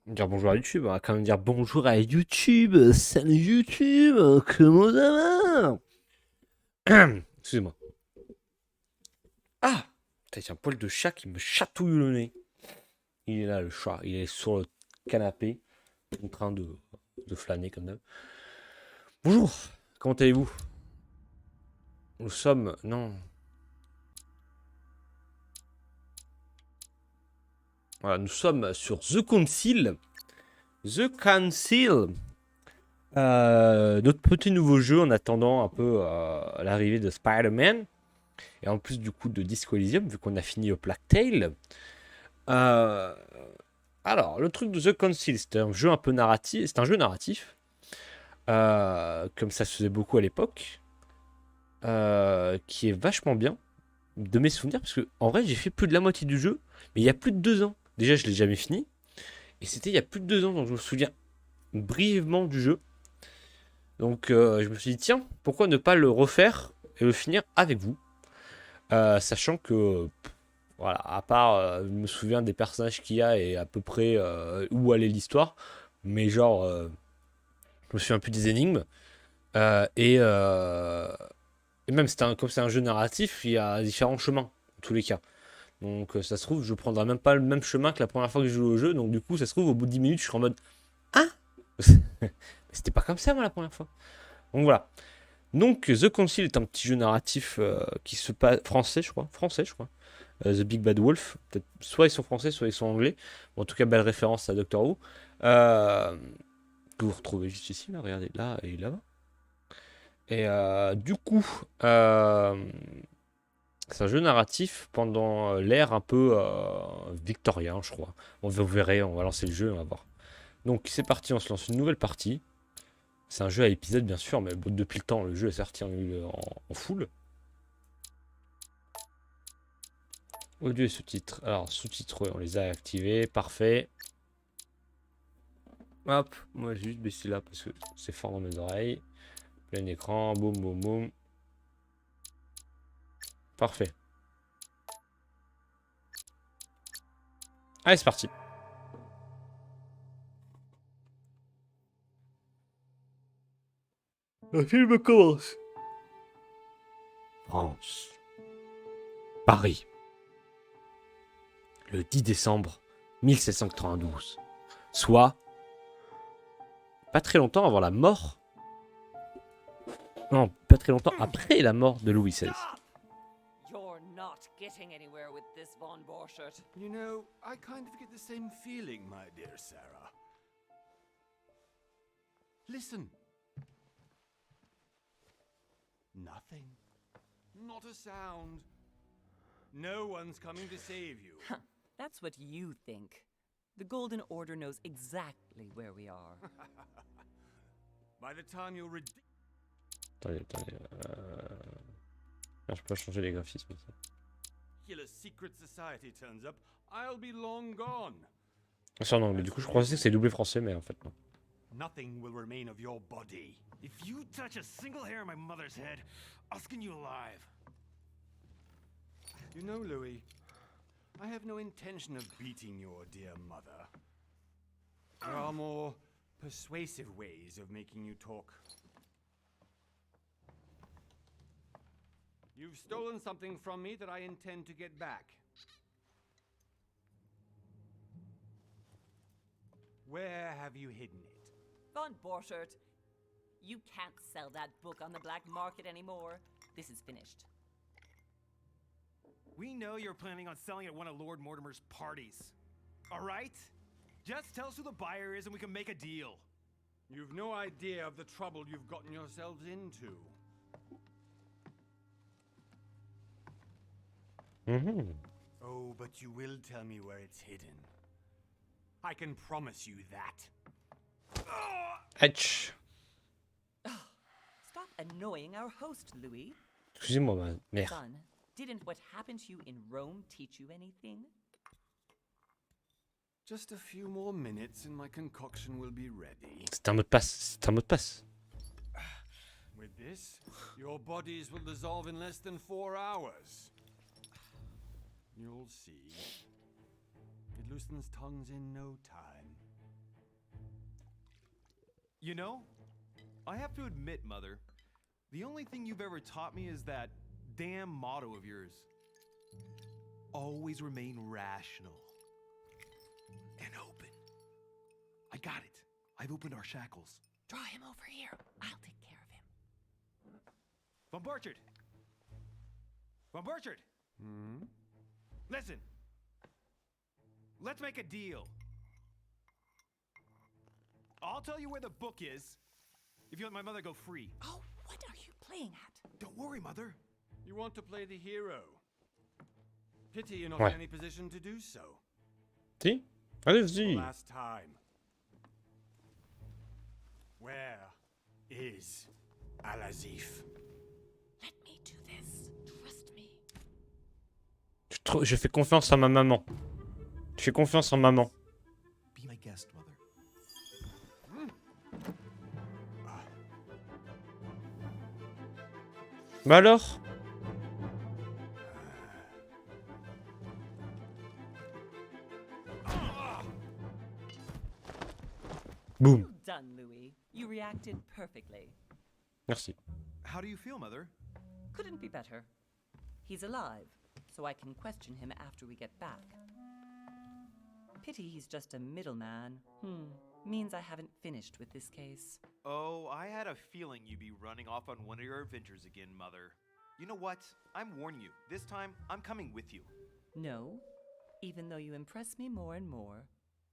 Dire bonjour à YouTube, on va quand même dire bonjour à YouTube. Salut YouTube, comment ça va? Excusez-moi. Ah! Putain, j'ai un poil de chat qui me chatouille le nez. Il est là, le chat. Il est sur le canapé, en train de flâner comme d'hab. Bonjour, comment allez-vous? Nous sommes. Non. Voilà, nous sommes sur The Council. The Council. Notre petit nouveau jeu en attendant un peu l'arrivée de Spider-Man. Et en plus du coup de Disco Elysium, vu qu'on a fini au Plague Tale. Euh, alors, le truc de The Council, c'est un jeu un peu narratif. C'est un jeu narratif. Comme ça se faisait beaucoup à l'époque. Qui est vachement bien. De mes souvenirs. Parce que en vrai, j'ai fait plus de la moitié du jeu. Mais il y a plus de 2 ans. Déjà, je l'ai jamais fini. Et c'était il y a plus de 2 ans. Donc je me souviens brièvement du jeu. Donc je me suis dit, tiens, pourquoi ne pas le refaire et le finir avec vous. Sachant que voilà, à part, je me souviens des personnages qu'il y a et à peu près où allait l'histoire. Mais genre, je me souviens plus des énigmes. Euh, et, euh, et même, comme c'est un jeu narratif, il y a différents chemins, en tous les cas. Donc, ça se trouve, je prendrai même pas le même chemin que la première fois que je joue au jeu. Donc, du coup, ça se trouve, au bout de 10 minutes, je serai en mode ah. C'était pas comme ça, moi, la première fois. Donc, voilà. Donc, The Council est un petit jeu narratif qui se passe. Français, je crois. Français, je crois. The Big Bad Wolf. Peut-être soit ils sont français, soit ils sont anglais. Bon, en tout cas, belle référence à Doctor Who. Euh, que vous retrouvez juste ici, là, regardez, là et là-bas. Et du coup, c'est un jeu narratif pendant l'ère un peu victorien, je crois. Vous verrez, on va lancer le jeu, on va voir. Donc, c'est parti, on se lance une nouvelle partie. C'est un jeu à épisode, bien sûr, mais bon, depuis le temps, le jeu est sorti en full. Audio et sous-titres. Alors, sous-titres, on les a activés, parfait. Hop, moi j'ai juste baissé là parce que c'est fort dans mes oreilles. Plein écran, boum boum boum. Parfait. Allez, c'est parti. Le film commence. France. Paris. Le 10 décembre 1792. Soit pas très longtemps avant la mort. Non, pas très longtemps après la mort de Louis XVI. You're not getting anywhere with this, Von Borchert. You know, I kind of get the same feeling, my dear Sarah. Listen. Nothing. Not a sound. No one's coming to save you. That's what you think. The Golden Order knows exactly where we are. By the time you're Attendez. Non, je peux pas changer les graphismes. Ça. ridiculous secret society turns up, I'll be long gone. C'est en anglais. Du coup, je croisais que c'est doublé français, mais en fait, non. Nothing will remain of your body. If you touch a single hair on my mother's head, I'll skin you alive. You know, Louis, I have no intention of beating your dear mother. There are more persuasive ways of making you talk. You've stolen something from me that I intend to get back. Where have you hidden it? Von Borchert, you can't sell that book on the black market anymore. This is finished. We know you're planning on selling it at one of Lord Mortimer's parties. All right? Just tell us who the buyer is and we can make a deal. You've no idea of the trouble you've gotten yourselves into. Oh, but you will tell me where it's hidden. I can promise you that. Hatch. Stop annoying our host, Louis. Excusez-moi, ma mère. Son, didn't what happened to you in Rome teach you anything? Just a few more minutes and my concoction will be ready. C'est un mot de passe. C'est un mot de passe. With this, your bodies will dissolve in less than 4 hours. You'll see. It loosens tongues in no time. You know, I have to admit, Mother, the only thing you've ever taught me is that damn motto of yours. Always remain rational. And open. I got it. I've opened our shackles. Draw him over here. I'll take care of him. Von Burchard! Von Burchard! Listen. Let's make a deal. I'll tell you where the book is if you let my mother go free. Oh, what are you playing at? Don't worry, Mother. You want to play the hero? Pity you're not Ouais. in any position to do so. Si? Allez-y. Last time. Where is Al-Azif? Let me do this. Trust me. Je fais confiance à ma maman. Je fais confiance en maman. Be my guest, Mother. Bah alors? Boum. Well done, Louis. You reacted perfectly. Merci. How do you feel, Mother? Couldn't be better. He's alive, so I can question him after we get back. Pity he's just a middleman. Means I haven't finished with this case. Oh, I had a feeling you'd be running off on one of your adventures again, Mother. You know what? I'm warning you. This time, I'm coming with you. No, even though you impress me more and more,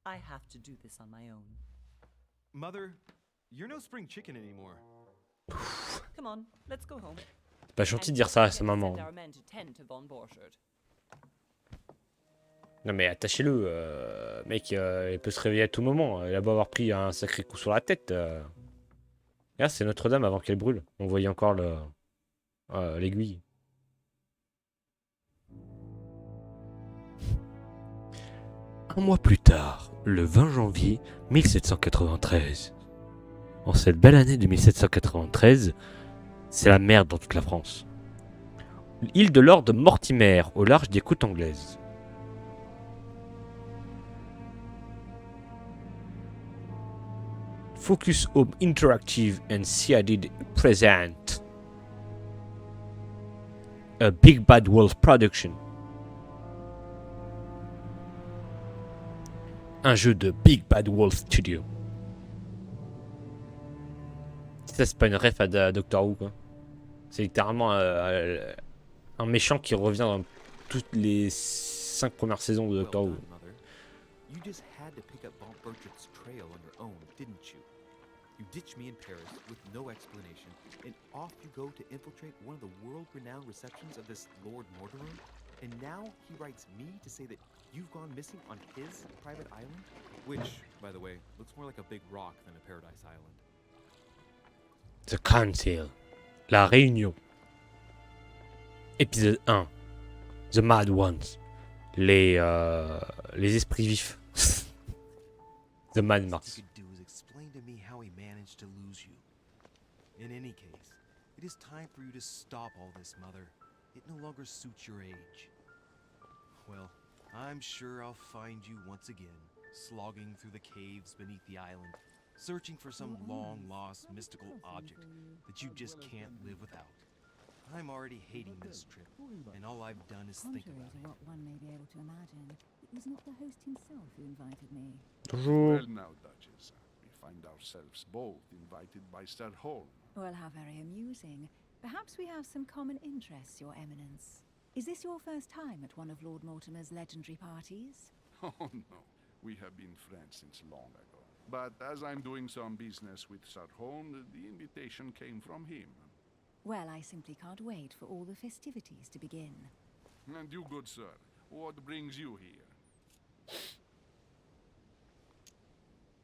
I have to do this on my own. Mother, you're no spring chicken anymore. Come on, let's go home. C'est pas gentil de dire ça à sa maman. Send our men to tend to Von Burchard. Non mais attachez-le, mec, il peut se réveiller à tout moment. Il a beau avoir pris un sacré coup sur la tête. Là, c'est Notre-Dame avant qu'elle brûle. On voyait encore l'aiguille. Un mois plus tard, le 20 janvier 1793. En cette belle année de 1793, c'est la merde dans toute la France. L'île de Lord Mortimer, au large des côtes anglaises. Focus Home Interactive and CID present a Big Bad Wolf production. Un jeu de Big Bad Wolf Studio. Ça, c'est pas une ref à Doctor Who, quoi. C'est littéralement un méchant qui revient dans toutes les 5 premières saisons de Doctor Who. Well done, Mother. You just had to pick up Von Burchard's trail on your own, didn't you? You ditched me in Paris with no explanation, and off you go to infiltrate one of the world-renowned receptions of this Lord Mortimer? And now he writes me to say that you've gone missing on his private island? Which, by the way, looks more like a big rock than a paradise island. The Council. La Réunion. Épisode 1. The Mad Ones. Les esprits vifs. The Mad Mars. All you could do is explain to me how he managed to lose you. In any case, it is time for you to stop all this, Mother. It no longer suits your age. Well, I'm sure I'll find you once again, slogging through the caves beneath the island, searching for some long-lost mystical object that you just can't live without. I'm already hating this trip, and all I've done is think Contrary about to it. what one may be able to imagine, it was not the host himself who invited me. Toujours. Well now, Duchess, we find ourselves both invited by Sir Holm. Well, how very amusing. Perhaps we have some common interests, Your Eminence. Is this your first time at one of Lord Mortimer's legendary parties? Oh no, we have been friends since long ago. But as I'm doing some business with Sir Holm, the invitation came from him. Well, I simply can't wait for all the festivities to begin. And you, good sir, what brings you here?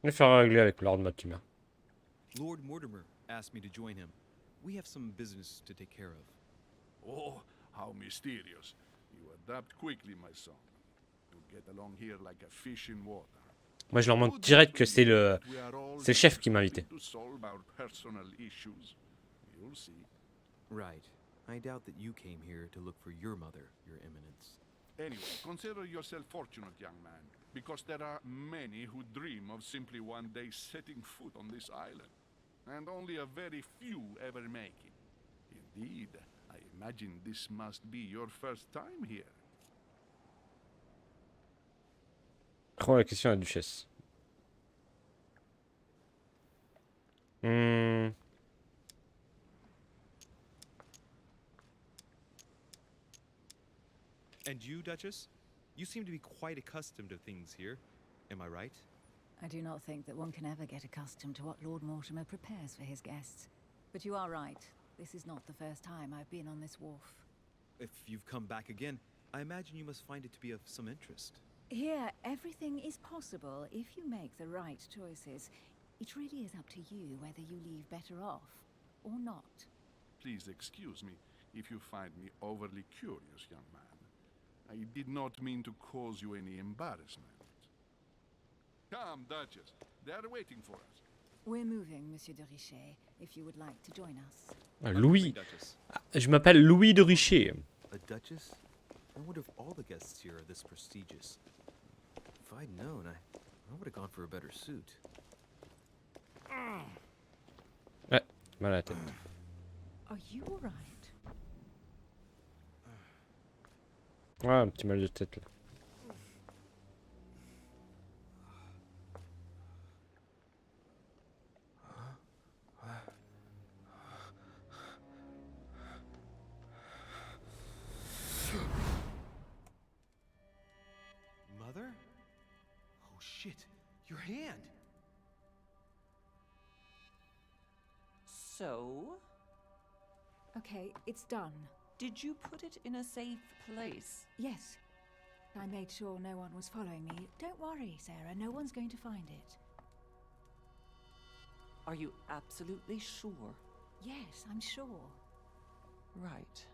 Je vais faire régler avec Lord Mortimer. Lord Mortimer asked me to join him. We have some business to take care of. Oh, how mysterious. You adapt quickly, my son. You get along here like a fish in water. Moi, je leur montre direct que c'est le chef qui m'a invité. To solve our personal issues. You'll see. Right. I doubt that you came here to look for your mother, Your Eminence. Anyway, consider yourself fortunate, young man. because there are many who dream of simply one day setting foot on this island, and only a very few ever make it. Indeed, I imagine this must be your first time here. Prends la question à la duchesse. Hmm. And you, Duchess? You seem to be quite accustomed to things here. Am I right? I do not think that one can ever get accustomed to what Lord Mortimer prepares for his guests. But you are right. This is not the first time I've been on this wharf. If you've come back again, I imagine you must find it to be of some interest. Here, everything is possible if you make the right choices. It really is up to you whether you leave better off or not. Please excuse me if you find me overly curious, young man. I did not mean to cause you any embarrassment. Come, Duchess. They are waiting for us. We're moving, Monsieur de Richet, if you would like to join us. Ah, Louis. Duchess. Ah, je m'appelle Louis de Richet. A duchess? I wonder if all the guests here are this prestigious. If I'd known, I would have gone for a better suit. Ouais, mal à la tête. Are you all right? Ouais, un petit mal de tête là. Mother? Oh shit, your hand! So, Okay, it's done. did you put it in a safe place? Yes. I made sure no one was following me. Don't worry, Sarah. No one's going to find it. Are you absolutely sure? Yes, I'm sure. Right.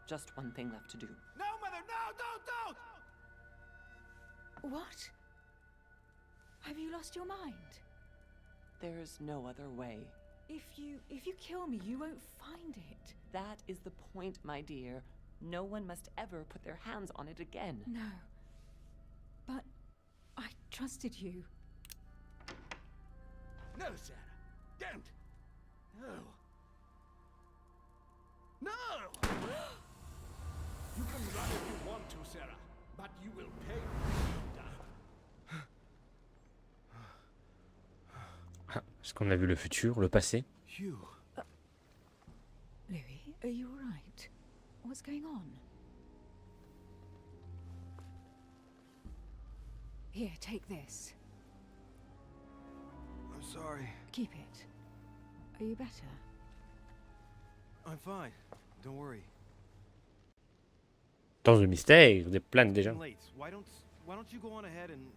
Just one thing left to do. No, Mother, no, don't! What? Have you lost your mind? There's no other way. If you kill me, you won't find it. That is the point, my dear. No one must ever put their hands on it again. No. But I trusted you. No, Sarah. Don't. No. No! You can run if you want to, Sarah, but you will pay. Est-ce qu'on a vu le futur, le passé? Phew. Louis, are you all right? What's going on? Here, take this. I'm sorry. Keep it. Are you better? I'm fine. Don't worry. Dans le mystère, des planes déjà. I'm late. Why don't you go on ahead and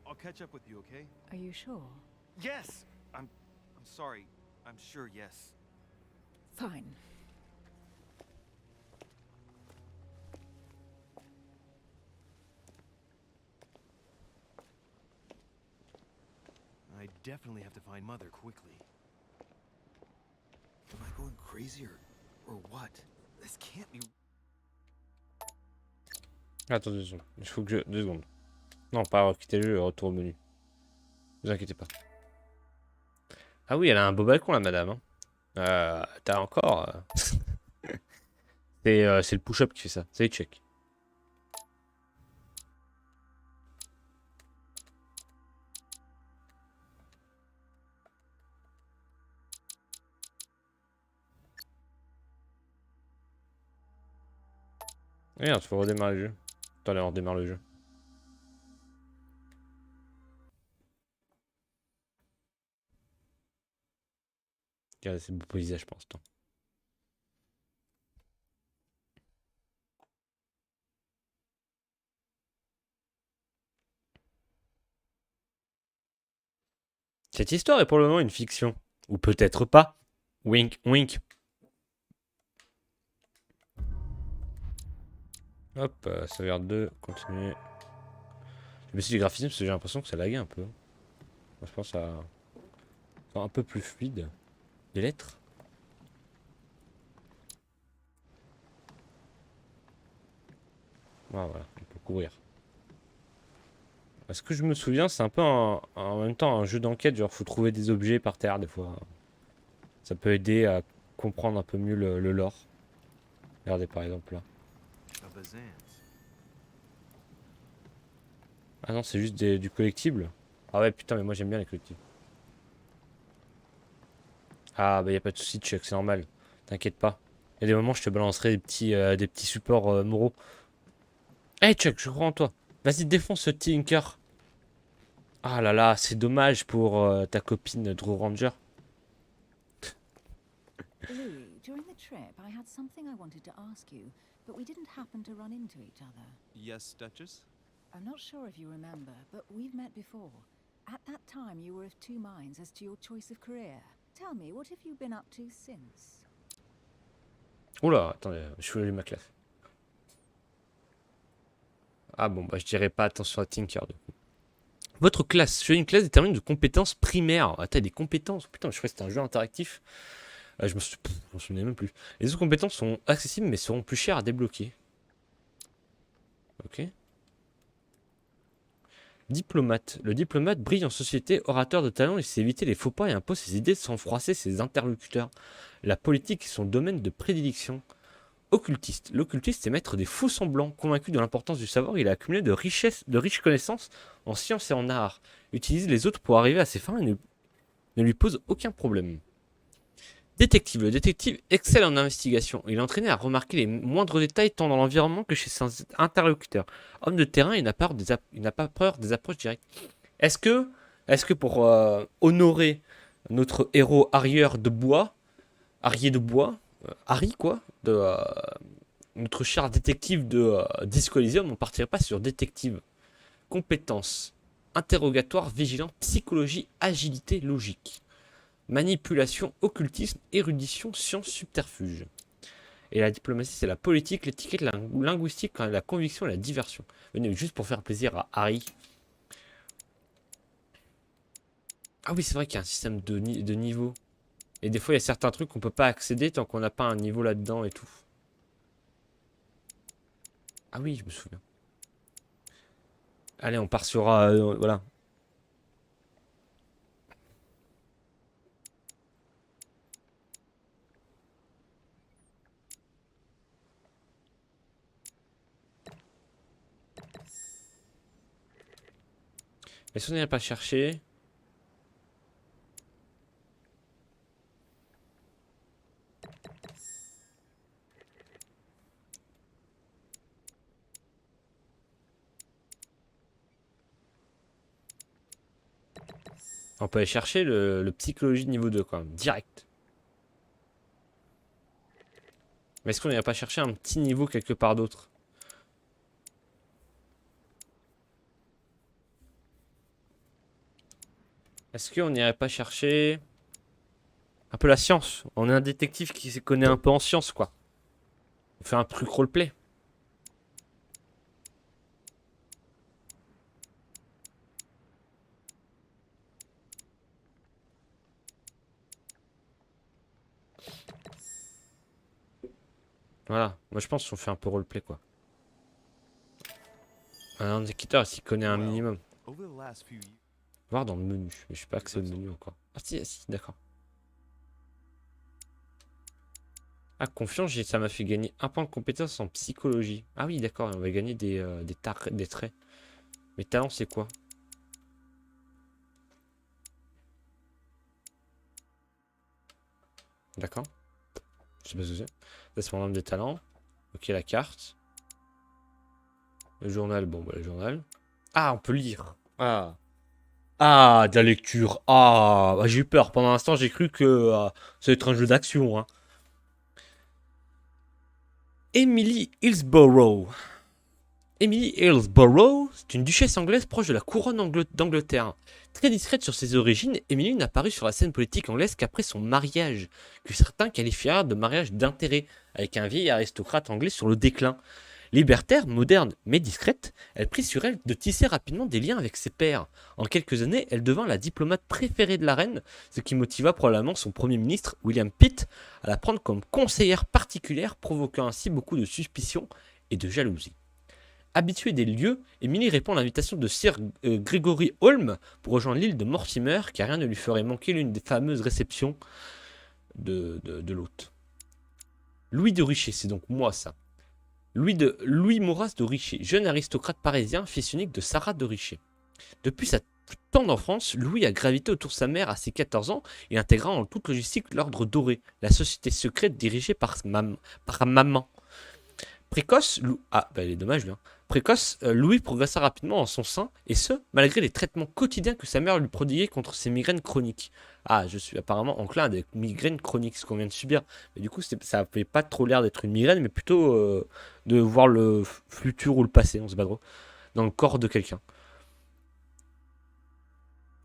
I'll catch up with you, okay? Are you sure? Yes. I'm sorry. I'm sure, yes. Fine. I definitely have to find Mother quickly. Am I going crazy or what? This can't be. Attends 2 secondes. Il faut que je... 2 secondes. Non, pas quitter le jeu, retour au menu. Ne vous inquiétez pas. Ah oui, elle a un beau balcon, la madame. Hein. T'as encore... c'est le push-up qui fait ça. C'est check. Merde, faut redémarrer le jeu. Attendez, on redémarre le jeu. Regardez, c'est beau paysage pour l'instant. Cette histoire est pour le moment une fiction. Ou peut-être pas. Wink, wink. Hop, sauvegarde 2, continuer. Je me suis dit graphisme parce que j'ai l'impression que ça laguait un peu. Moi, je pense à un peu plus fluide. Des lettres. Ah, voilà, on peut courir. Ce que je me souviens, c'est un peu en même temps un jeu d'enquête, genre faut trouver des objets par terre des fois. Ça peut aider à comprendre un peu mieux le lore. Regardez par exemple là. A Byzance. Ah non, c'est juste du collectible. Ah ouais, putain, mais moi j'aime bien les collectibles. Ah bah y a pas de souci, Chuck, c'est normal. T'inquiète pas. Il y a des moments, je te balancerai des petits supports moraux. Hey Chuck, je crois en toi. Vas-y, défonce ce Tinker. Ah là là, c'est dommage pour ta copine Drew Ranger. Louis, during the trip, I had something I wanted to ask you, but we didn't happen to run into each other. Yes, Duchess? I'm not sure if you remember, but we've met before. At that time, you were of two minds as to your choice of career. Tell me, what have you been up to since? Oula, attendez, je suis ma classe. Ah bon, bah je dirais pas attention à Tinker du coup. Votre classe, choisissez une classe déterminée de compétences primaires. Attends, des compétences. Putain, je crois que c'était un jeu interactif. Je m'en souvenais même plus. Les autres compétences sont accessibles mais seront plus chères à débloquer. Ok. Diplomate. Le diplomate brille en société, orateur de talent, il sait éviter les faux pas et impose ses idées sans froisser ses interlocuteurs. La politique est son domaine de prédilection. Occultiste. L'occultiste est maître des faux semblants. Convaincu de l'importance du savoir, il a accumulé de riches connaissances en sciences et en arts. Utilise les autres pour arriver à ses fins et ne lui pose aucun problème. Détective. Le détective excelle en investigation. Il est entraîné à remarquer les moindres détails tant dans l'environnement que chez ses interlocuteurs. Homme de terrain, il n'a pas peur des approches directes. Est-ce que pour honorer notre héros Harry de Bois, Harry quoi, notre cher détective de Disco Elysium, on partirait pas sur détective. Compétences. Interrogatoire, vigilant, psychologie, agilité, logique. Manipulation, occultisme, érudition, science, subterfuge. Et la diplomatie, c'est la politique, l'étiquette, la linguistique, la conviction et la diversion. Venez, juste pour faire plaisir à Harry. Ah oui, c'est vrai qu'il y a un système de niveau. Et des fois, il y a certains trucs qu'on peut pas accéder tant qu'on n'a pas un niveau là-dedans et tout. Ah oui, je me souviens. Allez, on part sur... voilà. Mais si on n'est pas cherché... On peut aller chercher le psychologie de niveau 2 quand même, direct. Mais est-ce qu'on n'irait pas chercher un petit niveau quelque part d'autre? Est-ce qu'on n'irait pas chercher un peu la science? On est un détective qui se connaît un peu en science, quoi. On fait un truc roleplay. Voilà, moi je pense qu'on fait un peu roleplay, quoi. Un indicateur s'y connaît un minimum. Over the last few years. Voir dans le menu, mais je sais pas que c'est le menu encore. Ah si, d'accord. Ah, confiance, ça m'a fait gagner un point de compétence en psychologie. Ah oui, d'accord, on va gagner des traits. Mais talent, c'est quoi? D'accord. Je sais pas ce que c'est. Ça, c'est mon nombre de talents. Ok, la carte. Le journal, bon, bah, le journal. Ah, on peut lire. Ah. Ah, de la lecture. Ah, bah, j'ai eu peur. Pendant l'instant, j'ai cru que ça allait être un jeu d'action. Hein. Emily Hillsborough. Emily Hillsborough, c'est une duchesse anglaise proche de la couronne d'Angleterre. Très discrète sur ses origines, Emily n'apparut sur la scène politique anglaise qu'après son mariage, que certains qualifièrent de mariage d'intérêt, avec un vieil aristocrate anglais sur le déclin. Libertaire, moderne mais discrète, elle prit sur elle de tisser rapidement des liens avec ses pairs. En quelques années, elle devint la diplomate préférée de la reine, ce qui motiva probablement son premier ministre, William Pitt, à la prendre comme conseillère particulière, provoquant ainsi beaucoup de suspicions et de jalousie. Habituée des lieux, Emily répond à l'invitation de Sir Gregory Holm pour rejoindre l'île de Mortimer, car rien ne lui ferait manquer l'une des fameuses réceptions de l'hôte. Louis de Richer, c'est donc moi ça. Louis Maurras de Richer, jeune aristocrate parisien, fils unique de Sarah de Richer. Depuis sa tendre enfance, Louis a gravité autour de sa mère à ses 14 ans et intégra en toute logistique l'Ordre Doré, la société secrète dirigée par maman. Précoce, il est dommage lui. Précoce, Louis progressa rapidement en son sein, et ce, malgré les traitements quotidiens que sa mère lui prodiguait contre ses migraines chroniques. Ah, je suis apparemment enclin à des migraines chroniques, ce qu'on vient de subir. Mais du coup, ça n'avait pas trop l'air d'être une migraine, mais plutôt de voir le futur ou le passé, on sait pas trop, dans le corps de quelqu'un.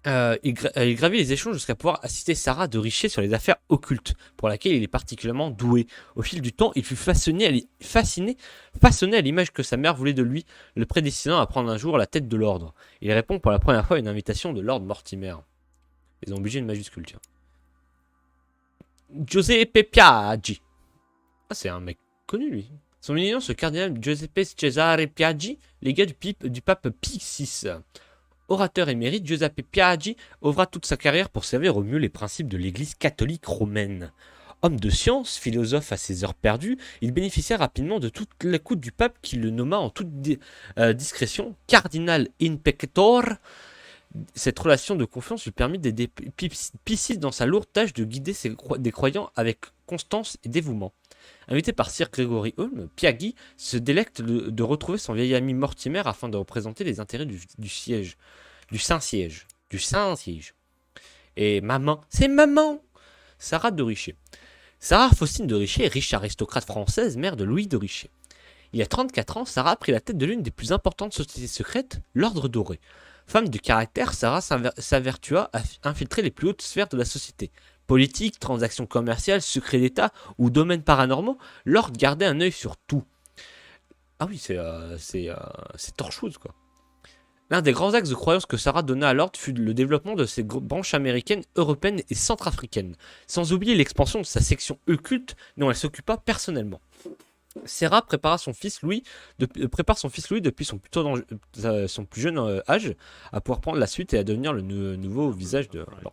Il gravit les échelons jusqu'à pouvoir assister Sarah de Richer sur les affaires occultes, pour laquelle il est particulièrement doué. Au fil du temps, il fut façonné à l'image que sa mère voulait de lui, le prédestinant à prendre un jour la tête de l'ordre. Il répond pour la première fois à une invitation de Lord Mortimer. Ils ont obligé une majuscule, tiens. Giuseppe Piaggi. Ah, c'est un mec connu, lui. Son éminence, le cardinal Giuseppe Cesare Piaggi, légat du pape Pie VI. Orateur émérite, Giuseppe Piaggi œuvra toute sa carrière pour servir au mieux les principes de l'Église catholique romaine. Homme de science, philosophe à ses heures perdues, il bénéficia rapidement de toute l'écoute du pape qui le nomma en toute discrétion cardinal in pector. Cette relation de confiance lui permit d'aider Pie dans sa lourde tâche de guider des croyants avec constance et dévouement. Invité par Sir Gregory Holm, Piaggi se délecte de retrouver son vieil ami Mortimer afin de représenter les intérêts du Saint-Siège. Et maman, c'est maman Sarah de Richer. Sarah Faustine de Richer est riche aristocrate française, mère de Louis de Richer. Il y a 34 ans, Sarah a pris la tête de l'une des plus importantes sociétés secrètes, l'Ordre Doré. Femme de caractère, Sarah s'avertua à infiltrer les plus hautes sphères de la société. Politique, transactions commerciales, secrets d'État ou domaines paranormaux, l'ordre gardait un œil sur tout. Ah oui, c'est torchouze, quoi. L'un des grands axes de croyance que Sarah donna à l'ordre fut le développement de ses branches américaines, européennes et centrafricaines, sans oublier l'expansion de sa section occulte dont elle s'occupa personnellement. Sarah prépare son fils Louis depuis son plus jeune âge à pouvoir prendre la suite et à devenir le nouveau visage de l'ordre.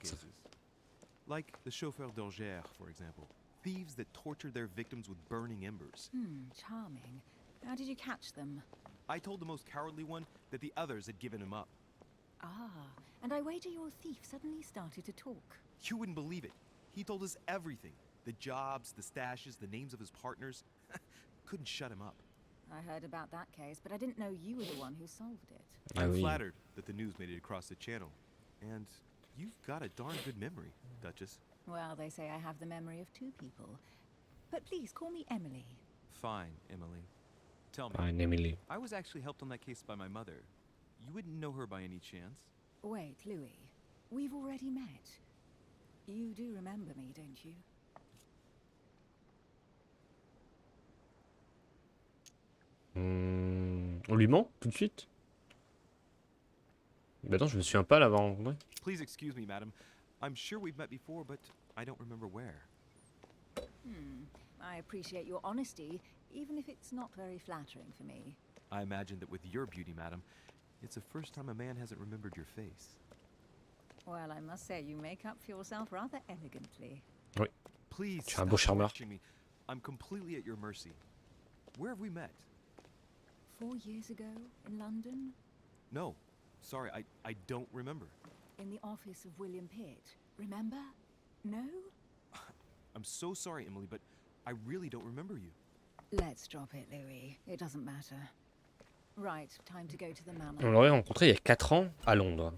Like the chauffeur d'Angers, for example. Thieves that tortured their victims with burning embers. Charming. How did you catch them? I told the most cowardly one that the others had given him up. Ah, and I wager your thief suddenly started to talk. You wouldn't believe it. He told us everything. The jobs, the stashes, the names of his partners. Couldn't shut him up. I heard about that case, but I didn't know you were the one who solved it. I'm flattered that the news made it across the channel. And you've got a darn good memory, Duchess. Well, they say I have the memory of two people. But please call me Emily. Fine, Emily. Tell me. Fine, Emily. I was actually helped on that case by my mother. You wouldn't know her by any chance? Wait, Louis. We've already met. You do remember me, don't you? On lui ment tout de suite? Ben non, je me souviens pas l'avoir rencontré. Please excuse me, madam. I'm sure we've met before, but I don't remember where. I appreciate your honesty, even if it's not very flattering for me. I imagine that with your beauty, madam, it's the first time a man hasn't remembered your face. Well, I must say you make up for yourself rather elegantly. Oui. Please Tu es un beau stop charmeur. questioning me. I'm completely at your mercy. Where have we met? 4 years ago, in London, No. Sorry, I don't remember. in the office of William Pitt. Remember? No? I'm so sorry, Emily, but I really don't remember you. Let's drop it, Louis. It doesn't matter. Right, time to go to the On manor. l'aurait rencontré il y a 4 ans à Londres.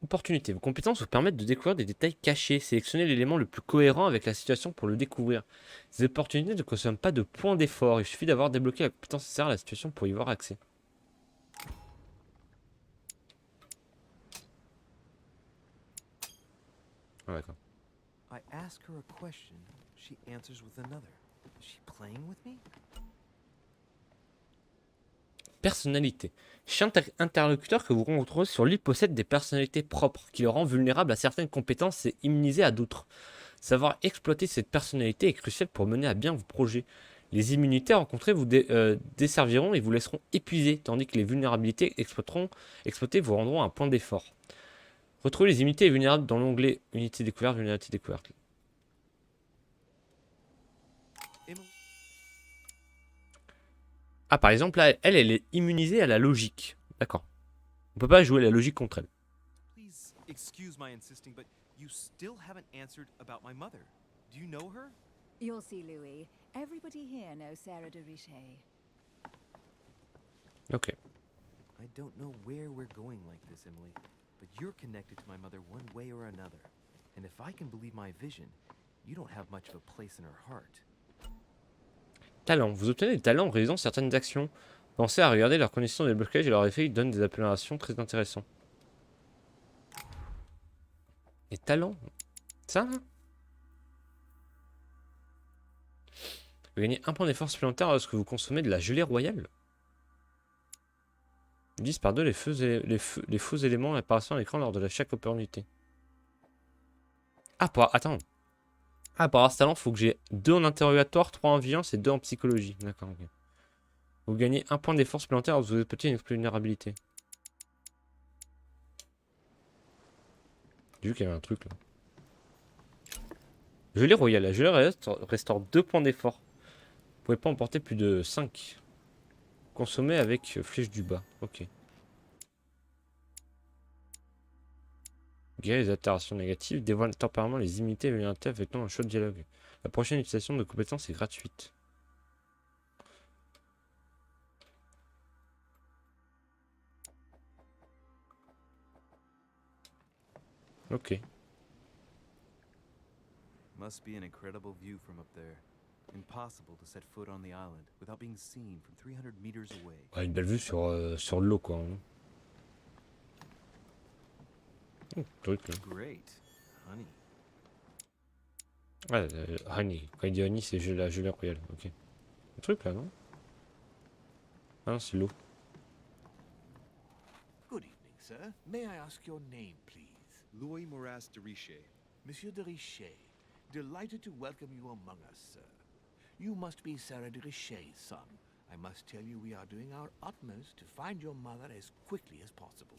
Opportunité. Vos compétences vous permettent de découvrir des détails cachés, sélectionner l'élément le plus cohérent avec la situation pour le découvrir. Ces opportunités ne consomment pas de points d'effort, il suffit d'avoir débloqué la compétence nécessaire à la situation pour y avoir accès. Ah d'accord. I ask her a question, she answers with another. Is she playing with me? Personnalité. Chaque interlocuteur que vous rencontrez sur l'île possède des personnalités propres, qui le rend vulnérable à certaines compétences et immunisé à d'autres. Savoir exploiter cette personnalité est crucial pour mener à bien vos projets. Les immunités rencontrées vous desserviront et vous laisseront épuisé, tandis que les vulnérabilités exploitées vous rendront un point d'effort. Retrouvez les immunités vulnérables dans l'onglet Unité découverte, vulnérabilité découverte. Emily, Ah, par exemple, là, elle est immunisée à la logique. D'accord. On peut pas jouer la logique contre elle. please excuse my insisting, but you still haven't answered about my mother. Do you know her? You'll see, Louis. Everybody here knows Sarah de Richet. Ok. I don't know where we're going like this, Emily, but you're connected to my mother one way or another. And if I can believe my vision, you don't have much of a place in her heart. Talent. Vous obtenez des talents en réalisant certaines actions. Pensez à regarder leurs conditions de déblocage et leur effet donnent des appellations très intéressants. Les talents. Ça, là. Vous gagnez un point d'effort supplémentaire lorsque vous consommez de la gelée royale. 10 par 2 les faux éléments apparaissant à l'écran lors de chaque opportunité. Ah, attends. Ah, pour avoir ce talent, il faut que j'ai 2 en interrogatoire, 3 en vigilance et 2 en psychologie. D'accord, ok. Vous gagnez un point d'effort supplémentaire lorsque vous exploitez une vulnérabilité. J'ai vu qu'il y avait un truc là. Gelée royale. La gelée royale restaure 2 points d'effort. Vous pouvez pas emporter plus de 5. Consommé avec flèche du bas. Ok. Guérir les altérations négatives. Dévoile temporairement les immunités et vulnérabilités avec un choix de dialogue. La prochaine utilisation de compétences est gratuite. Ok. Must be an incredible view from up there. Impossible to set foot on the island without being seen from 300 meters away. Ouais, une belle vue sur l'eau quoi. Truc là. Great. Honey. Ouais, honey. Quand il dit honey, c'est la gelée royale. Ok. Un truc là, non? Ah non, c'est l'eau. Good evening, sir. May I ask your name, please? Louis Moras de Richet. Monsieur de Richet. Delighted to welcome you among us, sir. You must be Sarah de Richet's son. I must tell you we are doing our utmost to find your mother as quickly as possible.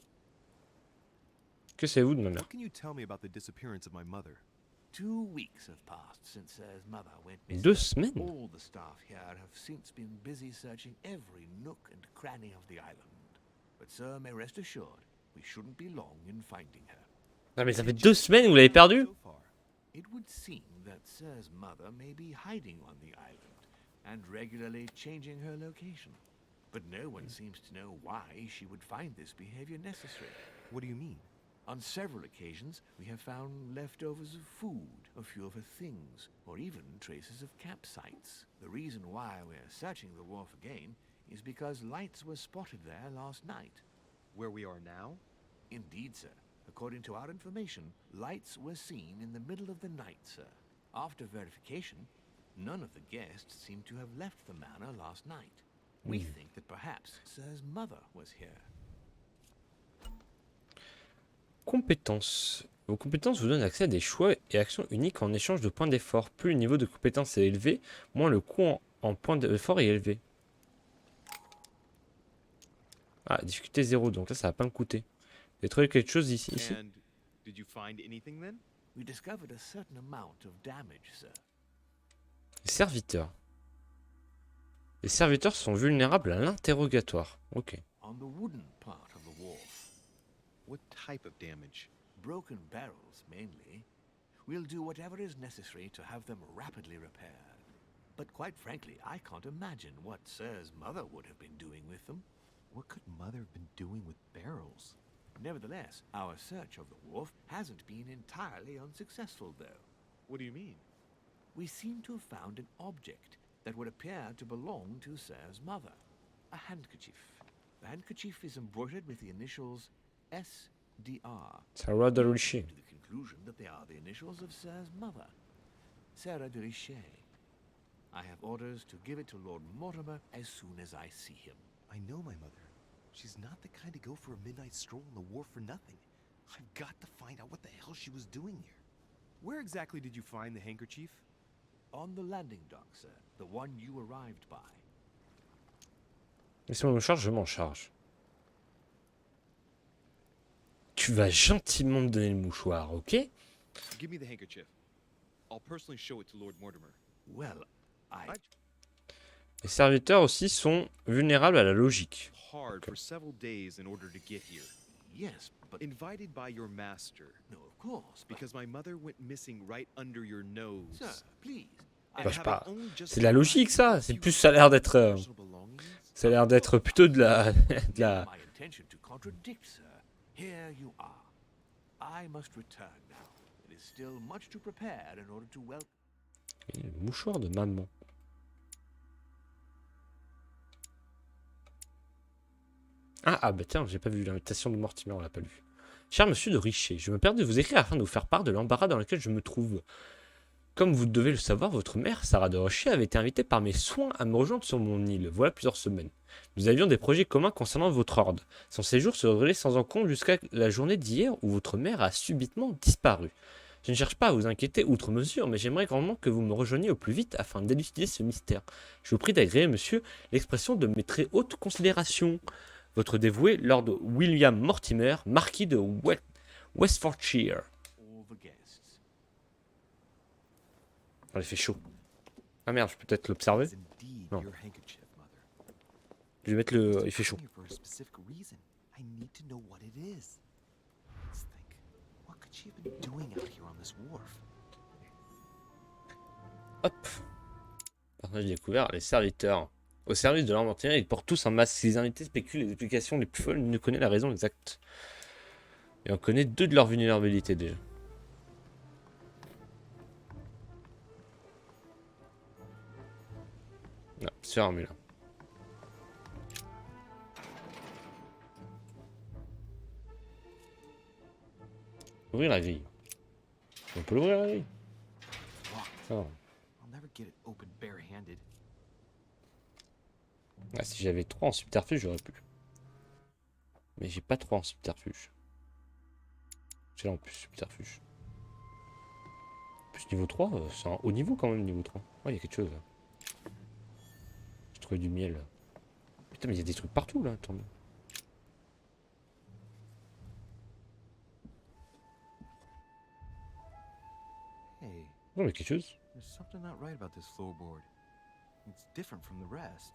Que savez-vous de ma mère? What can you tell me about the disappearance of my mother? 2 weeks have passed since Sir's mother went missing. 2 semaines? All the staff here have since been busy searching every nook and cranny of the island. But sir may rest assured, we shouldn't be long in finding her. Ah mais ça fait 2 semaines que vous l'avez perdue? So far. It would seem that Sir's mother may be hiding on the island and regularly changing her location. But no one seems to know why she would find this behavior necessary. What do you mean? On several occasions, we have found leftovers of food, a few of her things, or even traces of campsites. The reason why we're searching the wharf again is because lights were spotted there last night. Where we are now? Indeed, sir. According to our information, lights were seen in the middle of the night, sir. After verification, none of the guests seem to have left the manor last night. We think that perhaps Sir's mother was here. Compétences. Vos compétences vous donnent accès à des choix et actions uniques en échange de points d'effort. Plus le niveau de compétence est élevé, moins le coût en points d'effort est élevé. Ah, difficulté 0, donc là ça va pas me coûter. J'ai trouvé quelque chose ici. And did you find anything then? We discovered a certain amount of damage, sir. Les serviteurs. Les serviteurs sont vulnérables à l'interrogatoire. Ok. On the wooden part of the wharf. What type of damage? Broken barrels, mainly. We'll do whatever is necessary to have them rapidly repaired. But quite frankly, I can't imagine what Sir's mother would have been doing with them. What could Mother have been doing with barrels? Nevertheless, our search of the wharf hasn't been entirely unsuccessful, though. What do you mean? We seem to have found an object that would appear to belong to Sir's mother. A handkerchief. The handkerchief is embroidered with the initials SDR. Sarah de Richet. To the conclusion that they are the initials of Sir's mother, Sarah de Richet. I have orders to give it to Lord Mortimer as soon as I see him. I know my mother. She's not the kind to go for a midnight stroll on the wharf for nothing. I've got to find out what the hell she was doing here. Where exactly did you find the handkerchief? On the landing dock, sir. The one you arrived by. Laissez-moi me charge, je m'en charge. Tu vas gentiment me donner le mouchoir, ok? Give me the handkerchief. I'll personally show it to Lord Mortimer. Well, I... Les serviteurs aussi sont vulnérables à la logique. Hard for several days in order to get here. Yes, but... Invited by your master. No, of course, but... Because my mother went missing right under your nose. Sir, please. And Bah, je sais having pas. only just C'est de la logique, ça. arrived, C'est you plus, ça a l'air d'être, personal belongings? ça a l'air d'être plutôt de la, de la. My intention to contradict, sir. Here you are. I must return now. It is still much to prepare in order to welcome... Le mouchoir de maman. Ah bah tiens, j'ai pas vu l'invitation de Mortimer, on l'a pas lu. Cher monsieur de Richer, je me permets de vous écrire afin de vous faire part de l'embarras dans lequel je me trouve. Comme vous devez le savoir, votre mère, Sarah de Rocher, avait été invitée par mes soins à me rejoindre sur mon île, voilà plusieurs semaines. Nous avions des projets communs concernant votre ordre. Son séjour se déroulait sans encombre jusqu'à la journée d'hier où votre mère a subitement disparu. Je ne cherche pas à vous inquiéter outre mesure, mais j'aimerais grandement que vous me rejoigniez au plus vite afin d'élucider ce mystère. Je vous prie d'agréer, monsieur, l'expression de mes très hautes considérations. Votre dévoué, Lord William Mortimer, marquis de Westfordshire. all the guests. Oh, il fait chaud. Ah merde, je peux peut-être l'observer. It's indeed No. your handkerchief, mother. Je vais mettre le... Il fait chaud. Here for a specific reason. I need to know what it is. Let's think. What could she have been doing out here on this wharf? Hop. Personnage découvert, les serviteurs. Au service de leur Mortimer, ils portent tous un masque. Si les invités spéculent les explications les plus folles, ils ne connaissent la raison exacte. Et on connaît 2 de leur vulnérabilité déjà. Non, c'est fermé là. Ouvrir la grille. On peut l'ouvrir la grille. Oh. I'll never get it open bare-handed. Ah, si j'avais 3 en subterfuge, j'aurais pu. Mais j'ai pas 3 en subterfuge. J'ai là en plus subterfuge. Plus niveau 3, c'est un haut niveau quand même, niveau 3. Ouais, il y a quelque chose là. J'ai trouvé du miel. Putain, mais il y a des trucs partout là, attends. Hey, Non, mais quelque chose. there's something not right about this floorboard. It's different from the rest.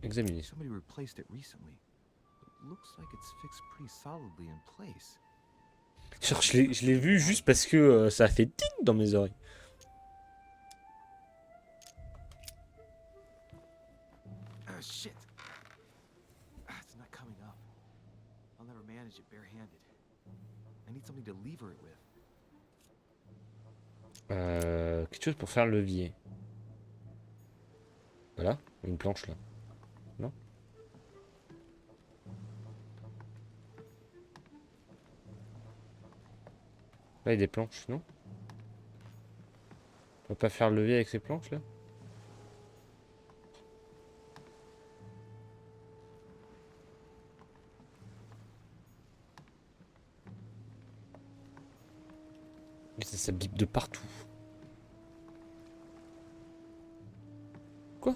Examiner. Somebody replaced it recently. It looks like it's fixed pretty solidly in place. Genre, je l'ai vu juste parce que ça a fait ting dans mes oreilles. Ah, shit. Ah, it's not coming up. I'll never manage it bare-handed. I need something to lever it with. Quelque chose pour faire le levier. Voilà, une planche là. Non? Là, il y a des planches, non? On peut pas faire le levier avec ces planches là? Mais ça bip de partout. Quoi?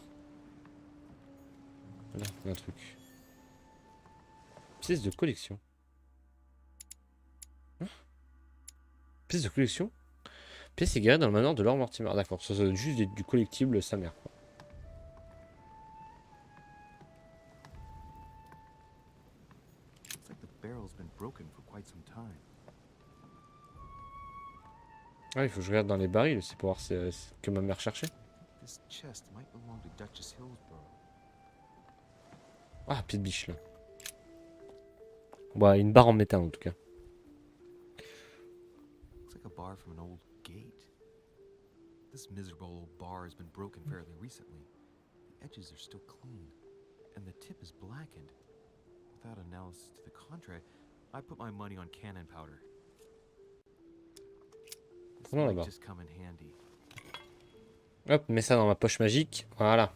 Là, il y a un truc. Pièce de collection. Hein? Pièce de collection? Pièce égarée dans le manoir de Lord Mortimer. D'accord, ça doit juste du collectible sa mère. Quoi. Looks like the barrel's been broken for quite some time. Ah, il faut que je regarde dans les barils, c'est pour voir ce que ma mère cherchait. This chest might belong to Duchess Hillsborough. Ah, pied de biche là. Bon, une barre en métal en tout cas. Looks like a bar from an old gate. This miserable old bar has been broken fairly recently. The edges are still clean, and the tip is blackened. Without analysis to the contrary, I put my money on cannon powder. This Prenons la might barre. just come in handy. Hop, mets ça dans ma poche magique. Voilà.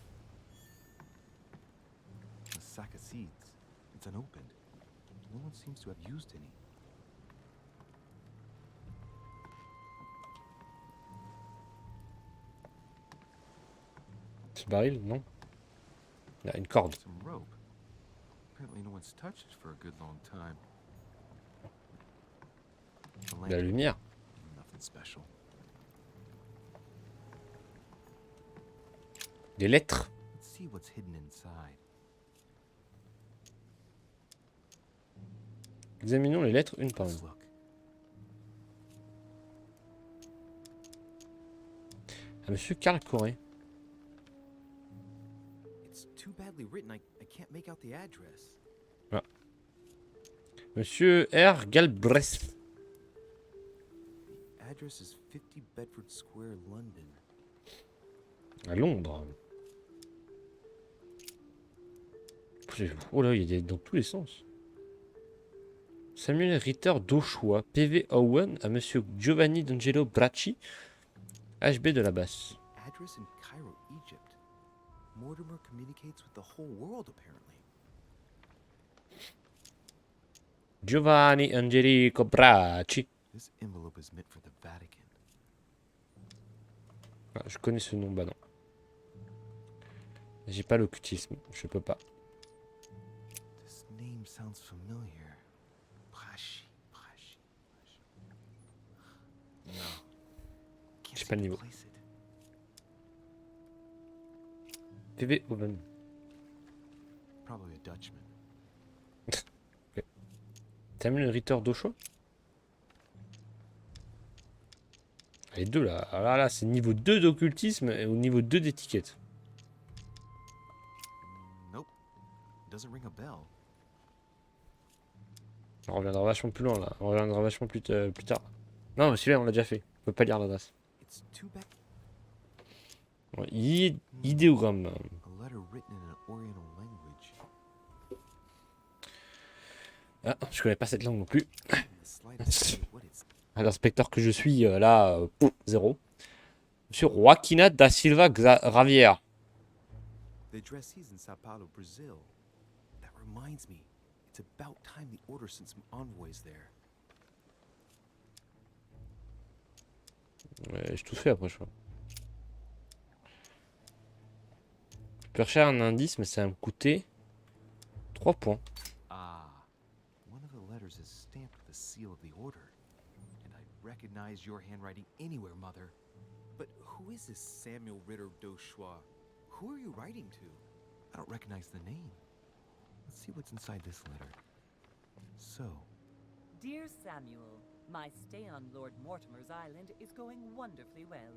A sack of seeds. It's unopened. No one seems to have used any. Ce baril, non. Il y a une corde. Some rope. Apparently no one's touched it for a good long time. The De la lamp, lumière. nothing special. Des lettres. Let's see what's hidden inside. Examinons les lettres une par une. Let's look. À Monsieur Karl Corré. It's too badly written. I can't make out the address. Monsieur R. Galbraith. The address is 50 Bedford Square, London. À Londres. Oh là, il y a dans tous les sens. Samuel Ritter d'Auchois, PV Owen à Monsieur Giovanni D'Angelo Bracci, HB de la Basse. Address in Cairo, Egypt. Mortimer communicates with the whole world, apparently. Giovanni Angelico Bracci. This envelope is meant for the Vatican. Ah, je connais ce nom, bah non. J'ai pas l'occultisme, je peux pas. This name sounds familiar. Brashi. No. Can't J'ai pas le seem to niveau. place it. PV Owen. Probably a Dutchman. Samuel Ritter d'Auchois. Les deux là, ah là c'est niveau 2 d'occultisme et au niveau 2 d'étiquette. Nope. Doesn't ring a bell. On reviendra vachement plus loin là, on reviendra vachement plus tard. Non, mais celui-là on l'a déjà fait, on peut pas lire l'adresse. It's too bad. Ouais, idéogramme. A letter written in an Oriental language. Ah, je connais pas cette langue non plus. The slightest idea what it's. L'inspecteur que je suis là, zéro. Monsieur Joaquina da Silva Ravière. The address is in Sao Paulo, Brazil. That reminds me. It's about time the order sent some envoys there. Ouais, j'ai tout fait après, je crois. Je peux rechercher un indice, mais ça va me coûter 3 points. Ah, one of the letters is stamped with the seal of the order. And I recognize your handwriting anywhere, Mother. But who is this Samuel Ritter d'Auchois? Who are you writing to? I don't recognize the name. Let's see what's inside this letter. So, Dear Samuel, my stay on Lord Mortimer's island is going wonderfully well.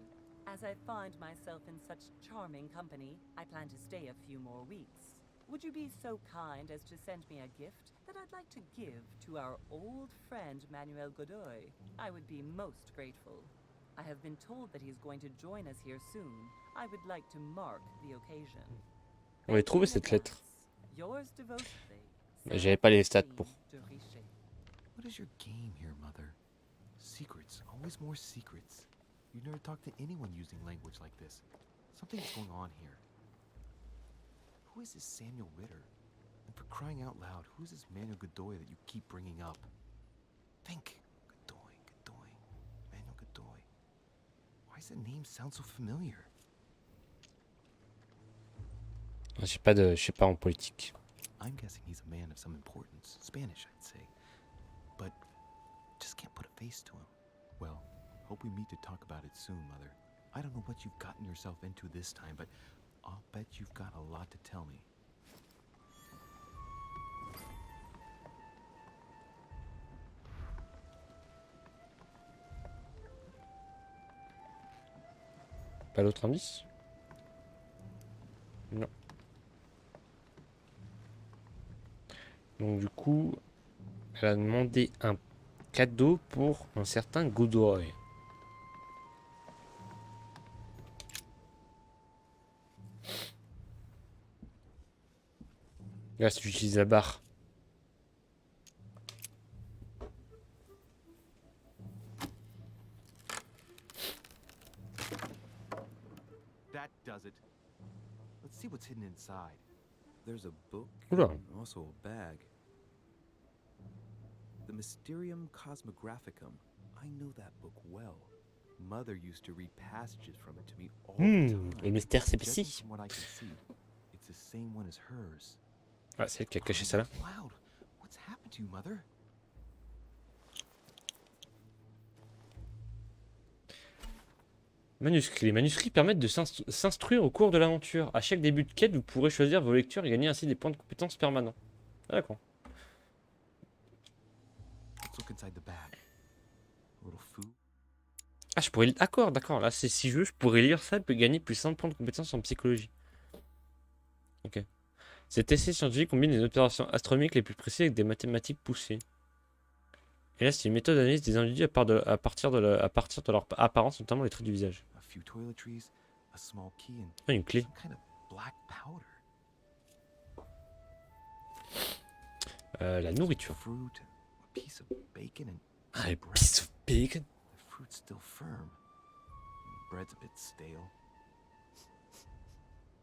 As I find myself in such charming company, I plan to stay a few more weeks. Would you be so kind as to send me a gift that I'd like to give to our old friend Manuel Godoy? I would be most grateful. I have been told that he's going to join us here soon. I would like to mark the occasion. On va trouver cette lettre. Yours devotedly, Mais j'avais pas les stats pour. what is your game here, Mother? Secrets, always more secrets. You never talk to anyone using language like this. Something's going on here. Who is this Samuel Ritter? And for crying out loud, who's this Manuel Godoy that you keep bringing up? Think. Godoy. Manuel Godoy. Why does the name sound so familiar? Je sais pas en politique. I'm guessing he's a man of some importance. Spanish, I'd say. But just can't put a face to him. Well, hope we meet to talk about it soon, Mother. I don't know what you've gotten yourself into this time, but I'll bet you've got a lot to tell me. Pas l'autre indice? Non. Donc du coup, elle a demandé un cadeau pour un certain Godoy. Là, si tu utilises la barre. That does it. Let's see what's hidden inside. There's a book Oula. and also a bag. The Mysterium Cosmographicum. I know that book well. Mother used to read passages from it to me all the time. Le mystère c'est Judging psy. from what I can see, it's the same one as hers. Ah, c'est elle qui a caché ça là. Loud. What's happened to you, Mother? Manuscrits. Les manuscrits permettent de s'instruire au cours de l'aventure. À chaque début de quête, vous pourrez choisir vos lectures et gagner ainsi des points de compétences permanents. Ah, d'accord. Let's look inside the bag. A little food. Ah, je pourrais... D'accord, d'accord. Là, c'est si je pourrais lire ça, je peux gagner plus 5 points de compétences en psychologie. Ok. Cet essai scientifique combine les observations astronomiques les plus précises avec des mathématiques poussées. Et là, c'est une méthode d'analyse des individus à partir de leur apparence, notamment les traits du visage. A few toiletries, a small key, and Ah, une clé. some kind of black powder. La nourriture. Fruit, a piece of bacon, and Ah, some a bread. piece of bacon. The fruit's still firm. Bread's a bit stale.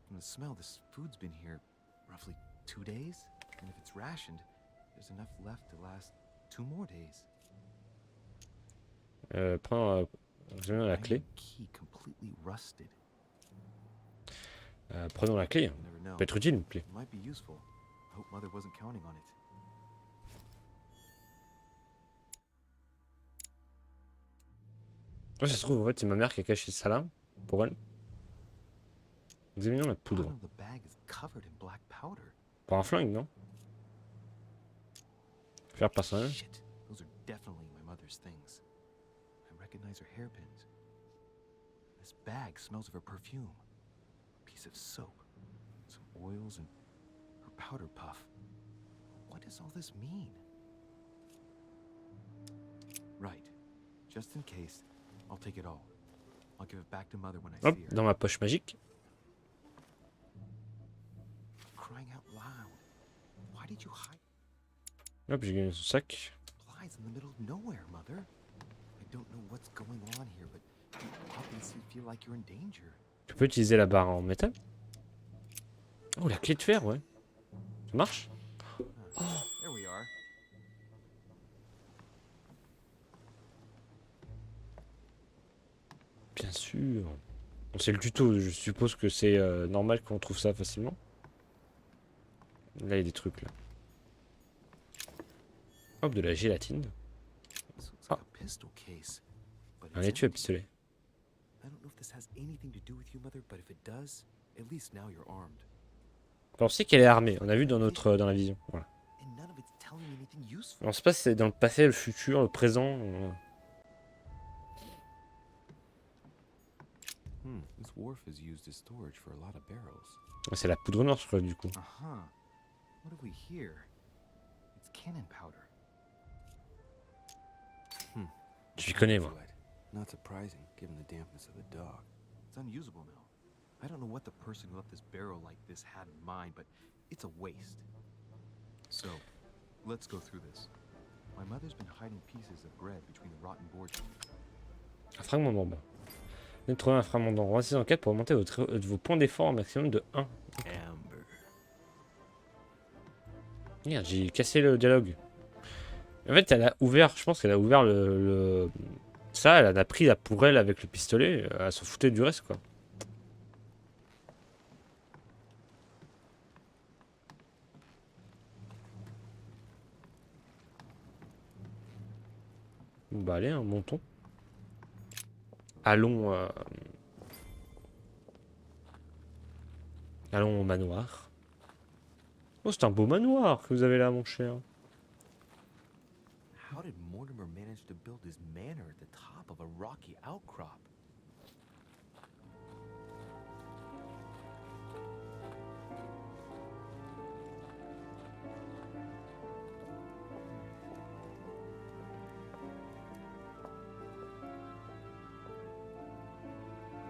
From the smell, this food's been here roughly 2 days. And if it's rationed, there's enough left to last 2 more days. Prends la clé. Iron key completely rusted. Prenons la clé. You never know. Ça peut être utile une clé. It might be useful. I hope Mother wasn't counting on it. Ouais, ça se trouve, en fait, c'est ma mère qui a caché ça là, pour elle. Examinons la The poudre. bottom of the bag is covered in black powder. Pour un flingue, non? Faire personnel. Shit, those are definitely my mother's things. I recognize her hairpins. This bag smells of her perfume. A piece of soap, some oils, and her powder puff. What does all this mean? Right. Just in case, I'll take it all. I'll give it back to Mother when I Hop, see her. dans ma poche magique. Crying out loud. Why did you hide Hop, j'ai gagné son sac. supplies in the middle of nowhere, Mother? I don't know what's going on here, but you obviously feel like you're in danger. Tu peux utiliser la barre en métal. Oh, la clé de fer, ouais. Ça marche? There we are. Bien sûr. Bon, c'est le tuto, je suppose que c'est normal qu'on trouve ça facilement. Là, il y a des trucs là. Hop, de la gélatine. This looks like a pistol case. But Un it's étui à empty. pistolet. I don't know if this has anything to do with you, Mother, but if it does, at least now you're armed. On sait qu'elle est armée, on a vu dans la vision. Voilà. And none of it's telling me anything useful. On sait pas si c'est dans le passé, le futur, le présent. This wharf is used as storage for a lot of barrels. C'est la poudre noire, je crois, du coup. Uh-huh. What have we here? It's cannon powder. Tu y connais, moi. Not surprising, given the dampness of the dog. It's unusable now. I don't know what the person who left this barrel like this had in mind, but it's a waste. So, let's go through this. My mother's been hiding pieces of bread between the rotten boards. Un fragment d'ombre. Vous venez de trouver un fragment d'ombre. Voici en quête pour augmenter vos points d'effort au maximum de 1. Amber. Merde, j'ai cassé le dialogue. En fait, elle a ouvert, je pense qu'elle a ouvert ça, elle en a pris la pour elle avec le pistolet, elle s'en foutait du reste, quoi. Bon, bah allez, hein, montons. Allons au manoir. Oh, c'est un beau manoir que vous avez là, mon cher. How did Mortimer manage to build his manor at the top of a rocky outcrop?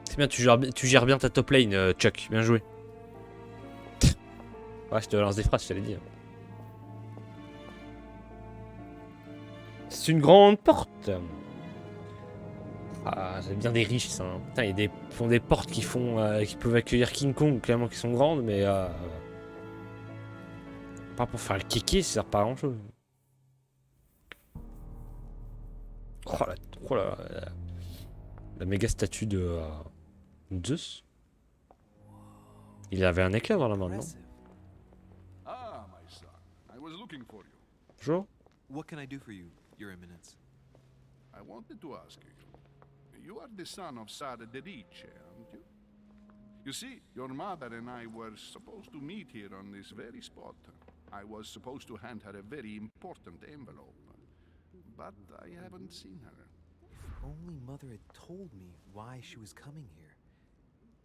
C'est bien, tu gères bien ta top lane, Chuck. Bien joué. Ouais, je te lance des phrases, je t'allais dire. C'est une grande porte. Ah, c'est bien des riches, ça. Hein. Putain, ils font des portes qui peuvent accueillir King Kong, clairement, qui sont grandes, mais pas pour faire le kéké, ça sert pas à grand chose. Oh là, La méga statue de Zeus. Il avait un éclair dans la main, non? Impressive. Ah, my son. I was looking for you. Bonjour. What can I do for you, Your Eminence? I wanted to ask you. You are the son of Sara de Riche, aren't you? You see, your mother and I were supposed to meet here on this very spot. I was supposed to hand her a very important envelope. But I haven't seen her. If only Mother had told me why she was coming here.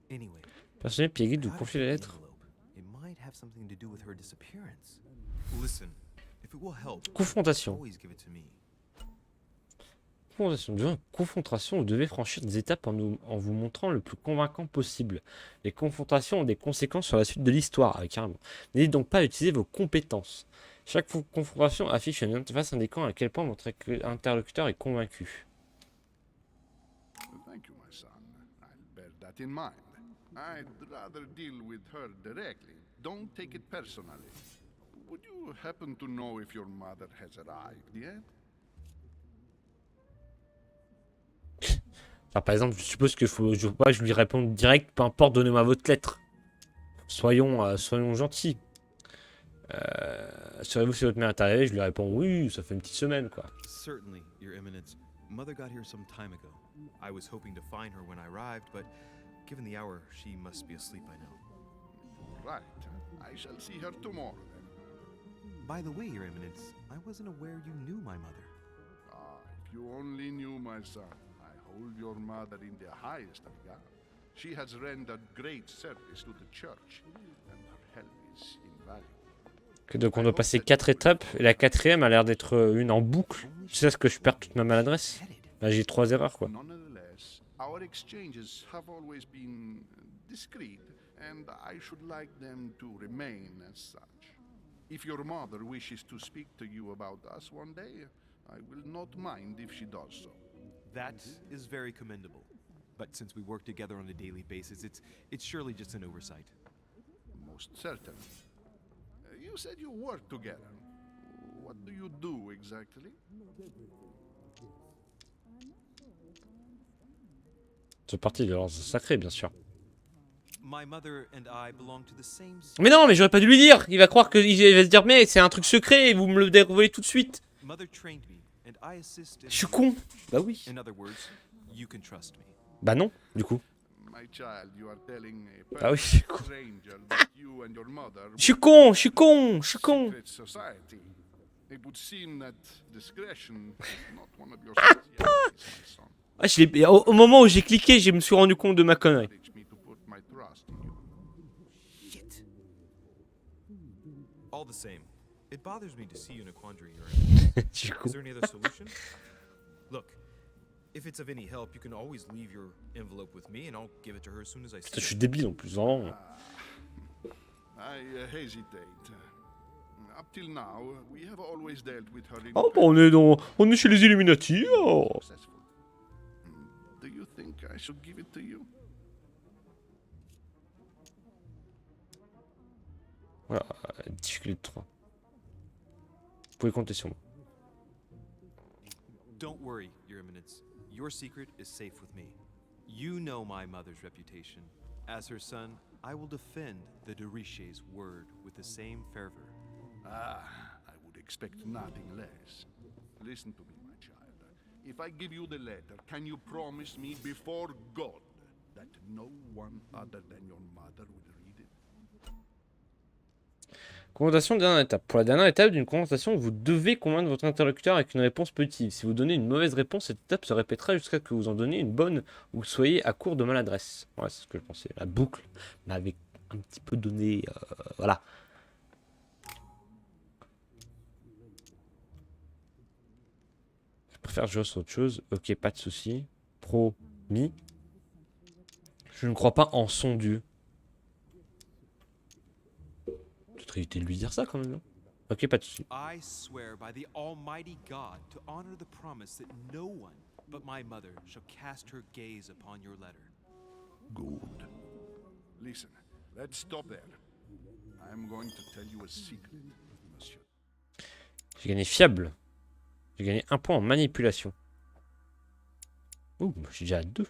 Anyway, Personnel Pied de how to confier la get the lettre. envelope. It might have something to do with her disappearance. Listen, if it will help, Confrontation. always give it to me. Confrontation. Durant une confrontation, vous devez franchir des étapes en vous montrant le plus convaincant possible. Les confrontations ont des conséquences sur la suite de l'histoire, carrément. N'hésitez donc pas à utiliser vos compétences. Chaque confrontation affiche une interface indiquant à quel point votre interlocuteur est convaincu. Thank you, my son. I'll bear that in mind. I'd rather deal with her directly. Don't take it personally. Would you happen to know if your mother has arrived yet? Alors, par exemple, je suppose qu'il faut pas que je lui réponde direct, peu importe, donnez-moi votre lettre. Soyons gentils. Serez-vous si votre mère est arrivée? Je lui réponds oui, ça fait une petite semaine, quoi. Certainly, Your Eminence. Mother got here some time ago. I was hoping to find her when I arrived, but given the hour, she must be asleep by now. Right. I shall see her tomorrow then. By the way, Your Eminence, I wasn't aware you knew my mother. Ah, if you only knew, my son. I hold your mother in the highest regard. She has rendered great service to the church, and her help is invaluable. Ok, donc on doit passer 4 étapes, et la quatrième a l'air d'être une en boucle. C'est ce que je perds toute ma maladresse. Là, j'ai 3 erreurs, quoi. Nonetheless, our exchanges have always been discreet, and I should like them to remain as such. If your mother wishes to speak to you about us one day, I will not mind if she does so. That is very commendable. But since we work together on a daily basis, it's surely just an oversight. Most certainly. You said you work together. What do you do exactly? C'est parti de l'ordre sacré, bien sûr. My mother and I belong to the same. Mais non, mais j'aurais pas dû lui dire. Il va croire que il va se dire mais c'est un truc secret et vous me le dévoilez tout de suite. Mother trained me, and I assist in. Je suis con. Bah oui. In other words, you can trust me. Bah non, du coup. My child, you are telling a Ah oui, je suis con. stranger that you and your mother Je suis con, je suis con, je suis con. secret society. It would seem that discretion is not one of your specialties, my son. Ah, au moment où j'ai cliqué, je me suis rendu compte de ma connerie. Teach me to put my trust in you. Shit. All the same, it bothers me to see you in a quandary. Your Eminence. Je suis Is con. there any other solution? Look, if it's of any help, you can always leave your envelope with me, and I'll give it to her as soon as I Putain, je see suis it. débile en plus, vraiment. I hesitate. Up till now, we have always dealt with her in Oh, bah on est chez les Illuminati. Oh. successful. Do you think I should give it to you? Voilà, difficulté 3. Vous pouvez compter sur moi. Don't worry, Your Eminence. Your secret is safe with me. You know my mother's reputation. As her son, I will defend the de Riche's word with the same fervor. Ah, I would expect nothing less. Listen to me, my child. If I give you the letter, can you promise me before God that no one other than your mother will read it? Confrontation, dernière étape. Pour la dernière étape d'une confrontation, vous devez convaincre votre interlocuteur avec une réponse positive. Si vous donnez une mauvaise réponse, cette étape se répétera jusqu'à ce que vous en donniez une bonne ou que vous soyez à court de maladresse. Voilà, c'est ce que je pensais. La boucle m'avait un petit peu donné... voilà. Je préfère jouer sur autre chose. Ok, pas de souci. Promis. Je ne crois pas en son Dieu. Peut-être éviter de lui dire ça quand même, non? Ok, pas de souci. I swear by the Almighty God to honor the promise that no one but my mother shall cast her gaze upon your letter. Good. Listen, let's stop there. I'm going to tell you a secret, monsieur. J'ai gagné fiable. J'ai gagné 1 point en manipulation. Ouh, je suis déjà à 2.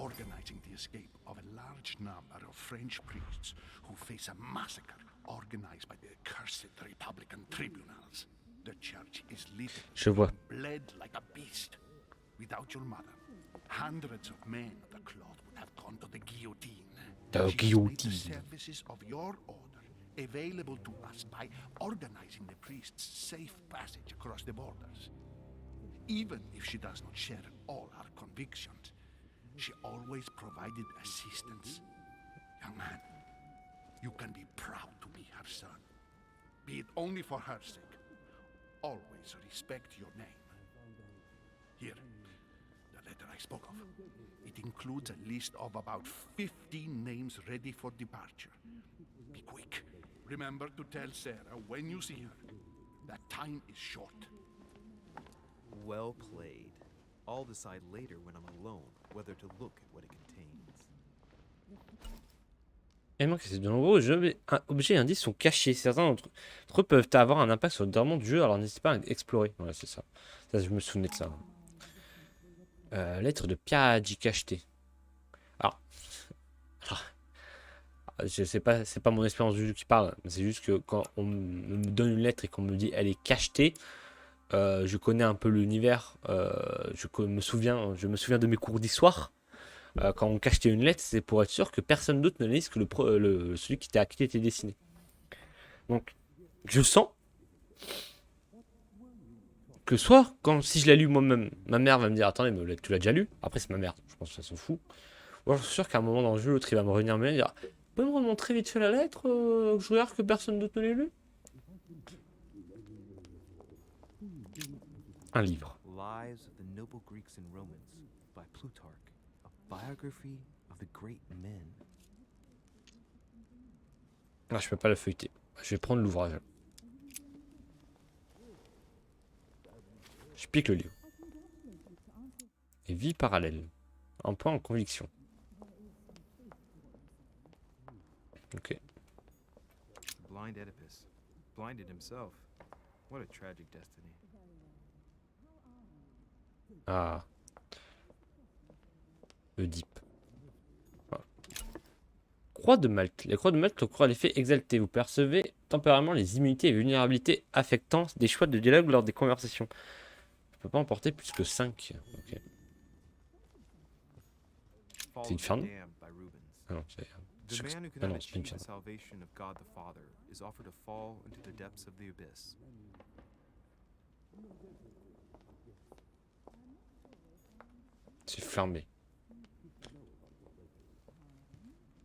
organizing the escape of a large number of French priests who face a massacre organized by the accursed Republican tribunals. The church is littered Je vois. and bled like a beast. Without your mother, hundreds of men of the cloth would have gone to the guillotine. The She has made the guillotine. services of your order available to us by organizing the priest's safe passage across the borders. Even if she does not share all our convictions, she always provided assistance. Young man, you can be proud to be her son. Be it only for her sake. Always respect your name. Here, the letter I spoke of. It includes a list of about 15 names ready for departure. Be quick. Remember to tell Sarah when you see her that time is short. Well played. I'll decide later when I'm alone whether to look at what it contains. Éléments que de nombreux objets et indices sont cachés. Certains d'entre eux peuvent avoir un impact sur le déroulement du jeu, alors n'hésitez pas à explorer. Voilà, c'est ça. Ça, je me souvenais de ça. Lettre de Piaggi cachetée. Alors, je sais pas, c'est pas mon expérience du jeu qui parle, c'est juste que quand on me donne une lettre et qu'on me dit elle est cachetée, je connais un peu l'univers, je me souviens de mes cours d'histoire. Quand on cachetait une lettre, c'est pour être sûr que personne d'autre ne lise que celui à qui était destiné. Donc, je sens que soit, si je l'ai lu moi-même, ma mère va me dire attendez, mais tu l'as déjà lu. Après, c'est ma mère, je pense que ça s'en fout. Ou alors, je suis sûr qu'à un moment dans le jeu, l'autre il va me revenir et me dire vous pouvez me remontrer vite fait la lettre, que je regarde que personne d'autre ne l'ait lu. Un livre. Lives of the Noble Greeks and Romans by Plutarch, a biography of the great men. Ah, je peux pas la feuilleter. Je vais prendre l'ouvrage. Je pique le livre. Et vie parallèle. Un point en conviction. Ok. Blind Oedipus, blinded himself. What a tragic destiny. Ah. Oedipe. Voilà. Croix de Malte. Les croix de Malte croient à l'effet exalté. Vous percevez temporairement les immunités et vulnérabilités affectant des choix de dialogue lors des conversations. Je peux pas en porter plus que 5. Ok. C'est une ferme. Ah non, c'est... The man who Ah cannot non, c'est pas une achieve the ferme. salvation of God the Father is offered to fall into the depths of the abyss. C'est fermé.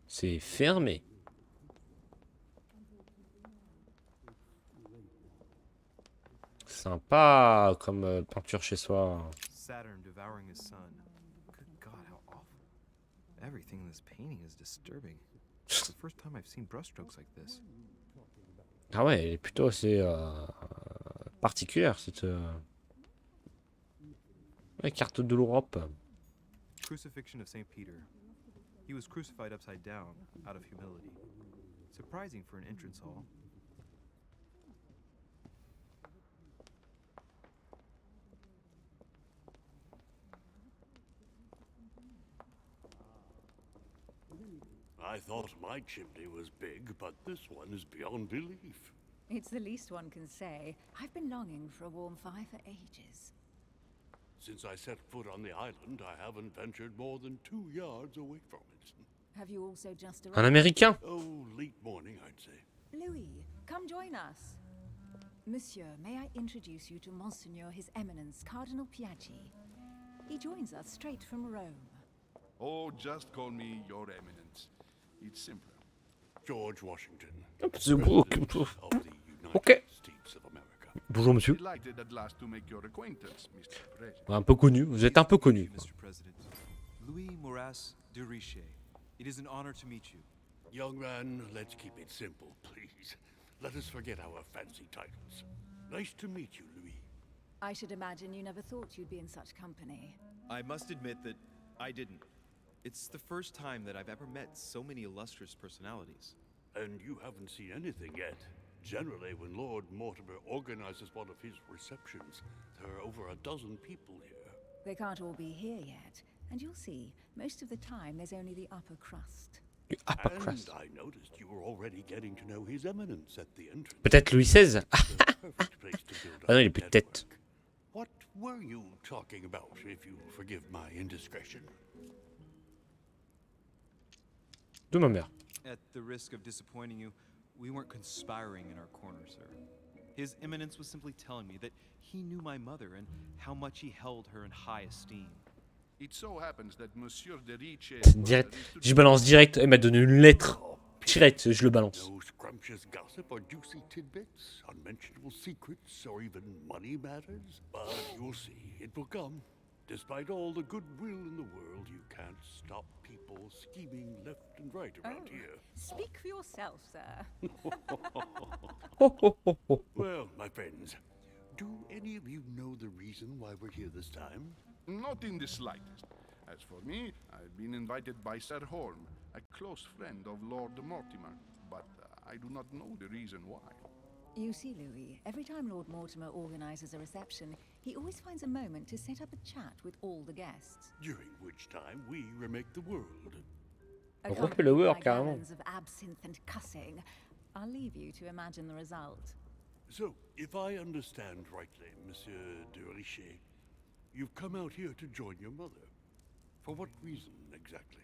C'est fermé. Sympa comme peinture chez soi. Saturn devouring his son. Good God, how awful. Everything in this painting is disturbing. It's the first time I've seen brushstrokes like this. Ah ouais, elle est plutôt assez particulière cette ouais, carte de l'Europe. Crucifixion of St. Peter. He was crucified upside down, out of humility. Surprising for an entrance hall. I thought my chimney was big, but this one is beyond belief. It's the least one can say. I've been longing for a warm fire for ages. Since I set foot on the island, I haven't ventured more than 2 yards away from it. Have you also just Un arrived? Américain. Oh, late morning, I'd say. Louis, come join us. Monsieur, may I introduce you to Monseigneur His Eminence Cardinal Piaggi? He joins us straight from Rome. Oh, just call me Your Eminence. It's simpler. George Washington, C'est beau. President of the United Ok. States of America. Bonjour monsieur. Delighted at last to make your acquaintance, Mr. President. Un peu connu. Vous êtes un peu connu. Mr. President. Louis Maurras de Richet. It is an honor to meet you. Young man, let's keep it simple, please. Let us forget our fancy titles. Nice to meet you, Louis. I should imagine you never thought you'd be in such company. I must admit that I didn't. It's the first time that I've ever met so many illustrious personalities. And you haven't seen anything yet. Generally, when Lord Mortimer organizes one of his receptions, there are over a dozen people here. They can't all be here yet, And you'll see, most of the time there's only the upper crust. Le upper crust. And I noticed you were already getting to know His Eminence at the entrance. Peut-être Louis XVI. The perfect place to build up Ah non, il est a plus de tête. network. What were you talking about, if you forgive my indiscretion? De ma mère. At the risk of disappointing you, we weren't conspiring in our corner, sir. His Eminence was simply telling me that he knew my mother and how much he held her in high esteem. It so happens that Monsieur de Riche... Direct. Je balance direct. Il m'a donné une lettre. Direct, je le balance. No scrumptious gossip or juicy tidbits, unmentionable secrets, or even money matters. But you'll see, it will come. Despite all the goodwill in the world, you can't stop people scheming left and right around here. Speak for yourself, sir. Oh, oh, oh, oh. Well, my friends, do any of you know the reason why we're here this time? Not in the slightest. As for me, I've been invited by Sir Horn, a close friend of Lord Mortimer, but I do not know the reason why. You see, Louis, every time Lord Mortimer organises a reception, he always finds a moment to set up a chat with all the guests. During which time we remake the world. Refait le word, Accompanied by carrément. gallons of absinthe and cussing. I'll leave you to imagine the result. So, if I understand rightly, Monsieur de Richet, you've come out here to join your mother. For what reason, exactly?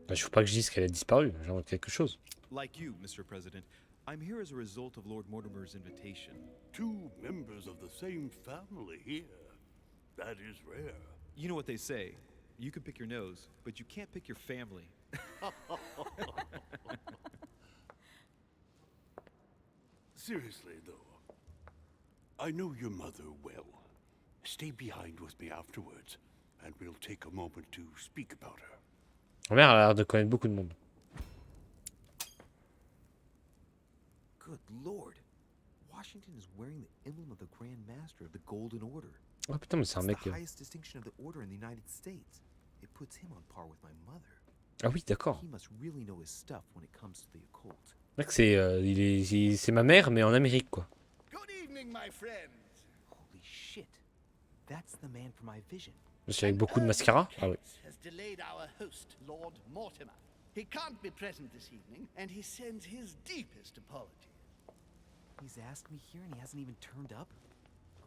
Bah, je veux pas que je dise qu'elle a disparu. J'invente quelque chose. Like you, Mr. President, I'm here as a result of Lord Mortimer's invitation. Two members of the same family here. That is rare. You know what they say. You can pick your nose, but you can't pick your family. Seriously, though, I know your mother well. Stay behind with me afterwards, and we'll take a moment to speak about her. Ma mère a l'air de connaître beaucoup de monde. Good Lord. Washington is wearing the emblem of the Grand Master of the Golden Order. Oh putain, mais c'est un It's mec. the highest distinction of the order in the United States. It puts him on par with my mother. Ah oui, d'accord. He must really know his stuff when it comes to the occult. Mec, c'est c'est ma mère, mais en Amérique, quoi. Good evening, my friends. Holy shit. That's the man from my vision. Je suis avec beaucoup de mascara. Ah oui. Has delayed our host, Lord Mortimer. He can't be present this evening, and he sends his deepest apologies. He's asked me here and he hasn't even turned up?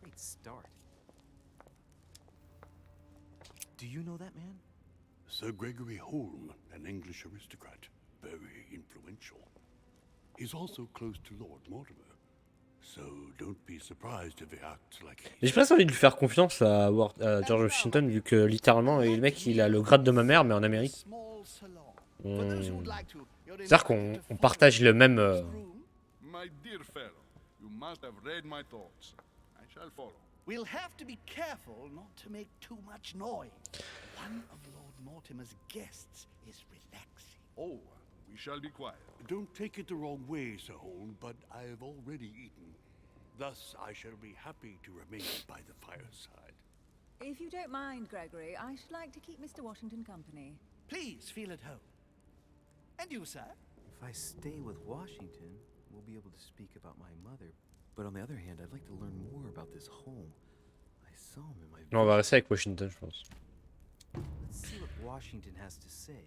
Great start. Do you know that man? Sir Gregory Holm, an English aristocrat, very influential. He's also close to Lord Mortimer, so don't be surprised if he acts like Mais j'ai presque envie de lui faire confiance à George Washington, vu que littéralement, le mec, il a le grade de ma mère, mais en Amérique. Small salon. For those who would like to, you're C'est-à-dire invited qu'on to partage le même. follow this room. My dear fellow, you must have read my thoughts. I shall follow. We'll have to be careful not to make too much noise. One of Lord Mortimer's guests is relaxing. Oh, we shall be quiet. Don't take it the wrong way, Sir Holm, but I have already eaten. Thus, I shall be happy to remain by the fireside. If you don't mind, Gregory, I should like to keep Mr. Washington company. Please feel at home. And you, sir? If I stay with Washington, we'll be able to speak about my mother. But on the other hand, I'd like to learn more about this home. I saw him in my Non, on va vision. rester avec Washington, je pense. Let's see what Washington has to say.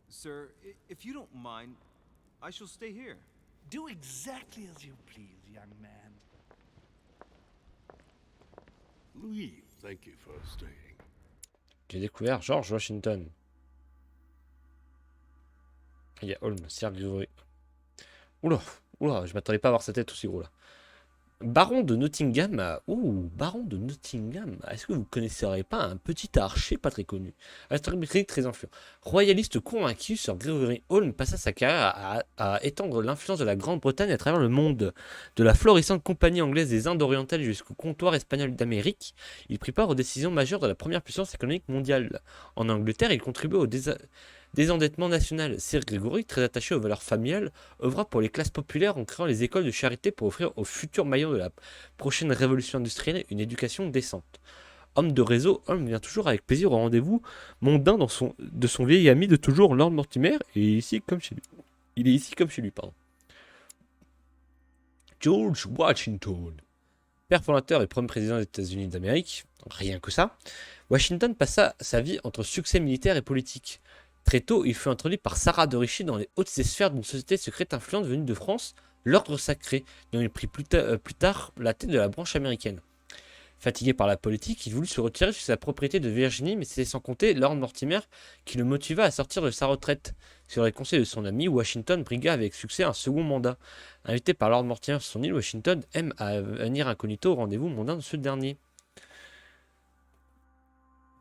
Sir, if you don't mind, I shall stay here. Do exactly as you please, young man. Louis, thank you for staying. J'ai découvert George Washington. Il y a Holm, Sir Gregory. Oula, oula, je m'attendais pas à voir sa tête aussi gros là. Baron de Nottingham. Ouh, Baron de Nottingham. Est-ce que vous connaisseriez pas un petit archer pas très connu? Aristocratique très influent. Royaliste convaincu, Sir Gregory Holm passa sa carrière à étendre l'influence de la Grande-Bretagne à travers le monde. De la florissante compagnie anglaise des Indes orientales jusqu'au comptoir espagnol d'Amérique, il prit part aux décisions majeures de la première puissance économique mondiale. En Angleterre, il contribua au désendettement national. Sir Gregory, très attaché aux valeurs familiales, œuvra pour les classes populaires en créant les écoles de charité pour offrir aux futurs maillons de la prochaine révolution industrielle une éducation décente. Homme de réseau, Holm vient toujours avec plaisir au rendez-vous mondain de son vieil ami de toujours, Lord Mortimer, et il est ici comme chez lui. George Washington. Père fondateur et premier président des États-Unis d'Amérique, rien que ça, Washington passa sa vie entre succès militaire et politique. Très tôt, il fut introduit par Sarah de Richie dans les hautes sphères d'une société secrète influente venue de France, l'Ordre Sacré, dont il prit plus tard la tête de la branche américaine. Fatigué par la politique, il voulut se retirer sur sa propriété de Virginie, mais c'est sans compter Lord Mortimer qui le motiva à sortir de sa retraite. Sur les conseils de son ami, Washington brigua avec succès un second mandat. Invité par Lord Mortimer sur son île, Washington aime à venir incognito au rendez-vous mondain de ce dernier.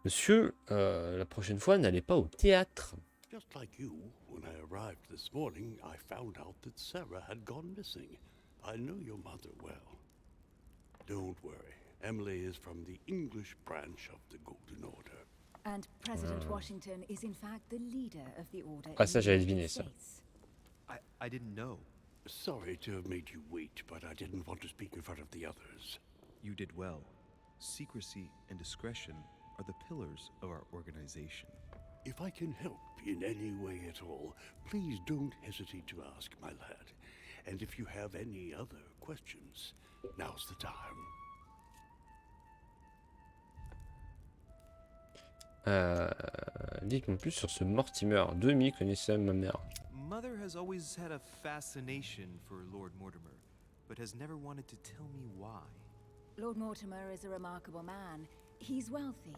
Monsieur, la prochaine fois, n'allez pas au théâtre. Just like you, when I arrived this morning, I found out that Sarah had gone missing. I know your mother well. Don't worry. Emily is from the English branch of the Golden Order. And President Washington is in fact the leader of the order. Ah, ça, j'avais deviné ça. I didn't know. Sorry to have made you wait, but I didn't want to speak in front of the others. You did well. Secrecy and discretion are the pillars of our organization. If I can help in any way at all, please don't hesitate to ask, my lad. And if you have any other questions, now's the time. Dites-moi plus sur ce Mortimer. Demi connaissait ma mère. Mother has always had a fascination for Lord Mortimer, but has never wanted to tell me why. Lord Mortimer is a remarkable man. He's wealthy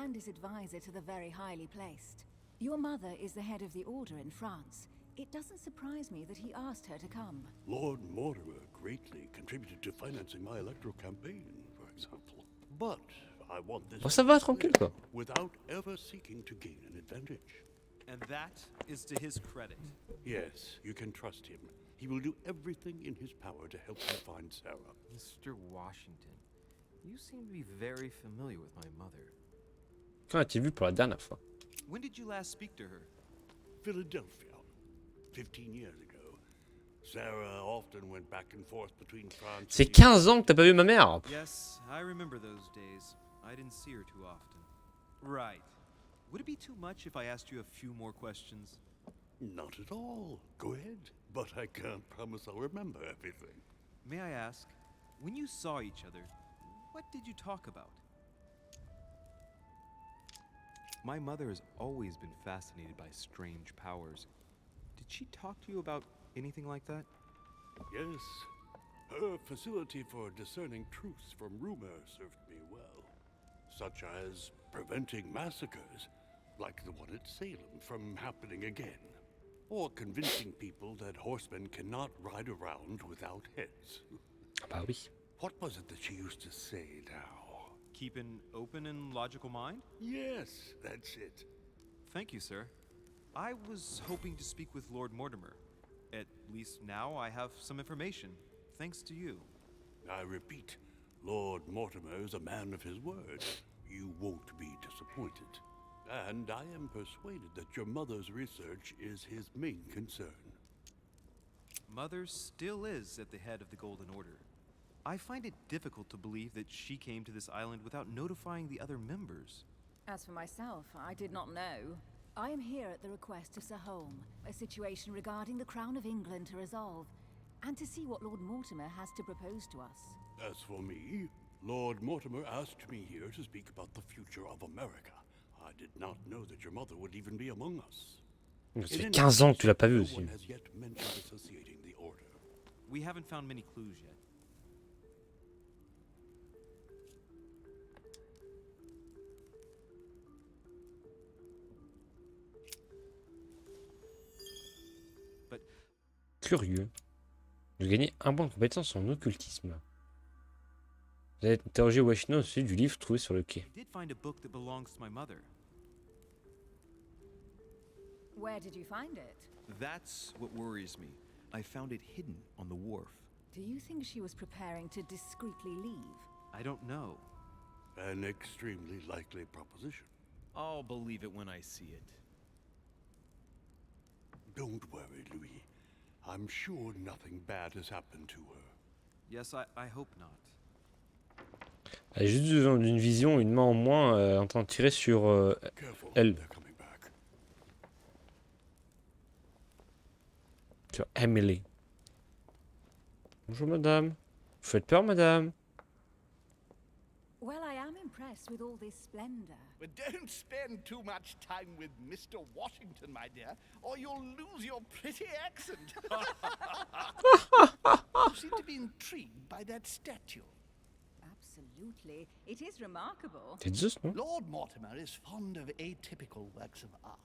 and is advisor to the very highly placed. Your mother is the head of the order in France. It doesn't surprise me that he asked her to come. Lord Mortimer greatly contributed to financing my electoral campaign, for example. But I want this Bon, ça va, tranquille, quoi. without ever seeking to gain an advantage. And that is to his credit. Yes, you can trust him. He will do everything in his power to help you find Sarah. Mr. Washington, you seem to be very familiar with my mother. Quand as-tu vu pour la dernière fois? When did you last speak to her? Philadelphia, 15 years ago. Sarah often went back and forth between France. C'est 15 ans que t'as pas vu ma mère. Yes, I remember those days. I didn't see her too often. Right. Would it be too much if I asked you a few more questions? Not at all. Go ahead. But I can't promise I'll remember everything. May I ask, when you saw each other, what did you talk about? My mother has always been fascinated by strange powers. Did she talk to you about anything like that? Yes. Her facility for discerning truths from rumor served me well. Such as preventing massacres, like the one at Salem, from happening again. Or convincing people that horsemen cannot ride around without heads. Bah oui. What was it that she used to say now? Keep an open and logical mind? Yes, that's it. Thank you, sir. I was hoping to speak with Lord Mortimer. At least now I have some information, thanks to you. I repeat, Lord Mortimer is a man of his word. You won't be disappointed. And I am persuaded that your mother's research is his main concern. Mother still is at the head of the Golden Order. I find it difficult to believe that she came to this island without notifying the other members. As for myself, I did not know. I am here at the request of Sir Holm, a situation regarding the Crown of England to resolve, and to see what Lord Mortimer has to propose to us. As for me, Lord Mortimer asked me here to speak about the future of America. I did not know that your mother would even be among us. Ça fait 15 ans que tu l'as pas vu No aussi. one has yet mentioned associating the order. We haven't found many clues yet. Curieux. Vous gagnez un point de compétence en occultisme. Vous allez interroger Washington au sujet du livre trouvé sur le quai. I did find a book that belongs to my mother. Where did you find it? That's what worries me. I found it hidden on the wharf. Do you think she was preparing to discreetly leave? I don't know. An extremely likely proposition. I'll believe it when I see it. Don't worry, Louis. I'm sure nothing bad has happened to her. Yes, I hope not. Elle est juste devant d'une vision, une main en moins, en train de tirer sur Careful, elle. they're coming back. Sur Emily. Bonjour madame. Vous faites peur madame? impressed with all this splendor. But don't spend too much time with Mr. Washington, my dear, or you'll lose your pretty accent. You seem to be intrigued by that statue. Absolutely. It is remarkable. C'est juste, non? Lord Mortimer is fond of atypical works of art.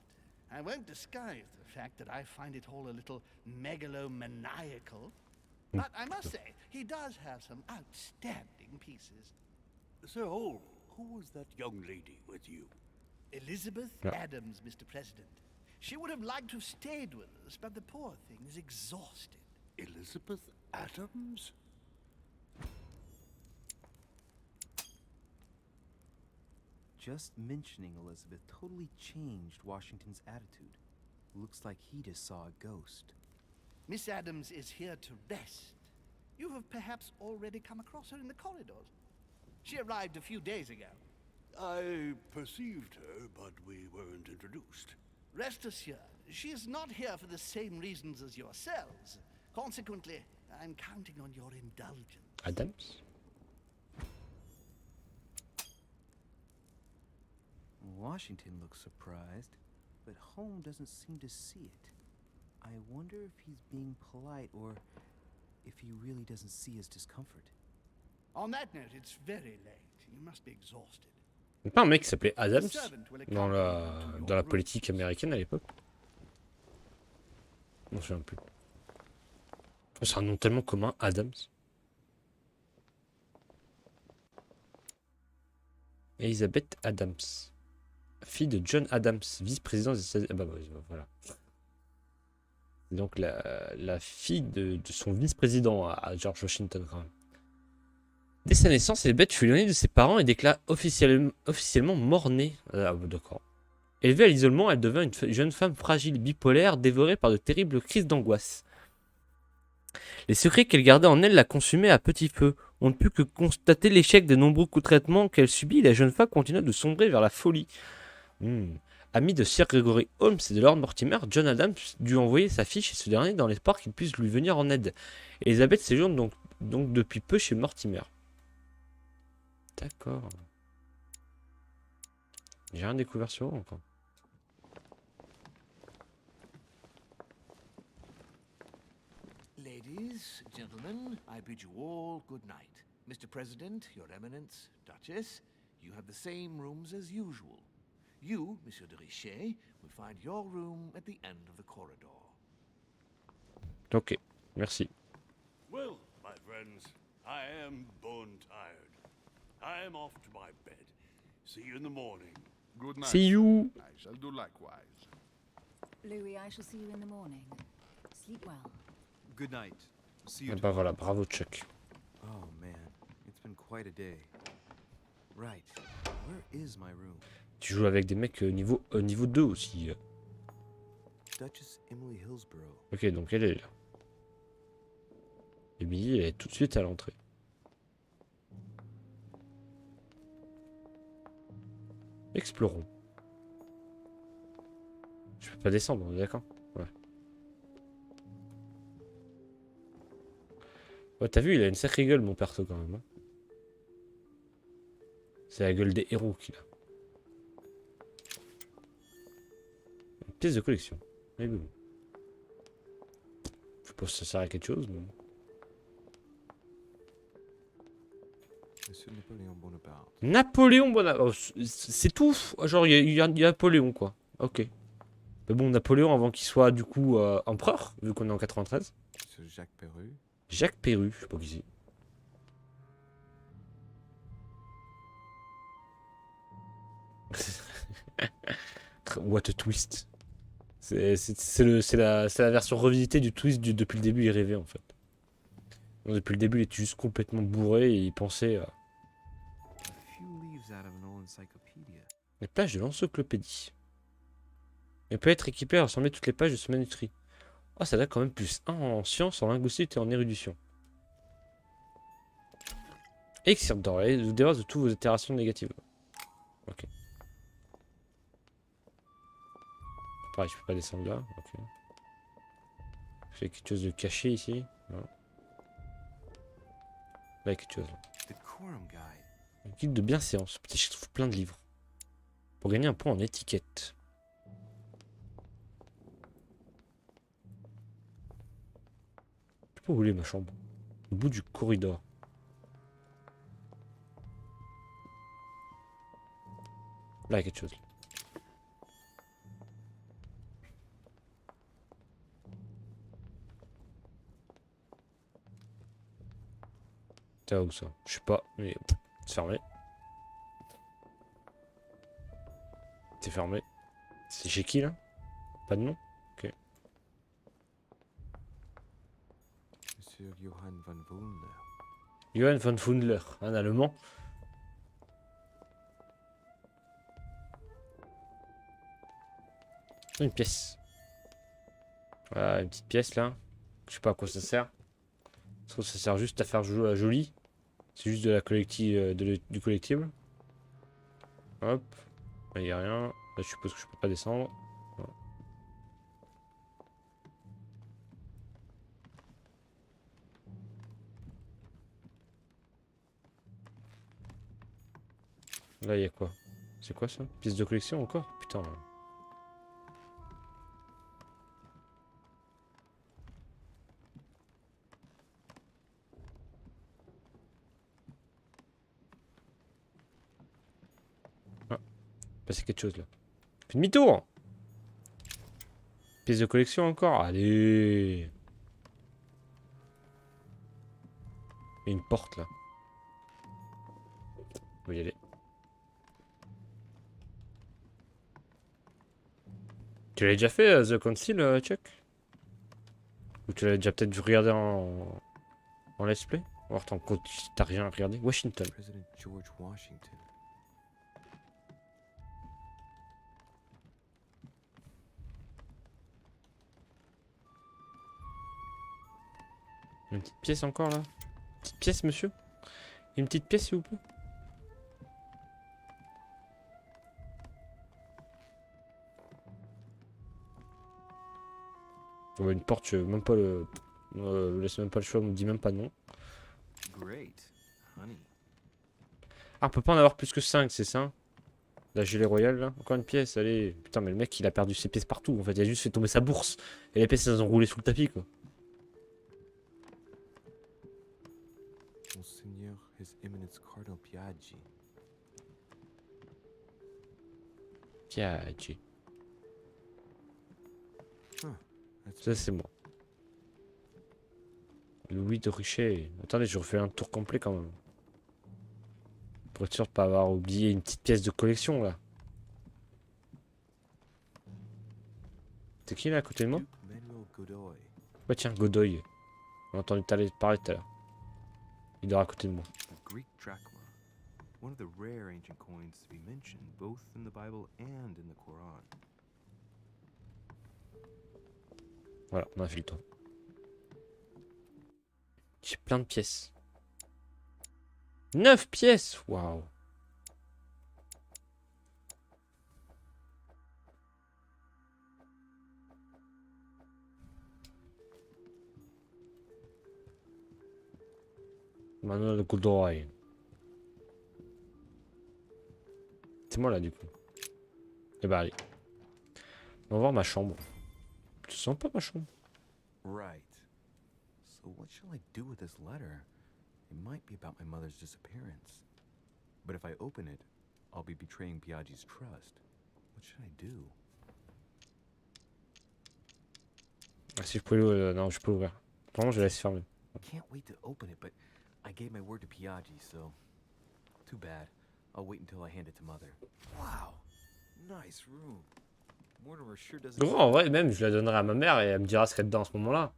I won't disguise the fact that I find it all a little megalomaniacal. But I must say, he does have some outstanding pieces. Sir Holm, who was that young lady with you? Elizabeth Yeah. Adams, Mr. President. She would have liked to have stayed with us, but the poor thing is exhausted. Elizabeth Adams? Just mentioning Elizabeth totally changed Washington's attitude. Looks like he just saw a ghost. Miss Adams is here to rest. You have perhaps already come across her in the corridors. She arrived a few days ago. I perceived her, but we weren't introduced. Rest assured, she is not here for the same reasons as yourselves. Consequently, I'm counting on your indulgence. Adams? Washington looks surprised, but Holmes doesn't seem to see it. I wonder if he's being polite or if he really doesn't see his discomfort. On that note, it's very late. You must be exhausted. C'est pas un mec qui s'appelait Adams dans la politique américaine à l'époque? Je m'en souviens plus. C'est un nom tellement commun, Adams. Elizabeth Adams. Fille de John Adams, vice-président des États-Unis. Ah bah, voilà. Donc la fille de son vice-président à George Washington quand même. Dès sa naissance, Elizabeth fut éloignée de ses parents et déclara officiellement mort-née. Ah, d'accord. Élevée à l'isolement, elle devint une jeune femme fragile, bipolaire, dévorée par de terribles crises d'angoisse. Les secrets qu'elle gardait en elle la consumaient à petit feu. On ne put que constater l'échec des nombreux coups de traitement qu'elle subit et la jeune femme continua de sombrer vers la folie. Ami de Sir Gregory Holmes et de Lord Mortimer, John Adams dut envoyer sa fille chez ce dernier dans l'espoir qu'il puisse lui venir en aide. Elizabeth séjourne donc depuis peu chez Mortimer. D'accord. J'ai rien découvert sur eux encore. Ladies, gentlemen, I bid you all good night. Mr. President, Your Eminence, Duchess, you have the same rooms as usual. You, Monsieur de Richet, will find your room at the end of the corridor. Ok, merci. Well, my friends, I am bone tired. I am off to my bed. See you in the morning. Good night. See you. I shall do likewise. Louis, I shall see you in the morning. Sleep well. Good night. See you Ah bah voilà, bravo Chuck. Oh man, it's been quite a day. Right, where is my room? Tu joues avec des mecs niveau 2 aussi. Duchess Emily Hillsborough. Ok, donc elle est là. Emily, elle est tout de suite à l'entrée. Explorons. Je peux pas descendre, on est d'accord? Ouais. Ouais, t'as vu, il a une sacrée gueule, mon perso, quand même. Hein. C'est la gueule des héros qu'il a. Une pièce de collection. Mais bon. Je sais pas si ça sert à quelque chose, mais... Monsieur Napoléon Bonaparte. Napoléon Bonaparte. Oh, c'est tout. Genre, il y a Napoléon, quoi. Ok. Mais bon, Napoléon, avant qu'il soit, du coup, empereur, vu qu'on est en 93. Monsieur Jacques Perru. Jacques Perru, je sais pas qui c'est. What a twist. C'est la version revisitée du twist depuis le début, il rêvait, en fait. Donc, depuis le début, il était juste complètement bourré et il pensait... A few leaves out of an old encyclopedia. Les pages de l'encyclopédie. Elle peut être équipée à rassembler toutes les pages de ce manuscrit. Oh, ça donne quand même plus 1 en sciences, en linguistique et en érudition. Exerce d'or, vous débarrasse de toutes vos itérations négatives. Ok. Pareil, je peux pas descendre là. Ok. J'ai quelque chose de caché ici. Non. Là, il y a quelque chose. Decorum guide. Guide de bienséance. Putain, je trouve plein de livres. Pour gagner un point en étiquette. Je sais pas où est ma chambre. Au bout du corridor. Là, il y a quelque chose. T'es où ça? Je sais pas, mais c'est fermé. C'est fermé. C'est chez qui là? Pas de nom? Ok. Monsieur Johann von Wundler. Johann von Wundler, un allemand. Une pièce. Voilà, une petite pièce là. Je sais pas à quoi ça sert. Je trouve que ça sert juste à faire joli. C'est juste de la collective, du collectible. Hop. Là, y a rien. Là, je suppose que je peux pas descendre. Voilà. Là, il y a quoi? C'est quoi ça? Pièce de collection encore? Putain. Là. Ah, passer quelque chose là. Fais demi-tour! Pièce de collection encore? Allez! Il y a une porte là. On va y aller. Tu l'as déjà fait, The Council, Chuck? Ou tu l'as déjà peut-être vu regarder en let's play? Ou alors t'as rien à regarder? Washington. President George Washington. Une petite pièce encore là? Petite pièce, monsieur? Une petite pièce, s'il vous plaît? Ouais, une porte, même pas le. Laisse même pas le choix, on me dit même pas non. Great, honey. Ah, on peut pas en avoir plus que 5, c'est ça? La gelée royale là? Encore une pièce, allez. Putain, mais le mec il a perdu ses pièces partout. En fait, il a juste fait tomber sa bourse. Et les pièces elles ont roulé sous le tapis quoi. Monseigneur, His Eminence Cardinal Piaggi. Piaggi. Huh, that's Ça c'est moi. Louis de Ruchet. Attendez, je refais un tour complet quand même. Pour être sûr de pas avoir oublié une petite pièce de collection là. C'est qui là à côté de moi? Duke Manuel Godoy. Ouais tiens, Godoy. On a entendu parler tout à l'heure. Il dort à côté de moi. A Greek drachma. One of the rare ancient coins to be mentioned both in the Bible and in the Quran. Voilà, on a fait le tour. J'ai plein de pièces. 9 pièces! Waouh! Manuel Godoy. C'est moi là du coup. Et bah allez. On va voir ma chambre. Tu sens pas ma chambre? Right. So what shall I do with this letter? It might be about my mother's disappearance. But if I open it, I'll be betraying Piaggi's trust. What should I do? Ah, si je pouvais non, je peux l'ouvrir. Vraiment, je la laisse fermer. I can't wait to open it, but I gave my word to Piaggi, so too bad. I'll wait until I hand it to Mother. Wow, nice room. Mortimer sure doesn't. Gros, en vrai, même, je la donnerai à ma mère et elle me dira ce qu'il y a dedans à ce moment-là.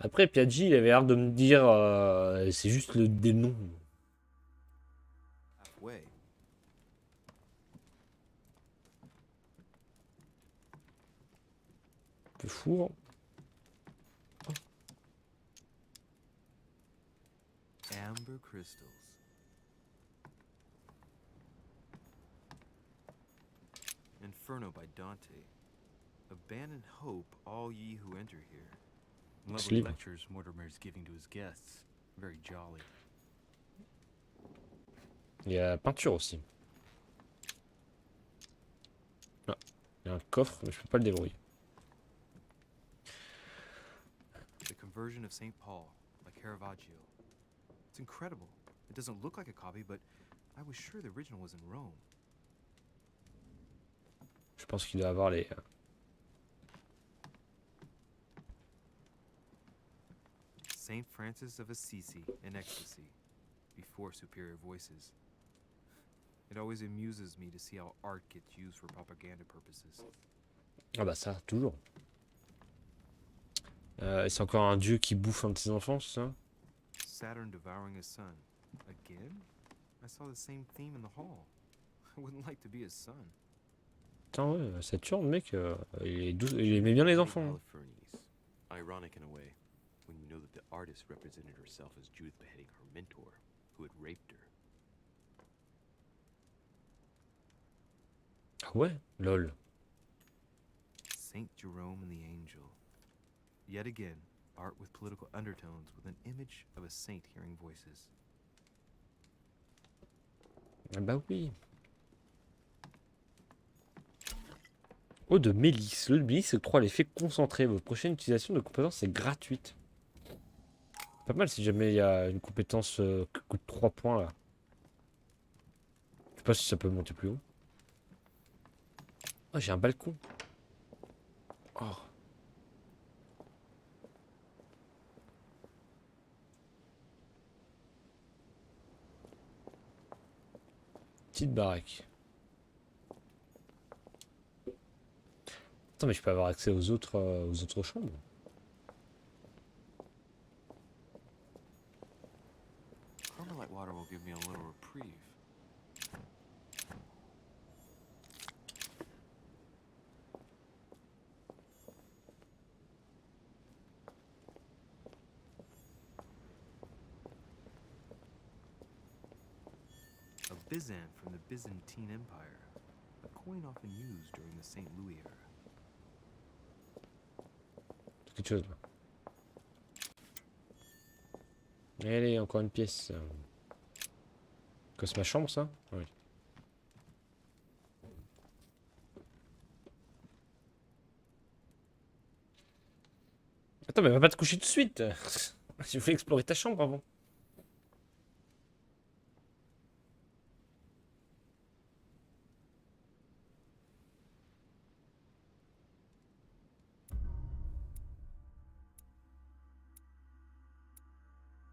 Après, Piaggi, il avait l'air de me dire c'est juste des noms. Halfway. Le four. Amber crystals. Inferno by Dante. Abandon hope, all ye who enter here. Lovely Sleep. lectures Mortimer's giving to his guests. Very jolly. Il y a la peinture aussi. Ah, il y a un coffre, mais je peux pas le débrouiller. The conversion of St. Paul by Caravaggio. It's incredible. It doesn't look like a copy, but I was sure the original was in Rome. Je pense qu'il doit avoir les... Saint Francis of Assisi in ecstasy, before superior voices. It always amuses me to see how art gets used for propaganda purposes. Ah bah ça, toujours. C'est encore un dieu qui bouffe un de ses enfants, c'est ça? Saturn devouring his son. Again? I saw the same theme in the hall. I wouldn't like to be his son. Putain ouais, Saturne, mec, il aimait bien les enfants. Hein. Ironic in a way, when you know that the artist represented herself as Judith beheading her mentor, who had raped her. Ah ouais, lol. Saint Jerome and the Angel. Yet again, art with political undertones with an image of a saint hearing voices. Ah bah oui. Oh, de Mélisse. Le Mélisse octroie l'effet concentré. Votre prochaine utilisation de compétence est gratuite. Pas mal si jamais il y a une compétence qui coûte 3 points là. Je sais pas si ça peut monter plus haut. Oh, j'ai un balcon. Oh. Petite baraque. Attends, mais je peux avoir accès aux autres chambres. Carmelite water will give me a little reprieve. A Byzant from the Byzantine Empire, a coin often used during the St. Louis era. Quelque chose là. Allez, encore une pièce. Que c'est ma chambre ça? Oui. Attends, mais va pas te coucher tout de suite. Je voulais explorer ta chambre avant.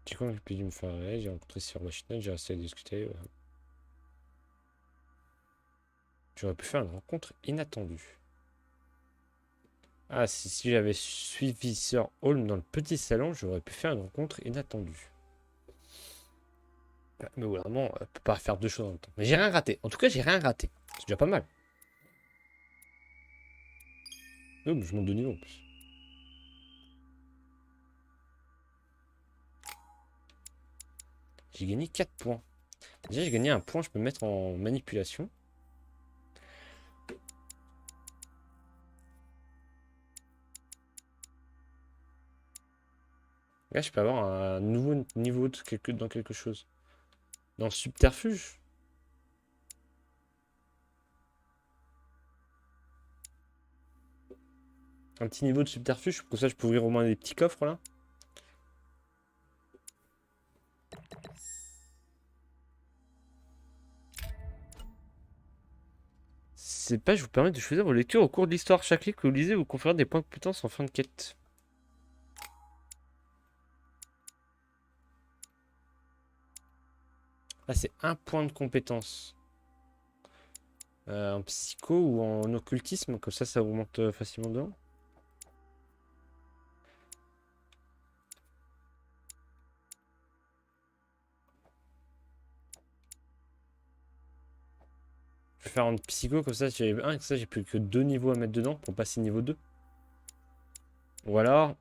J'ai quand même pu me faire rêver, j'ai rencontré sur Washington, j'ai resté à discuter. J'aurais pu faire une rencontre inattendue. Ah, si j'avais suivi Sir Holmes dans le petit salon, j'aurais pu faire une rencontre inattendue. Mais vraiment, on peut pas faire deux choses en même temps. Mais j'ai rien raté. En tout cas, j'ai rien raté. C'est déjà pas mal. Oh, mais je monte de niveau en plus. J'ai gagné 4 points. Déjà, j'ai gagné un point, je peux me mettre en manipulation. Là, je peux avoir un nouveau niveau dans quelque chose. Dans le subterfuge. Un petit niveau de subterfuge. Comme ça, je peux ouvrir au moins des petits coffres là. Ces pages vous permettent de choisir vos lectures au cours de l'histoire. Chaque livre que vous lisez vous confère des points de compétence en fin de quête. Là, c'est un point de compétence. En psycho ou en occultisme, comme ça vous monte facilement dedans. Je vais faire en psycho, comme ça j'ai un, comme ça j'ai plus que 2 niveaux à mettre dedans pour passer niveau 2. Ou alors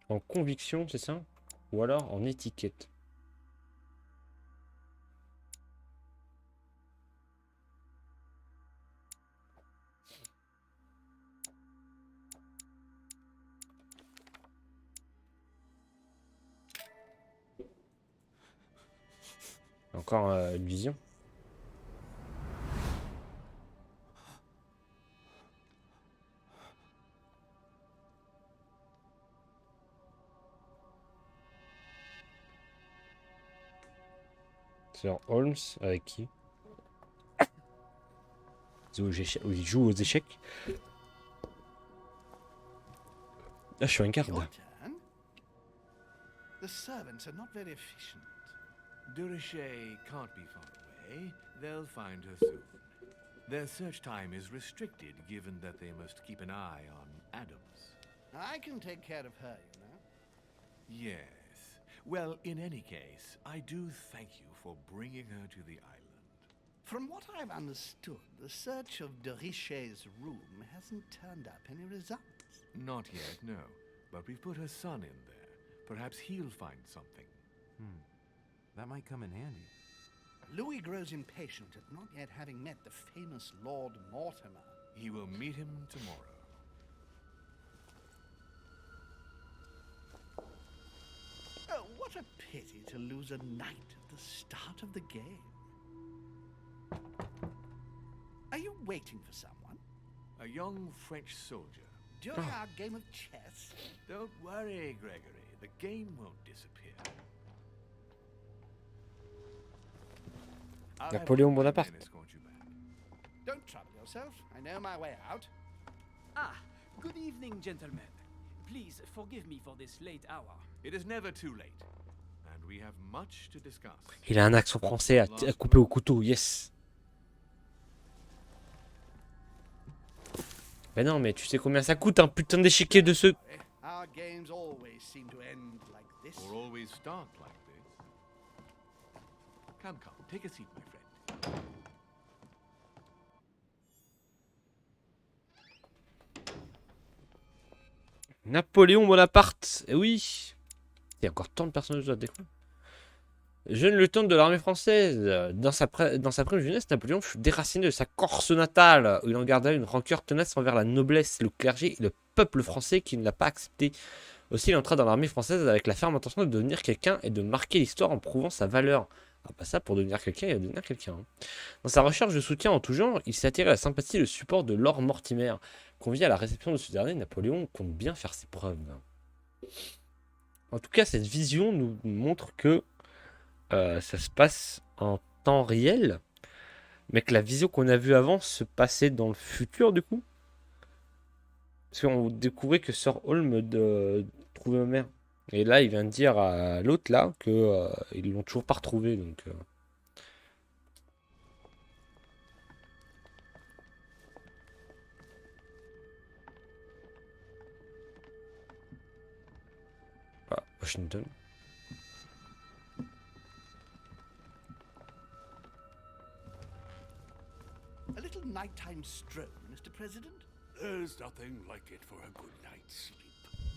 en conviction, c'est ça? Ou alors en étiquette. Encore une vision. Sir Holmes, avec qui? Il joue aux échecs. Ah, je suis un garde. Your turn? The servants are not very efficient. Durocher can't be far away. They'll find her soon. Their search time is restricted, given that they must keep an eye on Adams. I can take care of her, you know. Yes. Well, in any case, I do thank you for bringing her to the island. From what I've understood, the search of de Richet's room hasn't turned up any results. Not yet, no. But we've put her son in there. Perhaps he'll find something. That might come in handy. Louis grows impatient at not yet having met the famous Lord Mortimer. He will meet him tomorrow. Oh, what a pity to lose a knight at the start of the game. Are you waiting for someone? A young French soldier. During our game of chess? Don't worry, Gregory. The game won't disappear. I'll have Napoléon one of my Bonaparte. men escort you back. Don't trouble yourself. I know my way out. Ah, good evening, gentlemen. Please forgive me for this late hour. It is never too late, and we have much to discuss. Il a un accent français à couper au couteau, yes. Ben non, mais tu sais combien ça coûte un putain d'échiquier de ce... Our games always seem to end like this. Or always start like this. Come, take a seat, my friend. Napoléon Bonaparte, eh oui. Il y a encore tant de personnages à découvrir. Jeune lieutenant de l'armée française, dans sa prime jeunesse, Napoléon fut déraciné de sa Corse natale, où il en garda une rancœur tenace envers la noblesse, le clergé et le peuple français qui ne l'a pas accepté. Aussi, il entra dans l'armée française avec la ferme intention de devenir quelqu'un et de marquer l'histoire en prouvant sa valeur. Ah bah ça, pour devenir quelqu'un, il va devenir quelqu'un. Hein. Dans sa recherche de soutien en tout genre, il s'est attiré à la sympathie et le support de Lord Mortimer. Convié à la réception de ce dernier, Napoléon compte bien faire ses preuves. En tout cas, cette vision nous montre que ça se passe en temps réel, mais que la vision qu'on a vue avant se passait dans le futur, du coup. Parce qu'on découvrait que Sir Holmes trouvait ma mère. Et là, il vient de dire à l'autre, là, que ils l'ont toujours pas retrouvé, donc... Ah, Washington. A little nighttime stroll, Mr. President? There's nothing like it for a good night's sleep.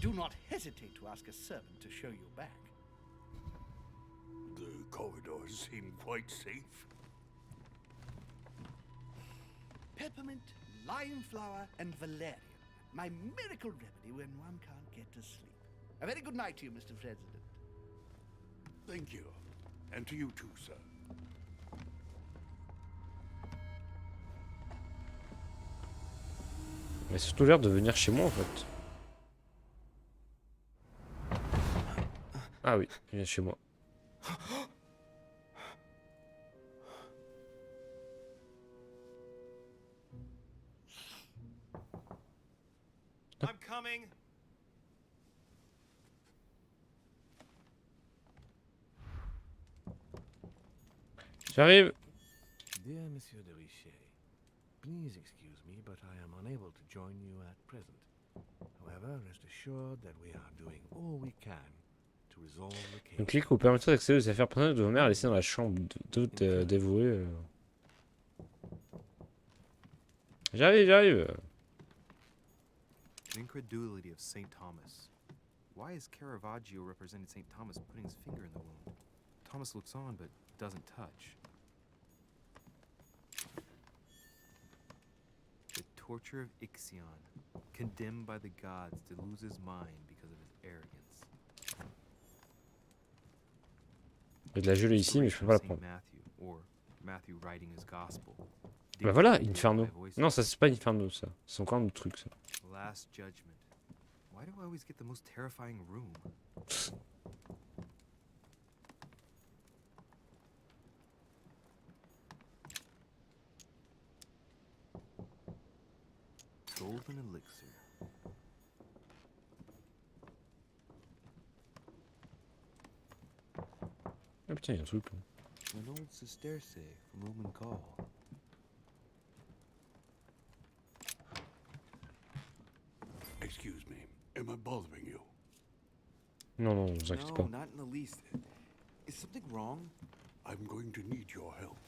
Do not hesitate to ask a servant to show you back. The corridors seem quite safe. Peppermint, lime flower, and valerian. My miracle remedy when one can't get to sleep. A very good night to you, Mr. President. Thank you. And to you too, sir. Mais c'est surtout l'air de venir chez moi, en fait. Ah oui, il vient chez moi. I'm coming. J'arrive. Dear Monsieur de Richet, please excuse me, but I am unable to join you at present. However, rest assured that we are doing all we can to resolve the case. Un clic vous permettra d'accéder aux affaires personnelles de vos mères laissées dans la chambre dévouée. J'arrive. Incredulity of St. Thomas. Why is Caravaggio represented St. Thomas putting his finger in the wound? Thomas looks on but doesn't touch. The torture of Ixion, condemned by the gods to lose his mind because of his arrogance. Il y a de la gelée ici, mais je peux pas la Saint prendre. Matthew, or Matthew writing his gospel. Bah voilà, Inferno. Non, ça c'est pas Inferno, ça. C'est encore un autre truc, ça. Last Judgment. Why do I always get the most terrifying room? golden elixir. Ah putain, il y a un truc. An old sesterce from Roman Gaul. Excuse me, am I bothering you? Non, non, vous inquiétez No, pas. not in the least. Is something wrong? I'm going to need your help.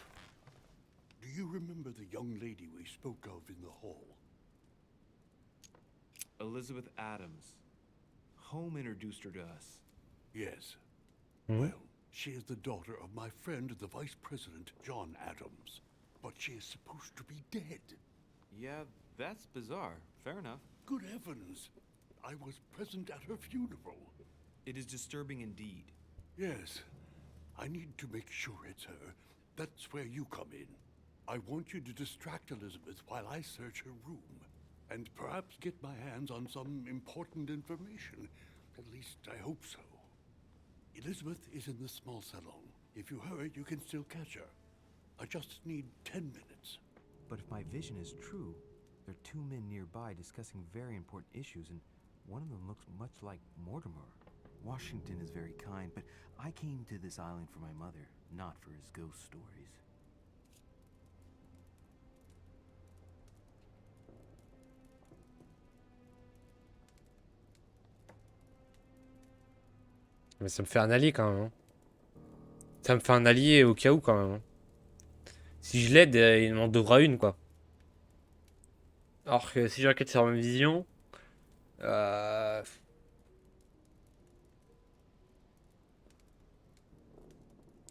Do you remember the young lady we spoke of in the hall? Elizabeth Adams. Home introduced her to us. Yes. Hmm? Well, she is the daughter of my friend, the Vice President, John Adams. But she is supposed to be dead. Yeah, that's bizarre. Fair enough. Good heavens! I was present at her funeral. It is disturbing indeed. Yes. I need to make sure it's her. That's where you come in. I want you to distract Elizabeth while I search her room. And perhaps get my hands on some important information. At least I hope so. Elizabeth is in the small salon. If you hurry, you can still catch her. I just need 10 minutes. But if my vision is true, there are two men nearby discussing very important issues, and one of them looks much like Mortimer. Washington is very kind, but I came to this island for my mother, not for his ghost stories. Mais ça me fait un allié quand même. Hein. Ça me fait un allié au cas où quand même. Hein. Si je l'aide, il m'en devra une quoi. Alors que si j'enquête sur ma vision...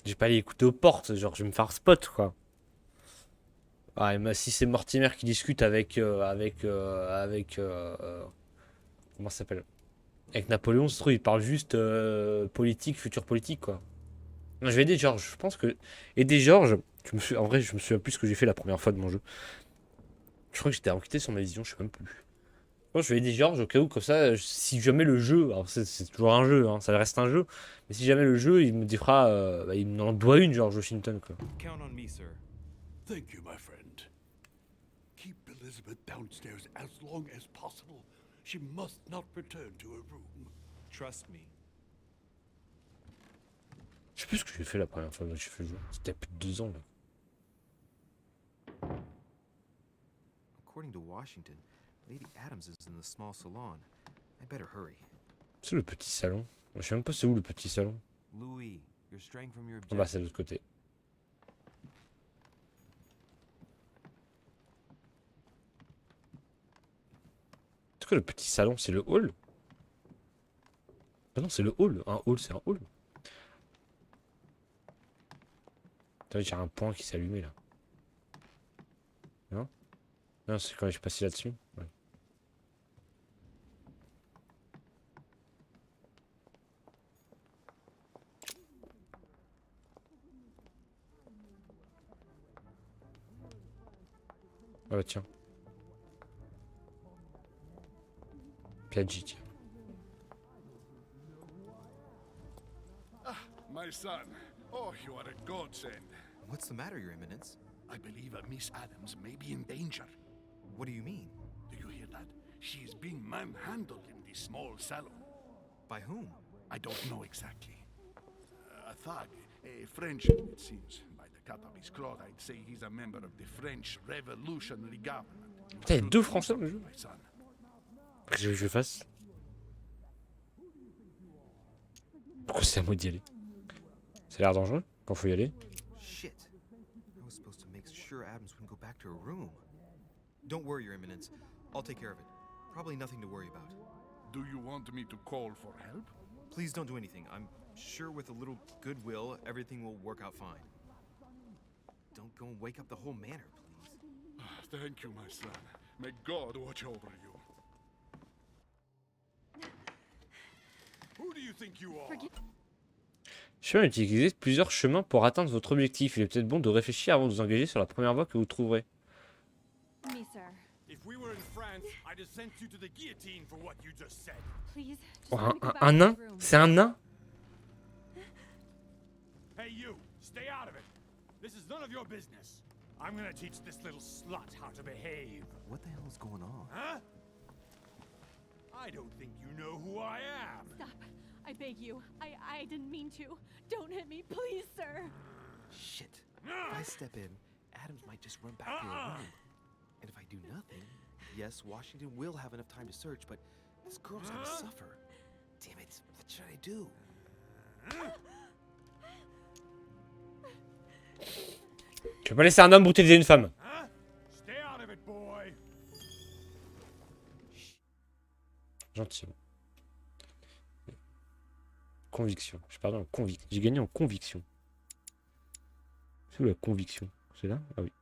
J'ai pas aller écouter aux portes, genre je vais me faire spot quoi. Ouais, mais si c'est Mortimer qui discute avec... comment ça s'appelle? Avec Napoléon, se trouve, il parle juste politique, futur politique, quoi. Non, je vais aider George. Je pense que aider George, en vrai, je me souviens plus ce que j'ai fait la première fois de mon jeu. Je crois que j'étais enquêté sur ma vision, je sais même plus. Moi, je vais aider George au cas où, comme ça, si jamais le jeu, alors c'est toujours un jeu, hein, ça reste un jeu, mais si jamais le jeu, il me dira, il m'en doit une, George Washington, quoi. Count on me, sir. Thank you, my friend. Keep Elizabeth downstairs as long as possible. She must not return to her room. Trust me. Je sais plus ce que j'ai fait la première fois que j'ai fait le jeu. C'était plus de 2 ans, là. According to Washington, Lady Adams is in the small salon. I better hurry. C'est le petit salon. Je sais même pas c'est où le petit salon. Louis, you're straying from your Ah bah c'est de l'autre côté. C'est quoi le petit salon? C'est le hall? Ah non, c'est le hall. Un hall, c'est un hall. Attends, j'ai un point qui s'est allumé là. Non? Non, c'est quand je suis passé là-dessus. Ouais. Ah bah tiens. Piaggi, tiens. Ah, my son. Oh, you are a godsend. What's the matter, Your Eminence? I believe Miss Adams may be in danger. What do you mean? Do you hear that? She is being manhandled in the small salon. By whom? I don't know exactly. A thug, a Frenchman, it seems. By the cut of his cloth, I'd say he's a member of the French Revolutionary Government. Putain, il y a 2 Français dans le jeu. My son. Qu'est-ce que je fasse? Pourquoi c'est à moi d'y aller? Ça a l'air dangereux quand faut y aller. Shit. I was supposed to make sure Adams wouldn't go back to her room. Don't worry, Your Eminence. I'll take care of it. Probably nothing to worry about. Do you want me to call for help? Please don't do anything. I'm sure with a little goodwill, everything will work out fine. Don't go and wake up the whole manor, please. Thank you, my son. May God watch over you. Who do you think you are? Chemin utilisez plusieurs chemins pour atteindre votre objectif. Il est peut-être bon de réfléchir avant de vous engager sur la première voie que vous trouverez. Me, sir. If we were in France, I'd have sent you to the guillotine for what you just said. Please, just Oh, let me go back un to nain? my room. C'est un nain? Hey, you, stay out of it. This is none of your business. I'm gonna teach this little slut how to behave. What the hell is going on? Huh? I don't think you know who I am. Stop. I beg you. I didn't mean to. Don't hit me, please, sir. Shit. If I step in, Adams might just run back to her room. And if I do nothing, yes, Washington will have enough time to search, but this girl's gonna suffer. Damn it, what should I do? Tu peux pas laisser un homme brutaliser une femme. Huh? Stay out of it, boy. Gentiment. Conviction. Je pardon, en conviction. J'ai gagné en conviction. C'est où la conviction? C'est là? Ah oui.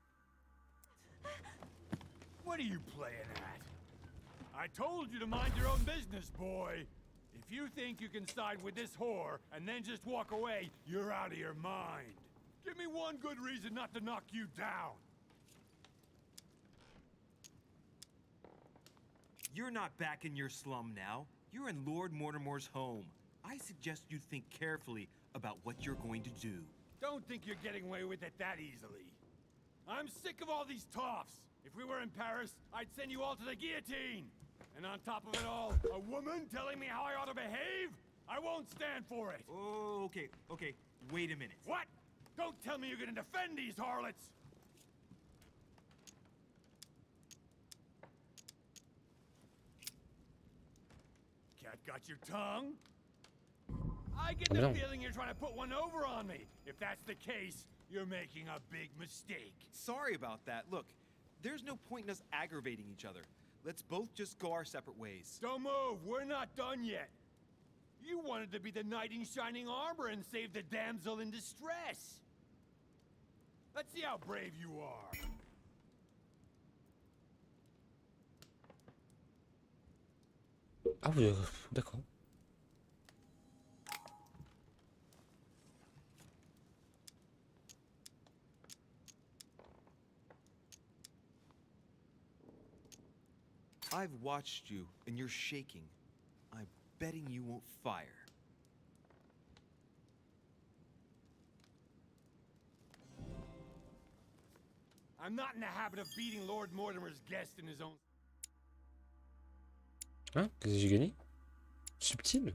What are you playing at? I told you to mind your own business, boy. If you think you can side with this whore and then just walk away, you're out of your mind. Give me one good reason not to knock you down. You're not back in your slum now. You're in Lord Mortimer's home. I suggest you think carefully about what you're going to do. Don't think you're getting away with it that easily. I'm sick of all these toffs. If we were in Paris, I'd send you all to the guillotine. And on top of it all, a woman telling me how I ought to behave? I won't stand for it. Oh, okay. Wait a minute. What? Don't tell me you're gonna defend these harlots. Cat got your tongue? I get the feeling you're trying to put one over on me. If that's the case, you're making a big mistake. Sorry about that. Look, there's no point in us aggravating each other. Let's both just go our separate ways. Don't move. We're not done yet. You wanted to be the knight in shining armor and save the damsel in distress. Let's see how brave you are. Ah oui, d'accord. I've watched you, and you're shaking. I'm betting you won't fire. I'm not in the habit of beating Lord Mortimer's guest in his own... Hein? Qu'est-ce que j'ai gagné? Subtil.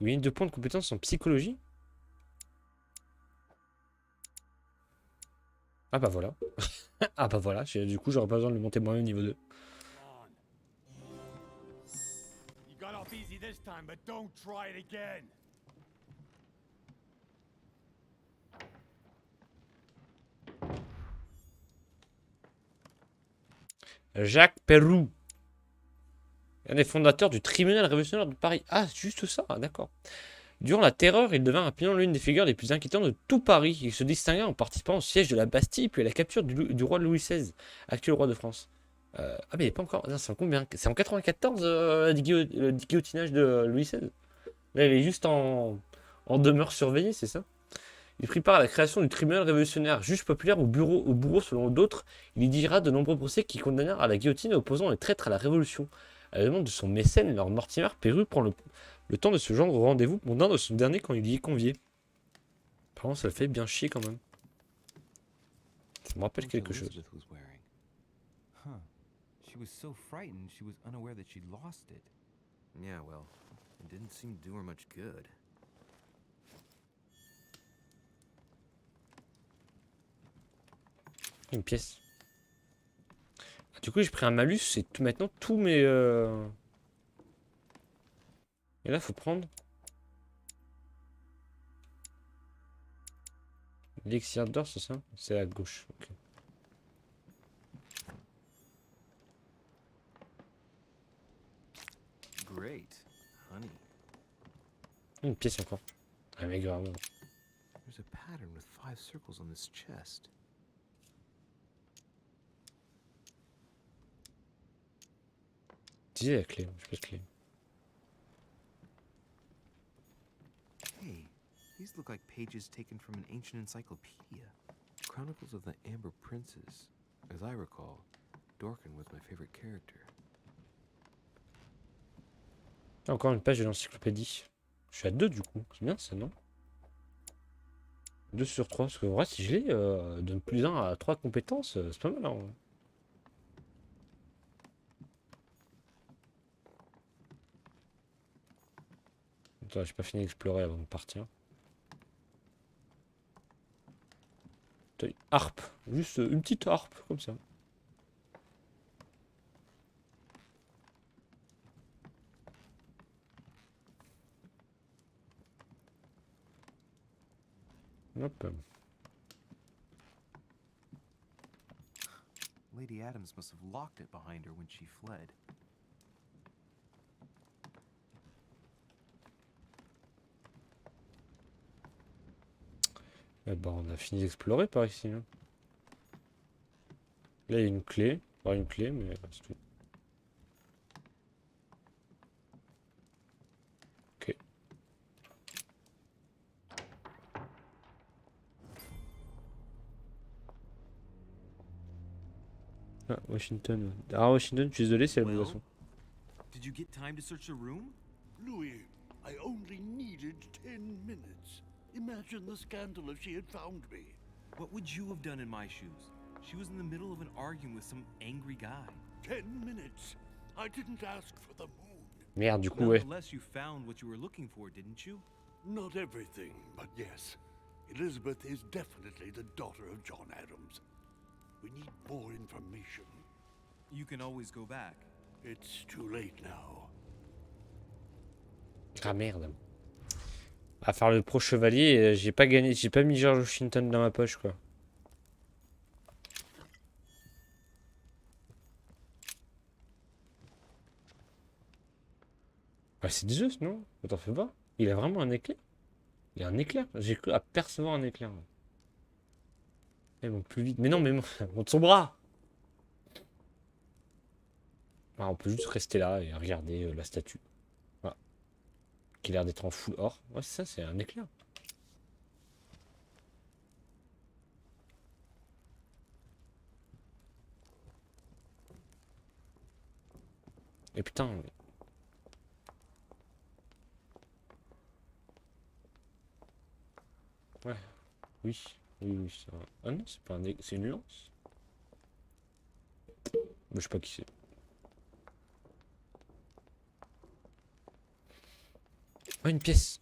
8 points de compétences en psychologie. Ah bah voilà. Ah bah voilà, du coup j'aurais pas besoin de le monter moi-même niveau 2. You got off easy this time, but don't try it again. Jacques Pérou. Un des fondateurs du tribunal révolutionnaire de Paris. Ah, c'est juste ça, d'accord. Durant la Terreur, il devint rapidement l'une des figures les plus inquiétantes de tout Paris. Il se distingua en participant au siège de la Bastille, puis à la capture du roi Louis XVI, actuel roi de France. Ah, mais il n'est pas encore. C'est en combien? C'est en 94 le guillotinage de Louis XVI. Là, il est juste en demeure surveillée, c'est ça? Il prit part à la création du tribunal révolutionnaire, juge populaire au bourreau selon d'autres. Il y dirigera de nombreux procès qui condamnèrent à la guillotine opposant les traîtres à la Révolution. À la demande de son mécène, Lord Mortimer, Pérou prend le temps de ce genre de rendez-vous mondain de son dernier quand il y est convié. Par contre, ça le fait bien chier quand même. Ça me rappelle quelque chose. Huh. She was so frightened she was unaware that she'd lost it. Yeah, well, it didn't seem to do her much good. Une pièce. Du coup, j'ai pris un malus, c'est tout maintenant tous mes... Et là, faut prendre... L'élixir d'or, c'est ça? C'est à gauche, ok. Great, honey. Une pièce encore. Ah mais grave. There's a pattern with 5 circles on this chest. Disais la clé, je peux la clé. Hey, these look like pages taken from an ancient encyclopedia. Chronicles of the Amber Princes. As I recall, Dorkin was my favorite character. Encore une page de l'encyclopédie. Je suis à 2 du coup. C'est bien ça, non? 2 sur 3, parce que en vrai, si je l'ai, donne plus 1 à 3 compétences, c'est pas mal. Hein. Attends, j'ai pas fini d'explorer avant de partir. Harpe, juste une petite harpe, comme ça. Hop. Lady Adams must have locked it behind her when she fled. Eh ben, on a fini d'explorer par ici. Hein. Là, il y a une clé. Pas une clé, mais c'est tout. Ok. Ah, Washington. Ah, Washington, je suis désolé, c'est la Well, boisson. did you get time to search the room? Louis, I only needed 10 minutes. Imagine the scandal if she had found me. What would you have done in my shoes? She was in the middle of an argument with some angry guy. 10 minutes. I didn't ask for the moon. Merde, du coup, ouais. Nonetheless, you found what you were looking for, didn't you? Not everything, but yes. Elizabeth is definitely the daughter of John Adams. We need more information. You can always go back. It's too late now. Ah merde. À faire le pro chevalier, j'ai pas gagné, j'ai pas mis George Washington dans ma poche quoi. Ah, c'est Zeus, non? T'en fais pas? Il a vraiment un éclair? Il a un éclair? J'ai cru apercevoir un éclair. Il monte plus vite. Mais non, mais monte son bras! Ah, on peut juste rester là et regarder la statue. Voilà. Qui a l'air d'être en full or. Ouais, c'est ça, c'est un éclair. Et putain. Ouais. Oui. Oui, oui, ça va. Ah non, c'est pas un... C'est une lance. Mais je sais pas qui c'est. Oh, une pièce.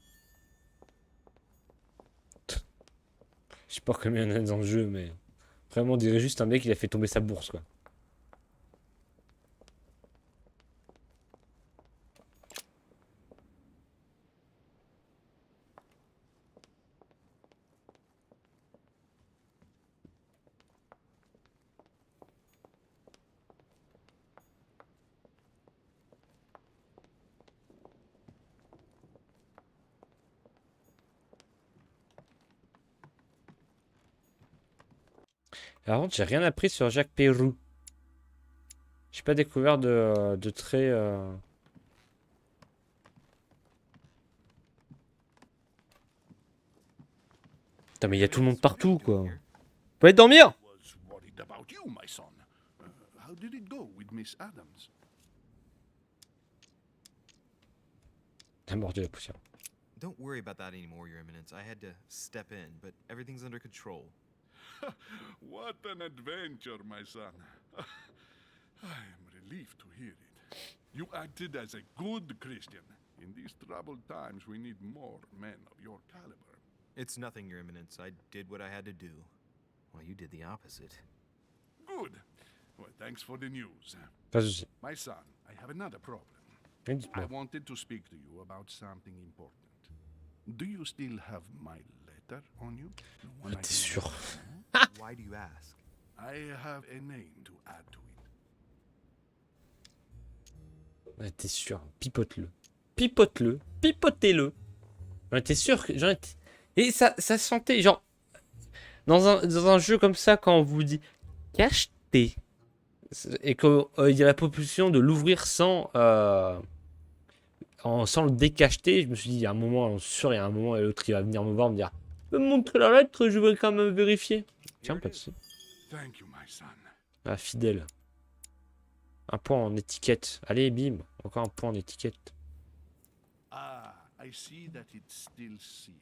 Je sais pas combien il y en a dans le jeu, mais... Vraiment, on dirait juste un mec, il a fait tomber sa bourse, quoi. Par contre, j'ai rien appris sur Jacques Pérou. J'ai pas découvert de traits... Putain, mais il y a tout le monde partout, quoi. Vous pouvez dormir? Was worried about you, my son. How did it go with Miss Adams? T'as mordu la poussière. Don't worry about that anymore, Your Eminence. I had to step in, but everything's under control. What an adventure, my son. I am relieved to hear it. You acted as a good Christian. In these troubled times, we need more men of your caliber. It's nothing, Your Eminence. I did what I had to do. Well, you did the opposite. Good. Well, thanks for the news. Pas de soucis. My son, I have another problem. Oui, I dites-moi. wanted to speak to you about something important. Do you still have my letter on you? Ah, t'es sûr? Why do you ask? I have a name to add to it. Ouais, t'es sûr? Pipote-le. Pipote-le. Pipotez-le. Ouais, t'es sûr que... Genre, et ça sentait, genre... Dans un jeu comme ça, quand on vous dit... Cacheté. Et qu'il y a la proposition de l'ouvrir sans... sans le décacheter, je me suis dit, il y a un moment, sûr, il y a un moment, et l'autre, il va venir me voir, me dire, me montrer la lettre, je veux quand même vérifier. Tiens, pas de soucis. Thank you, my son. Ah, fidèle. Un point en étiquette. Allez, bim. Encore un point en étiquette. Ah, I see that it's still sealed.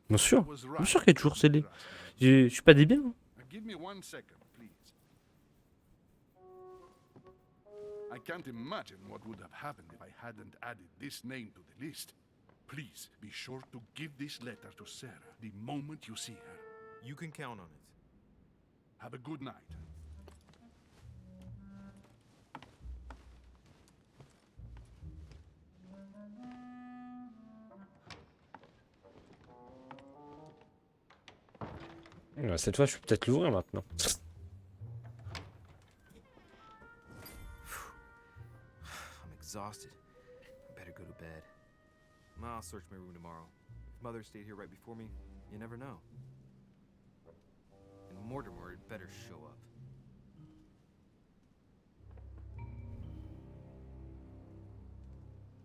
Bien sûr qu'elle est toujours scellée. Je suis pas débile. Hein. Give me 1 second, please. I can't imagine what would have happened if I hadn't added this name to the list. Please be sure to give this letter to Sarah the moment you see her. You can count on it. Have a good night. Cette fois, je peux peut-être l'ouvrir maintenant. I'm exhausted. I better go to bed. I'll search my room tomorrow. If Mother stayed here right before me, you never know. And Mortimer had better show up.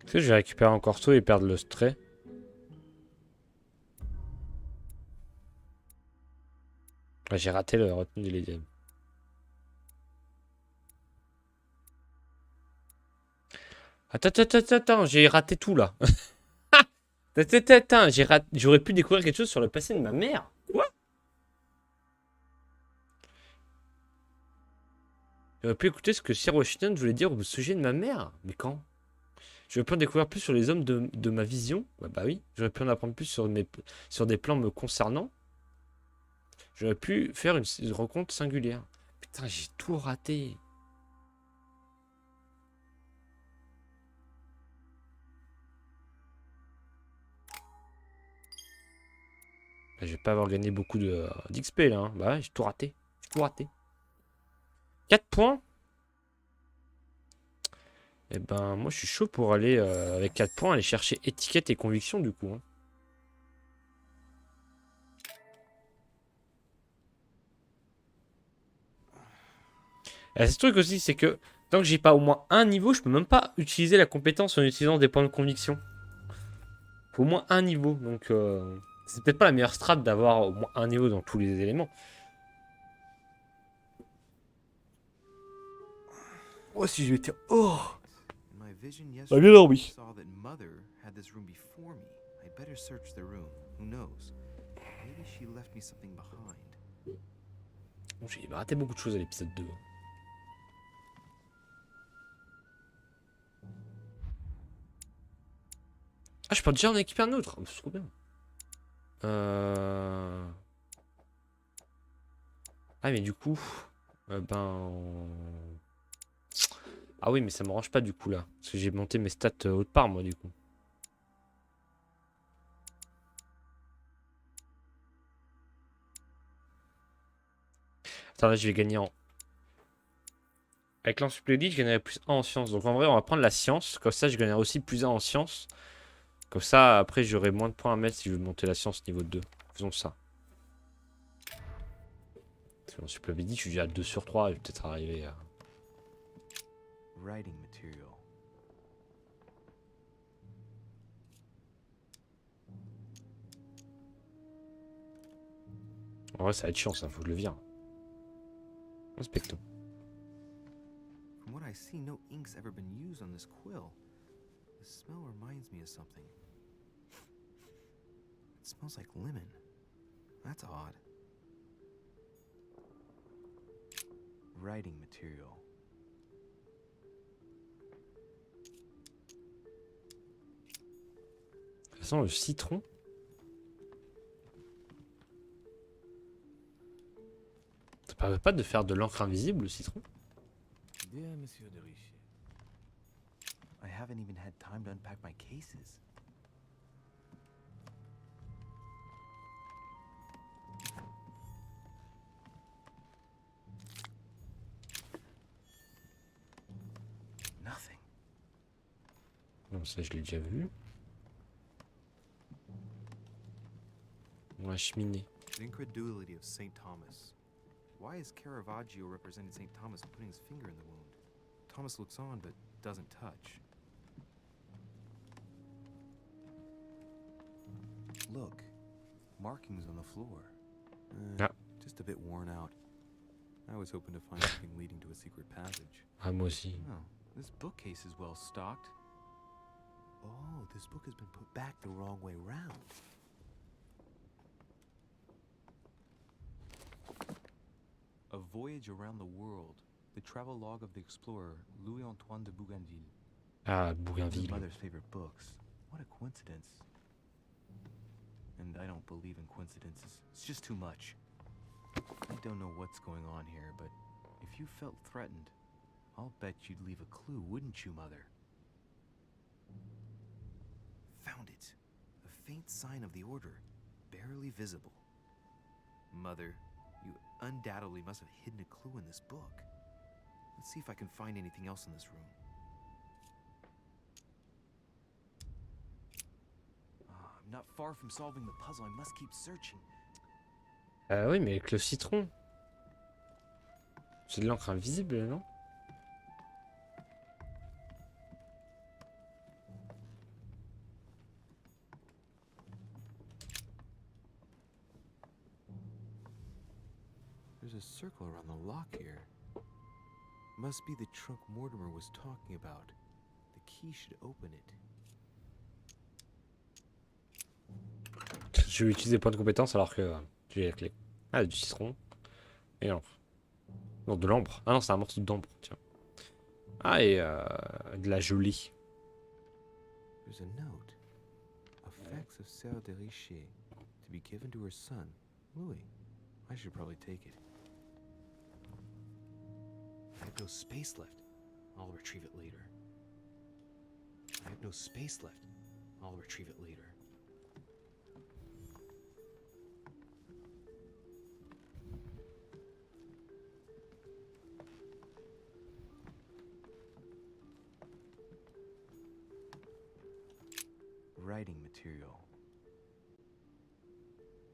Tu sais, je vais récupérer encore tout et perdre le trait. J'ai raté le retenu de l'idée. Attends, j'ai raté tout là. Attends, j'aurais pu découvrir quelque chose sur le passé de ma mère. Quoi? J'aurais pu écouter ce que Sir Washington voulait dire au sujet de ma mère. Mais quand? J'aurais pu en découvrir plus sur les hommes de ma vision. Bah oui. J'aurais pu en apprendre plus sur des plans me concernant. J'aurais pu faire une rencontre singulière. Putain, j'ai tout raté. Je vais pas avoir gagné beaucoup d'XP là. Hein. Bah ouais, j'ai tout raté. 4 points. Et ben, moi je suis chaud pour aller, avec 4 points, aller chercher étiquette et conviction du coup. Hein. Et ce truc aussi, c'est que tant que j'ai pas au moins un niveau, je peux même pas utiliser la compétence en utilisant des points de conviction. Faut au moins un niveau, donc c'est peut-être pas la meilleure strat d'avoir au moins un niveau dans tous les éléments. Oh, si je vais dire... Oh! Ah bien alors oui. Bon, j'ai raté beaucoup de choses à l'épisode 2. Ah, je peux déjà en équiper un autre. C'est trop bien. Ah, mais du coup... Ah oui, mais ça m'arrange pas du coup là. Parce que j'ai monté mes stats haute part moi du coup. Attends, là je vais gagner en... Avec l'encyclopédie, je gagnerai plus 1 en sciences. Donc en vrai, on va prendre la science. Comme ça, je gagnerai aussi plus 1 en sciences. Comme ça, après, j'aurai moins de points à mettre si je veux monter la science niveau 2. Faisons ça. Parce que l'encyclopédie, je suis déjà à 2 sur 3. Je vais peut-être arriver à... Writing material. En vrai, ça va être chiant, ça. Faut que je le vire. Inspectons. From what I see, no ink's ever been used on this quill. The smell reminds me of something. It smells like lemon. That's odd. Writing material. Ça sent le citron. Ça permet pas de faire de l'encre invisible, le citron? Bien, monsieur de Richer. I haven't even had time to unpack my cases. Nothing. Non, ça je l'ai déjà vu. La cheminée. The incredulity of St. Thomas. Why is Caravaggio representing St. Thomas putting his finger in the wound? Thomas looks on but doesn't touch. Look, markings on the floor. Just a bit worn out. I was hoping to find something leading to a secret passage. Ah, moi aussi. Oh, this bookcase is well stocked. Oh, this book has been put back the wrong way round. Voyage Around the World, the travelogue of the explorer Louis-Antoine de Bougainville. Ah, One of Bougainville. mother's favorite books. What a coincidence. And I don't believe in coincidences. It's just too much. I don't know what's going on here, but if you felt threatened, I'll bet you'd leave a clue, wouldn't you, Mother? Found it. A faint sign of the order, barely visible. Mother, you undoubtedly must have hidden a clue in this book. Let's see if I can find anything else in this room. I'm not far from solving the puzzle. I must keep searching. Oui, mais avec le citron. C'est de l'encre invisible, non? There's a circle around the lock here. Must be the trunk Mortimer was talking about. The key should open it. Je vais utiliser point de compétence alors que j'ai la clé. Ah, du citron. Et l'encre. Non, de l'ambre. Ah non, c'est un morceau d'ambre, tiens. Ah, et de la gelée. There's a note. A fax of Sœur de Richer to be given to her son, Louis. I should probably take it. I have no space left. I'll retrieve it later. I have no space left. I'll retrieve it later. Writing material.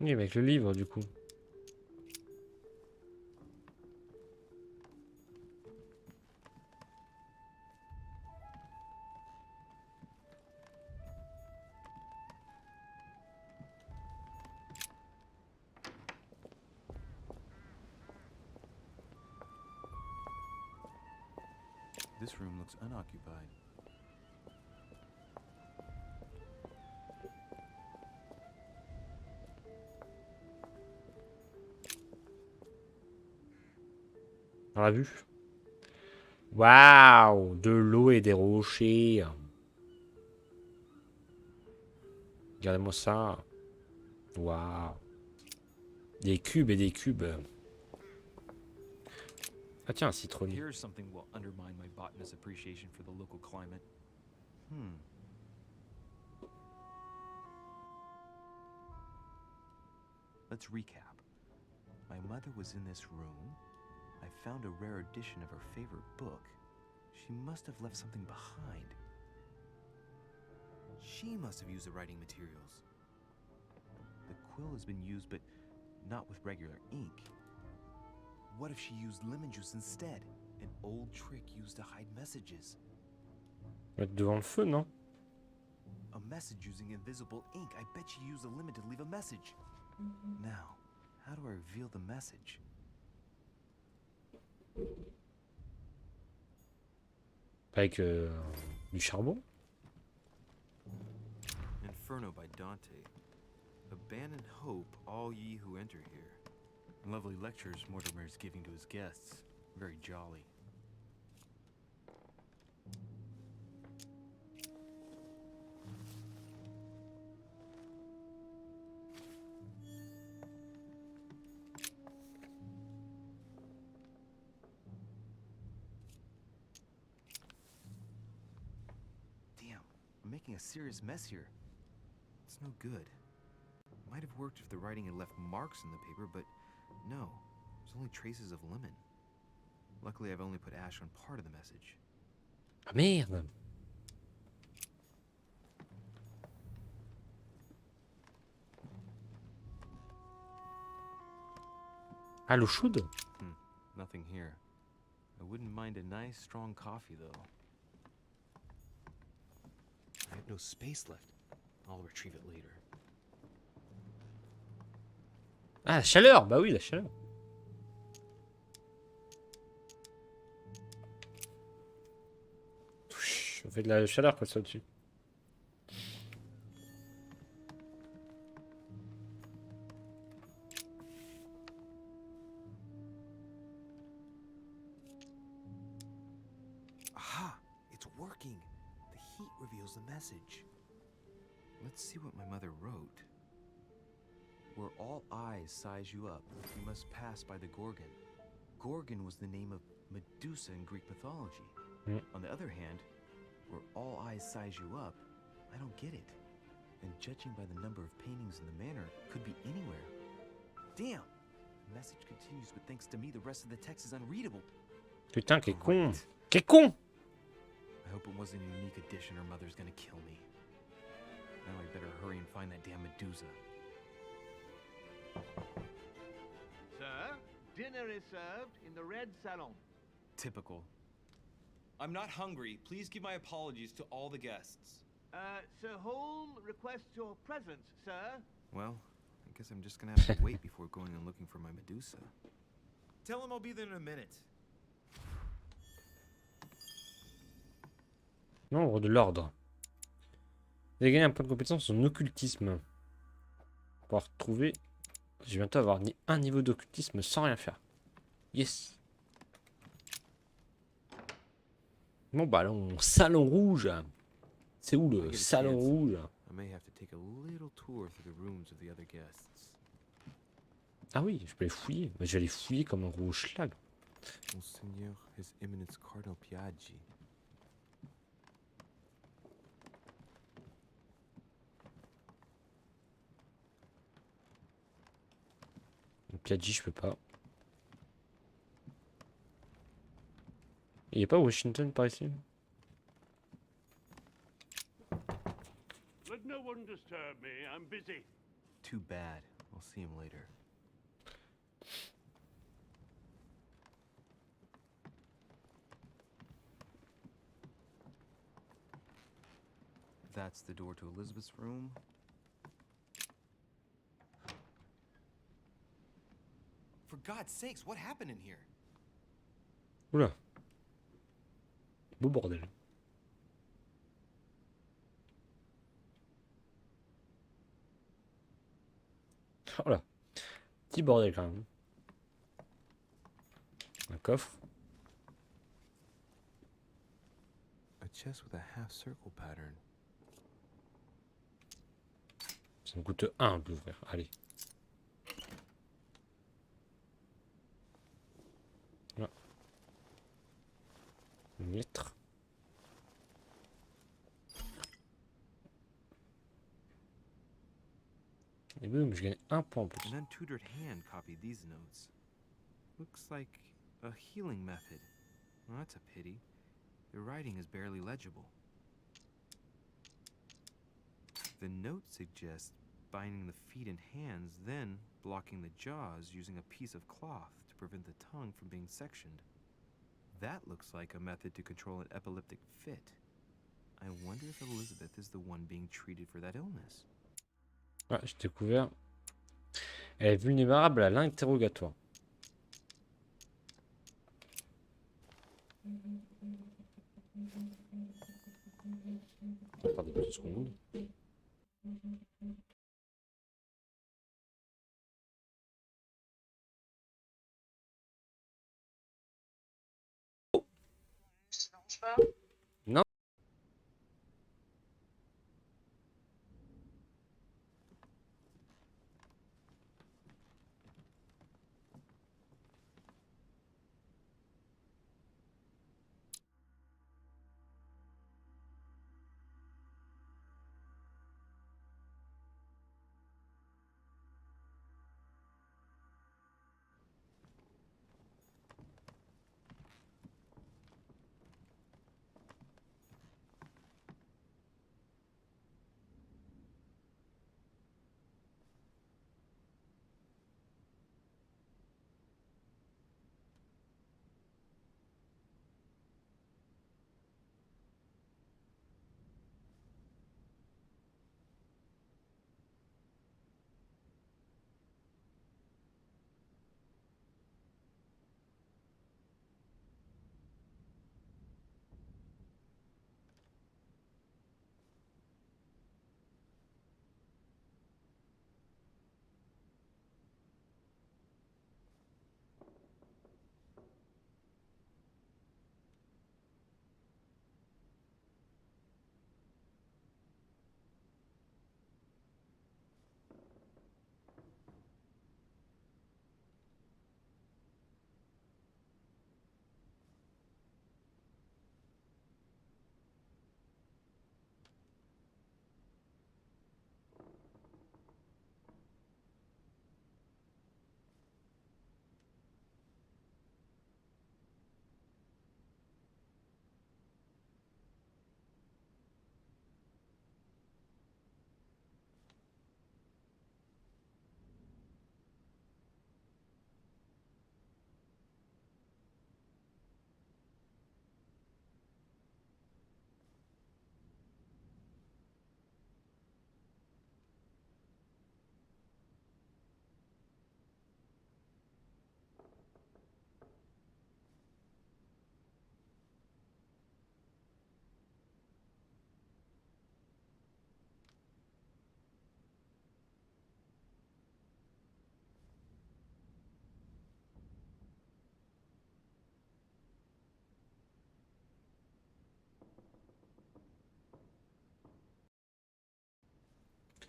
Oui, avec le livre, du coup. This room looks unoccupied. On l'a vu. Waouh, de l'eau et des rochers. Regardez-moi ça. Waouh. Des cubes et des cubes. Ah tiens, un citronnier. Here's something will undermine my botanist's appreciation for the local climate. Let's recap. My mother was in this room. I found a rare edition of her favorite book. She must have left something behind. She must have used the writing materials. The quill has been used, but not with regular ink. What if she used lemon juice instead? An old trick used to hide messages. Mettre devant le feu, non? A message using invisible ink. I bet she used a lemon to leave a message. Now, how do I reveal the message? Avec du charbon? Inferno by Dante. Abandon hope, all ye who enter here. Lovely lectures Mortimer is giving to his guests. Very jolly. Damn, I'm making a serious mess here. It's no good. Might have worked if the writing had left marks in the paper, but no, there's only traces of lemon. Luckily, I've only put ash on part of the message. Ah merde! Ah, l'eau chaude? Nothing here. I wouldn't mind a nice strong coffee, though. I have no space left. I'll retrieve it later. Ah, la chaleur! Bah oui, la chaleur. On fait de la chaleur quand ça dessus. was the message. Let's see what my mother wrote. Where all eyes size you up, you must pass by the Gorgon. Gorgon was the name of Medusa in Greek mythology. On the other hand, where all eyes size you up, I don't get it. And judging by the number of paintings in the manor, it could be anywhere. Damn! The message continues, but thanks to me, the rest of the text is unreadable. Putain, qu'est con. Qu'est con! I hope it wasn't a unique edition or Mother's gonna kill me. Now I better hurry and find that damn Medusa. Sir, dinner is served in the red salon. Typical. I'm not hungry. Please give my apologies to all the guests. Sir Holm requests your presence, sir. Well, I guess I'm just gonna have to wait before going and looking for my Medusa. Tell him I'll be there in a minute. Membre de l'ordre. Vous avez gagné un point de compétence en occultisme. Pour pouvoir trouver. Je vais bientôt avoir un niveau d'occultisme sans rien faire. Yes. Bon bah là, salon rouge. C'est où le salon rouge? Ah oui, je peux les fouiller. Mais je vais les fouiller comme un gros schlag. Monseigneur, His Eminence Cardinal Piaggi. Piaggi, je peux pas. Il est pas Washington par ici? Let no one disturb me. I'm busy. Too bad. I'll see him later. That's the door to Elizabeth's room. For God's sakes, what happened in here? Oula. Beau bordel. Oh là. Petit bordel quand même. Un coffre. A chest with a half circle pattern. Ça me coûte 1 de l'ouvrir. Allez. Là. Une lettre. Et boum, je gagne 1 point en plus. An untutored hand copied these notes. Looks like a healing method. Well, that's a pity. The writing is barely legible. The note suggests binding the feet and hands, then blocking the jaws using a piece of cloth to prevent the tongue from being sectioned. That looks like a method to control an epileptic fit. I wonder if Elizabeth is the one being treated for that illness. Ah, j'ai découvert. Elle est vulnérable à l'interrogatoire. Attendez 2 secondes. Non.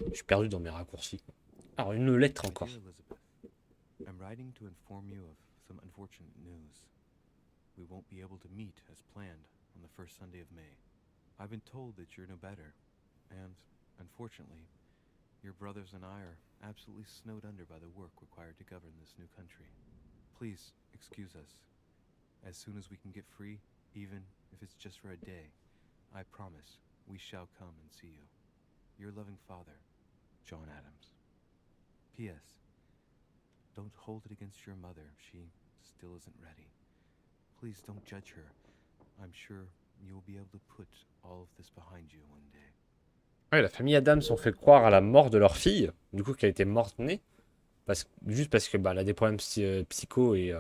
Je suis perdu dans mes raccourcis. Alors, une lettre encore. Dear Elizabeth, I'm writing to inform you of some unfortunate news. We won't be able to meet as planned on the first Sunday of May. I've been told that you're no better, and, unfortunately, your brothers and I are absolutely snowed under by the work required to govern this new country. Please excuse us. As soon as we can get free, even if it's just for a day, I promise we shall come and see you. Your loving father, John Adams. P.S. Don't hold it against your mother. She still isn't ready. Please don't judge her. I'm sure you'll be able to put all of this behind you one day. Ouais, la famille Adams ont fait croire à la mort de leur fille, du coup, qu'elle était morte née, juste parce que bah, elle a des problèmes psycho et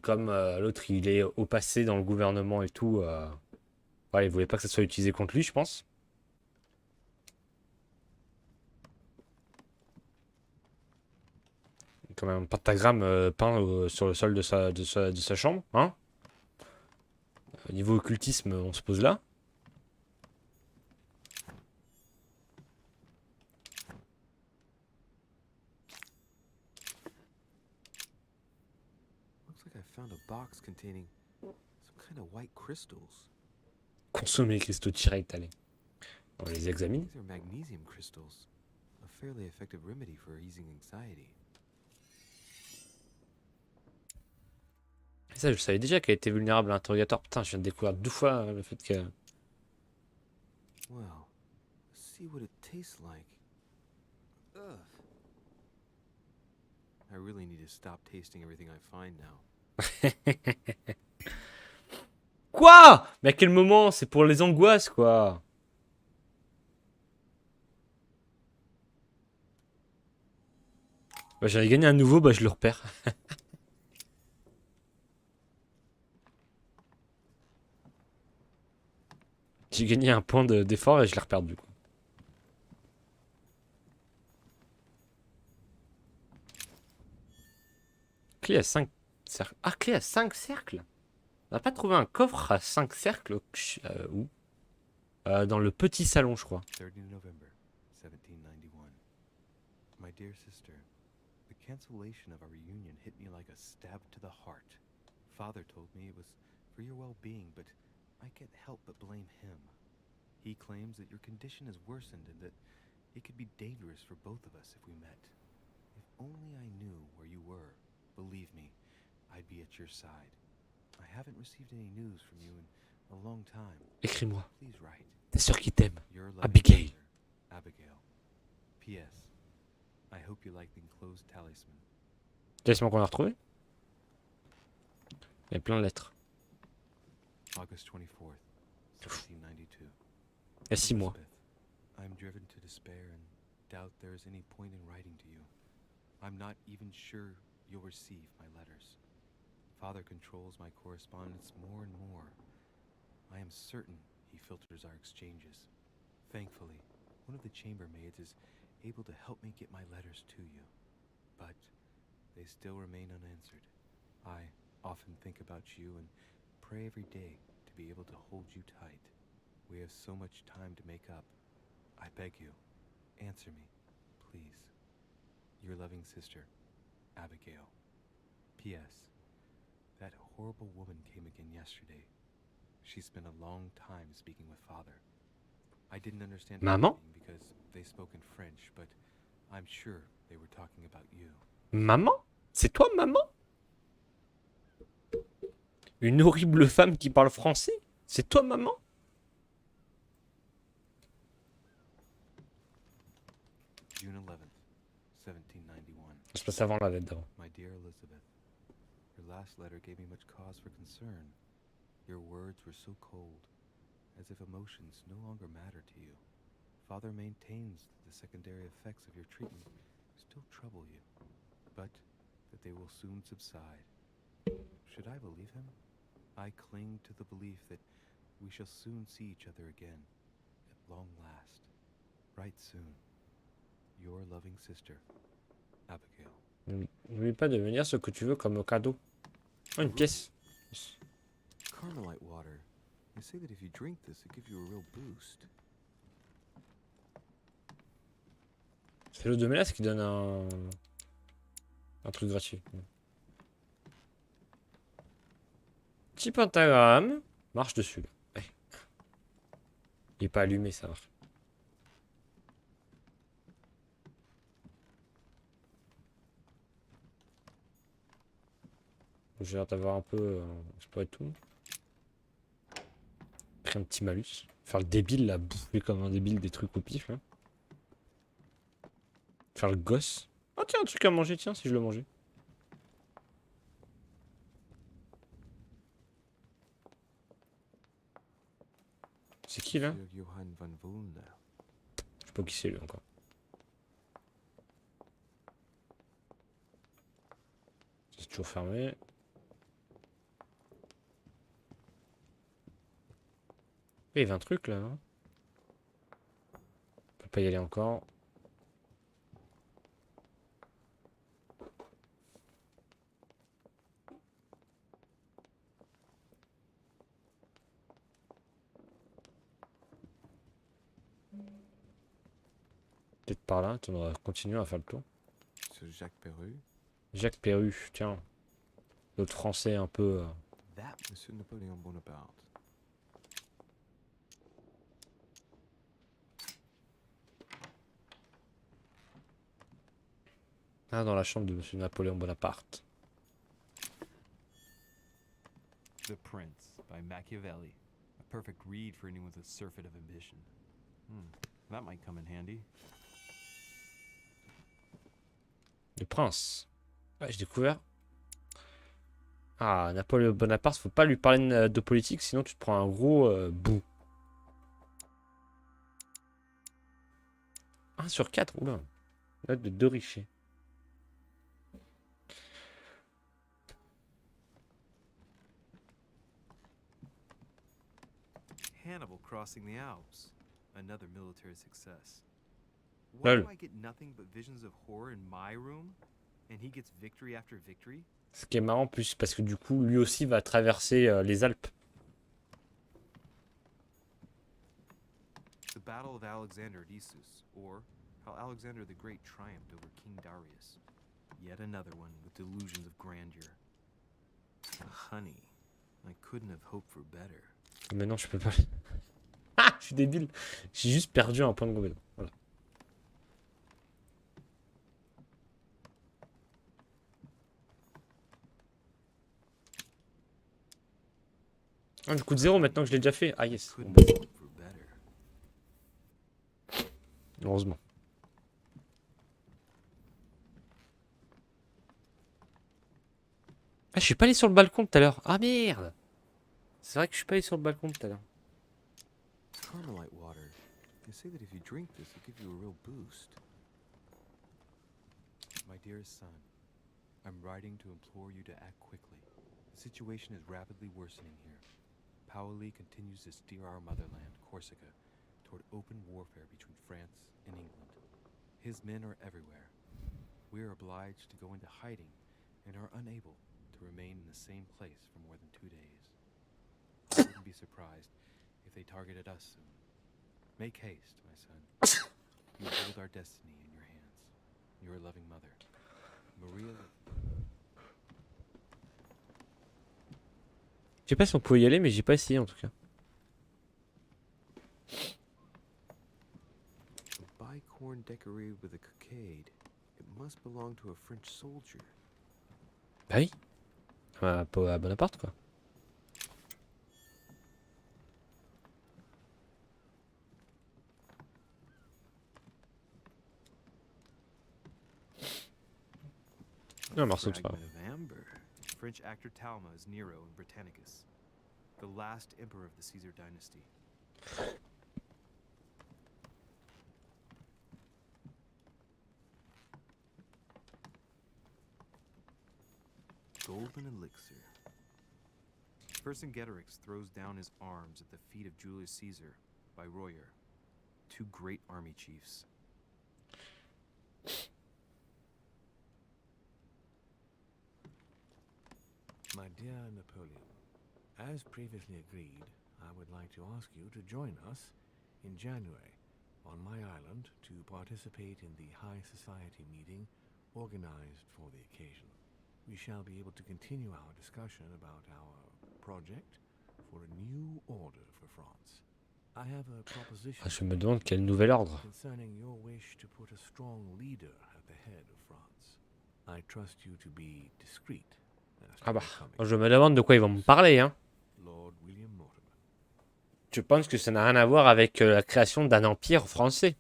comme l'autre il est au passé dans le gouvernement et tout, voilà, il voulait pas que ça soit utilisé contre lui, je pense. Comme un pentagramme peint sur le sol de sa chambre, hein. Niveau occultisme, on se pose là. Looks like I found a box containing some kind of white crystals. Consommer les cristaux direct, allez. On les examine. These are magnesium crystals, a fairly effective remedy for easing anxiety. Ça, je savais déjà qu'elle était vulnérable à l'interrogatoire. Putain, je viens de découvrir 2 fois le fait que... Well, let's see what it tastes like. Ugh. I really need to stop tasting everything I find now. Quoi? Mais à quel moment? C'est pour les angoisses, quoi. Bah, j'en ai gagné un nouveau, bah je le repère. J'ai gagné un point d'effort et je l'ai reperdu, quoi. Clé à 5 cercles. Ah, clé à 5 cercles? On n'a pas trouvé un coffre à 5 cercles où? Dans le petit salon, je crois. 30 November, 1791. My dear sister, the cancellation of our reunion hit me like a stab to the heart. Father told me it was for your well-being, but I can't help but blame him. He claims that your condition has worsened and that it could be dangerous for both of us if we met. If only I knew where you were, believe me, I'd be at your side. I haven't received any news from you in a long time. Écris-moi. Please write. Ta sœur qui t'aime. Your loving Abigail. sister, Abigail. P.S. I hope you like the enclosed talisman. Laisse-moi qu'on a retrouvé. Il y a plein de lettres. August 24th, 1792. Il y a 6 mois. Elizabeth, I'm driven to despair and doubt there is any point in writing to you. I'm not even sure you'll receive my letters. Father controls my correspondence more and more. I am certain he filters our exchanges. Thankfully, one of the chambermaids is able to help me get my letters to you. But they still remain unanswered. I often think about you and pray every day to be able to hold you tight. We have so much time to make up. I beg you, answer me, please. Your loving sister, Abigail. P.S. That horrible woman came again yesterday. She spent a long time speaking with Father. I didn't understand Maman? anything because they spoke in French, but I'm sure they were talking about you. Maman? C'est toi, maman? Une horrible femme qui parle français? C'est toi, maman? June 11th, 1791. Je passe avant la lettre d'avant. My dear Elizabeth, your last letter gave me much cause for concern. Your words were so cold, as if emotions no longer matter to you. Father maintains that the secondary effects of your treatment still trouble you, but that they will soon subside. Should I believe him? I cling to the belief that we shall soon see each other again, at long last. Write soon. Your loving sister, Abigail. N'oublie pas de venir ce que tu veux comme cadeau. Oh, une pièce. Carmelite water. They say that if you drink this, it gives you a real boost. C'est l'os de mélasse qui donne un truc gratuit. Petit pentagramme. Marche dessus. Ouais. Il est pas allumé, ça marche. J'ai l'air d'avoir un peu exploré tout. Pris un petit malus. Faire le débile là, bouffer comme un débile des trucs au pif là. Faire le gosse. Oh tiens, un truc à manger, tiens, si je le mangeais. C'est qui là? Je sais pas qui c'est lui encore. C'est toujours fermé. Il y avait un truc là, non? On peut pas y aller encore. Peut-être par là, on va continuer à faire le tour. Ce Jacques Perru. Jacques Perru, tiens. L'autre français un peu. Monsieur Napoléon Bonaparte. Ah, dans la chambre de Monsieur Napoléon Bonaparte. The Prince by Machiavelli. A perfect read for anyone with a surfeit of ambition. That might come in handy. Le prince. Ah, j'ai découvert. Ah, Napoléon Bonaparte, faut pas lui parler de politique, sinon tu te prends un gros bout. 1 sur 4, oula. Note de 2 Richer. Hannibal crossing the Alps. Another military success. Why do I get nothing but visions of horror in my room? And he gets victory after victory? Ce qui est marrant plus, parce que du coup, lui aussi va traverser les Alpes. The Battle of Alexander at Issus, or how Alexander the Great triumphed over King Darius. Yet another one with delusions of grandeur. Honey, I couldn't have hoped for better. Mais non, je peux pas. Ah, je suis débile. J'ai juste perdu un point de compétence. Voilà. Ah, du coup de 0 maintenant que je l'ai déjà fait. Ah yes. Bon, bah. Heureusement. Ah, je suis pas allé sur le balcon tout à l'heure. Ah merde. C'est vrai que je suis pas allé sur le balcon tout à l'heure. Carmelite water. They say that if you drink this, it'll give you a real boost. My dearest son, I'm writing to implore you to act quickly. The situation is rapidly worsening here. Paoli continues to steer our motherland, Corsica, toward open warfare between France and England. His men are everywhere. We are obliged to go into hiding and are unable to remain in the same place for more than 2 days. I wouldn't be surprised if they targeted us soon. Make haste, my son. You hold our destiny in your hands. Your loving mother, Maria. Je sais pas si on pouvait y aller, mais j'ai pas essayé en tout cas. A bicorn decorated with a cockade. It must belong to a French soldier. Bah oui. Pas à Bonaparte quoi. Un morceau de phare. French actor Talma is Nero in Britannicus, the last emperor of the Caesar dynasty. Golden elixir. Vercingetorix throws down his arms at the feet of Julius Caesar by Royer, 2 great army chiefs. My dear Napoleon, as previously agreed, I would like to ask you to join us in January on my island to participate in the high society meeting organized for the occasion. We shall be able to continue our discussion about our project for a new order for France. I have a proposition Ah, je me demande quel nouvel ordre. concerning your wish to put a strong leader at the head of France. I trust you to be discreet. Ah bah, je me demande de quoi ils vont me parler, hein. Lord William Mortimer. Je pense que ça n'a rien à voir avec la création d'un empire français.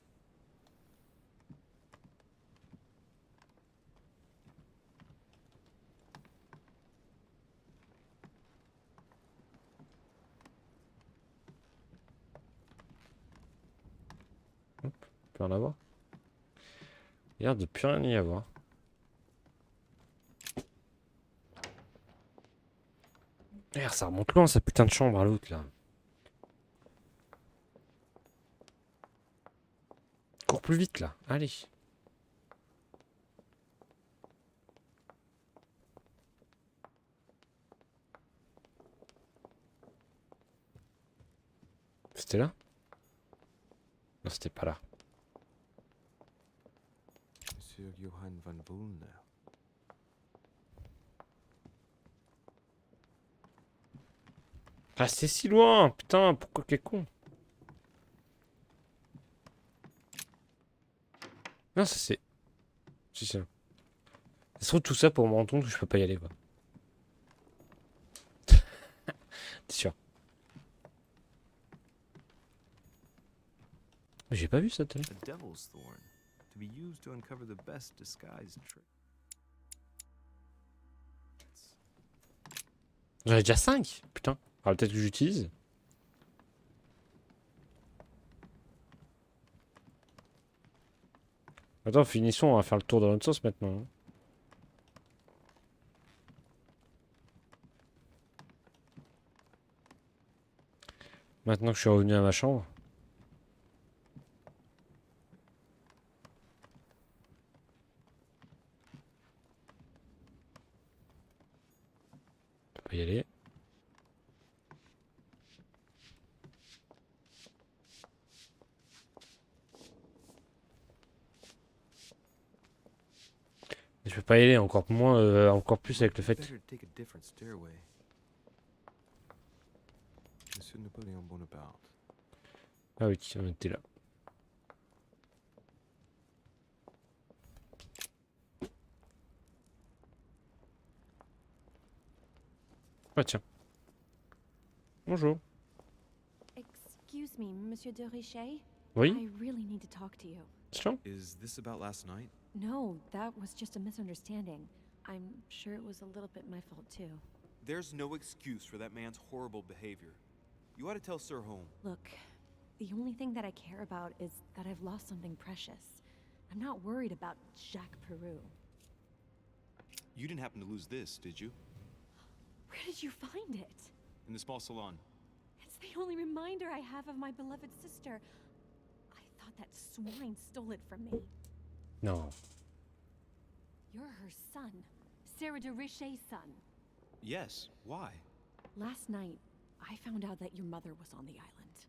Hop, peut en avoir. Il y a l'air de plus rien y avoir. Merde, ça remonte loin, sa putain de chambre à l'autre, là. Cours plus vite, là. Allez. C'était là? Non, c'était pas là. Monsieur Johann van Boulner. Ah, c'est si loin! Putain, pourquoi qu'est con? Non, ça c'est... Si, c'est là. Ça se trouve tout ça pour me rendre compte que je peux pas y aller, quoi. T'es sûr? Mais j'ai pas vu ça, tout à l'heure. A devil's thorn, to be used to uncover the best disguised trick. J'en ai déjà 5! Putain. Alors peut-être que j'utilise. Attends, finissons, on va faire le tour dans l'autre sens maintenant. Hein. Maintenant que je suis revenu à ma chambre. On peut y aller. Je peux pas y aller encore moins, encore plus avec le fait. Better take a different stairway. Monsieur Napoléon Bonaparte. Ah oui, on était là. Ah tiens. Bonjour. Excuse me, Monsieur de Richet? Oui? I really need to talk to you. Sure. Is this about last night? No, that was just a misunderstanding. I'm sure it was a little bit my fault too. There's no excuse for that man's horrible behavior. You ought to tell Sir Home. Look, the only thing that I care about is that I've lost something precious. I'm not worried about Jacques Peru. You didn't happen to lose this, did you? Where did you find it? In the small salon. It's the only reminder I have of my beloved sister. I thought that swine stole it from me. Non. You're her son, Sarah de Richet's son. Yes, why? Last night, I found out that your mother was on the island.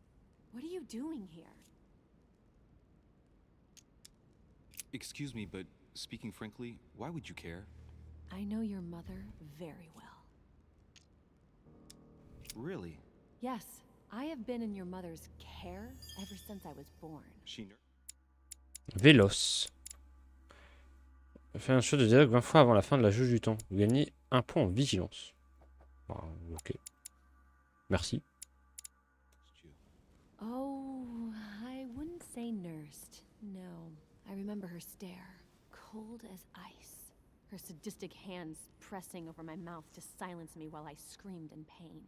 What are you doing here? Excuse me, but speaking frankly, why would you care? I know your mother very well. Really? Yes, I have been in your mother's care ever since I was born. Véloce. Fais un show de dialogue 20 fois avant la fin de la jauge du temps. Vous gagnez un point en vigilance. Ah, ok. Merci. Oh, I wouldn't say nursed. No, I remember her stare, cold as ice. Her sadistic hands pressing over my mouth to silence me while I screamed in pain.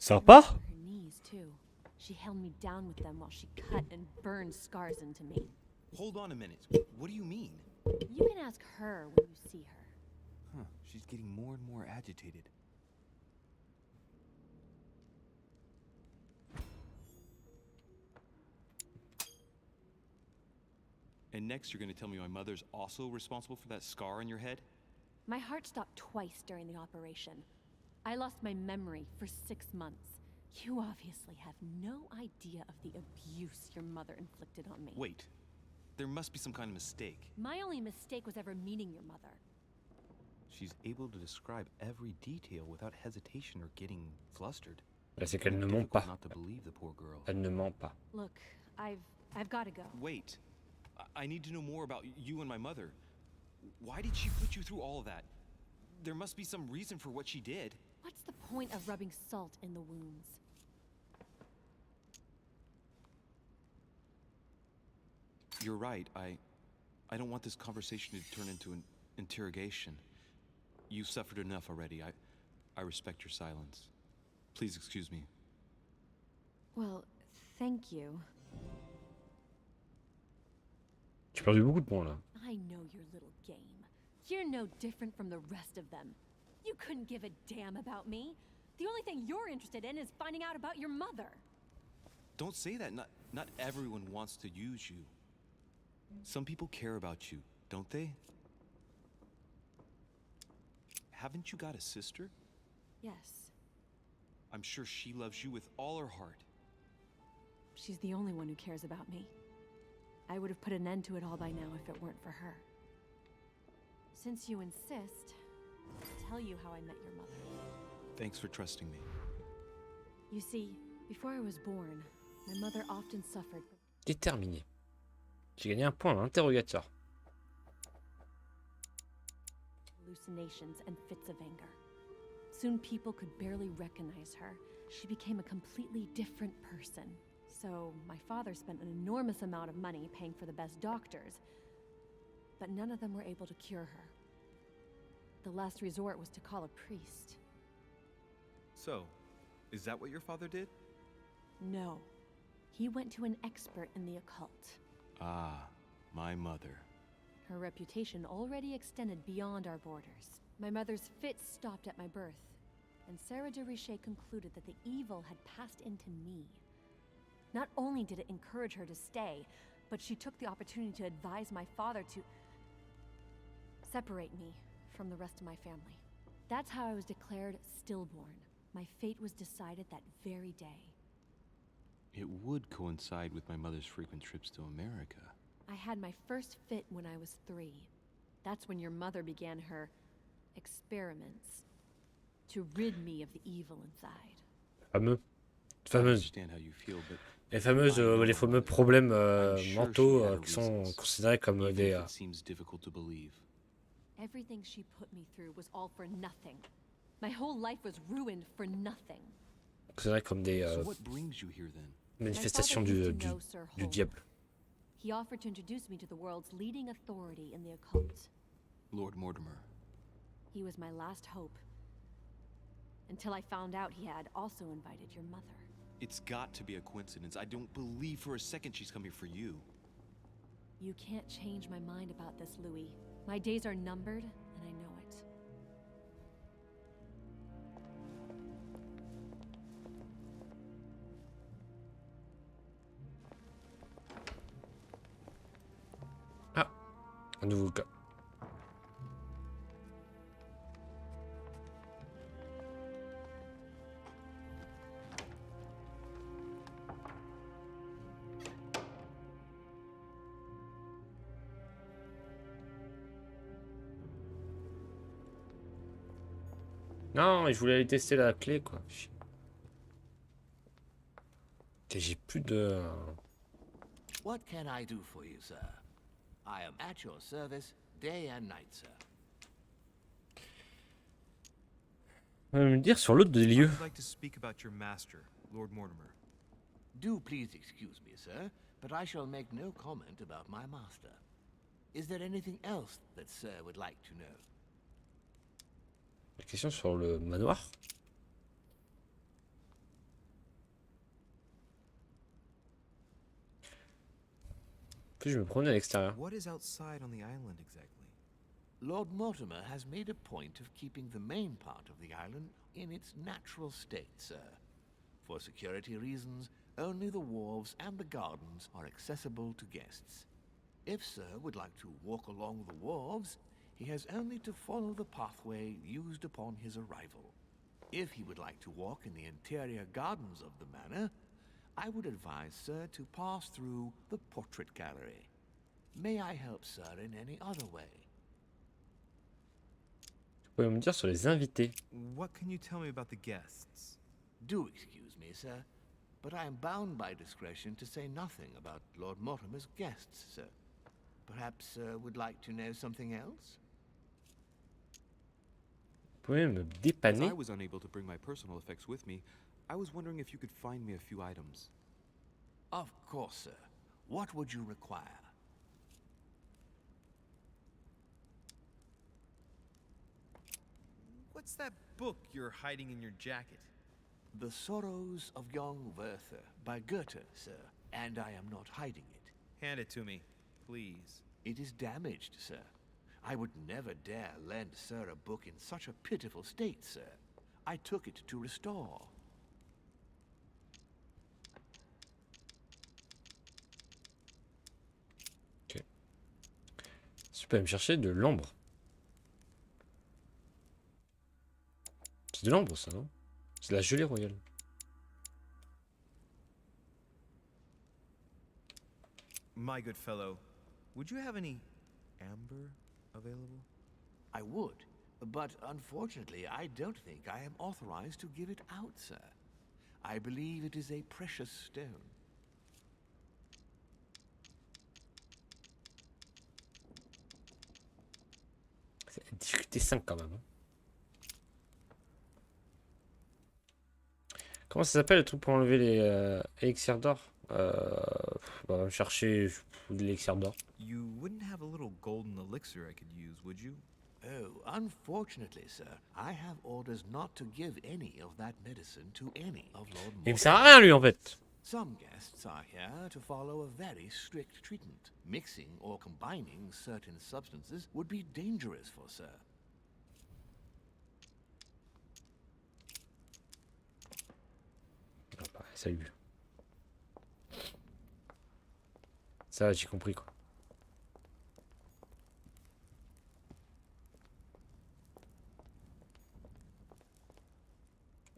Sympa. Her knees too. She held me down with them while she cut and burned scars into me. Hold on a minute. What do you mean? You can ask her when you see her. Huh, she's getting more and more agitated. And next you're gonna tell me my mother's also responsible for that scar on your head? My heart stopped twice during the operation. I lost my memory for 6 months. You obviously have no idea of the abuse your mother inflicted on me. Wait. There must be some kind of mistake. My only mistake was ever meeting your mother. She's able to describe every detail without hesitation or getting flustered. Là, c'est qu'elle ne ment pas. Not to believe the poor girl. Elle ne ment pas. Look, I've got to go. Wait. I need to know more about you and my mother. Why did she put you through all of that? There must be some reason for what she did. What's the point of rubbing salt in the wounds? You're right. I don't want this conversation to turn into an interrogation. You've suffered enough already. I respect your silence. Please excuse me. Well, thank you. J'ai perdu beaucoup de points là. I know your little game. You're no different from the rest of them. You couldn't give a damn about me. The only thing you're interested in is finding out about your mother. Don't say that. Not everyone wants to use you. Some people care about you, don't they? Haven't you got a sister? Yes. I'm sure she loves you with all her heart. She's the only one who cares about me. I would have put an end to it all by now if it weren't for her. Since you insist, I'll tell you how I met your mother. Thanks for trusting me. You see, before I was born, my mother often suffered. Déterminé. J'ai gagné un point à l'interrogatoire. Hallucinations and fits of anger. Soon people could barely recognize her. She became a completely different person. So my father spent an enormous amount of money paying for the best doctors, but none of them were able to cure her. The last resort was to call a priest. So, is that what your father did? No. He went to an expert in the occult. Ah, my mother. Her reputation already extended beyond our borders. My mother's fits stopped at my birth, and Sarah de Richet concluded that the evil had passed into me. Not only did it encourage her to stay, but she took the opportunity to advise my father to separate me from the rest of my family. That's how I was declared stillborn. My fate was decided that very day. It would coincide with my mother's frequent trips to America. I had my first fit when I was 3. That's when your mother began her experiments to rid me of the evil inside. Fameuse. Les fameuses, les fameux problèmes mentaux qui sont considérés comme des. Everything she put me through was all for nothing. My whole life was ruined for nothing. Considérés comme des manifestations du diable. He offered to introduce me to the world's leading authority in the occult. Lord Mortimer. He was my last hope. Until I found out he had also invited your mother. It's got to be a coincidence. I don't believe for a second she's coming for you. You can't change my mind about this, Louis. My days are numbered, and I know it. Ah, un nouveau cas. Non, je voulais aller tester la clé, quoi. J'ai plus de... What can I do for you, sir? I am at your service day and night, sir. Me dire sur l'autre des lieux. I'd like to speak about your master, Lord Mortimer. Do please excuse me, sir, but I shall make no comment about my master. Is there anything else that sir would like to know? La question sur le manoir. Puis je me promenais à l'extérieur. What is outside on the island exactly? Lord Mortimer has made a point of keeping the main part of the island in its natural state, sir. For security reasons, only the wharves and the gardens are accessible to guests. If sir would like to walk along the wharves, he has only to follow the pathway used upon his arrival. If he would like to walk in the interior gardens of the manor, I would advise, sir, to pass through the portrait gallery. May I help, sir, in any other way? Vous pouvez me dire sur les invités. What can you tell me about the guests? Do excuse me, sir, but I am bound by discretion to say nothing about Lord Mortimer's guests, sir. Perhaps, sir, would like to know something else? Vous pouvez me As dépanner. I was unable to bring my personal effects with me, I was wondering if you could find me a few items. Of course, sir. What would you require? What's that book you're hiding in your jacket? The Sorrows of Young Werther by Goethe, sir, and I am not hiding it. Hand it to me, please. It is damaged, sir. I would never dare lend sir a book in such a pitiful state, sir. I took it to restore. Ok. Tu peux me chercher de l'ambre. C'est de l'ambre, ça, non? C'est de la gelée royale. My good fellow, would you have any amber available? I would, but unfortunately I don't think I am authorized to give it out, sir. I believe it is a precious stone. C'est difficulté 5 quand même. Hein. Comment ça s'appelle le truc pour enlever les élixirs d'or? On va chercher de l'élixir d'or. You wouldn't have a little golden elixir I could use, would you? Oh, unfortunately, sir, I have orders not to give any of that medicine to any of Lord Il me Mortimer. sert à rien lui en fait. Some guests are here to follow a very strict treatment. Mixing or combining certain substances would be dangerous for sir. Ah bah, salut. Ça, j'ai compris quoi.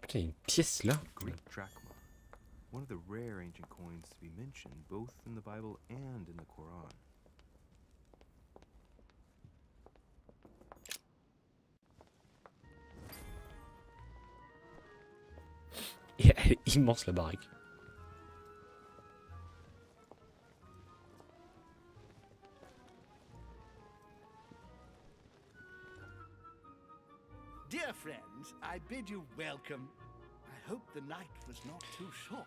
Putain, il y a une pièce là. Greek drachma. One of the rare ancient coins to be mentioned both in the Bible and in the Quran. Et elle est immense la baraque. Dear friends, I bid you welcome. I hope the night was not too short.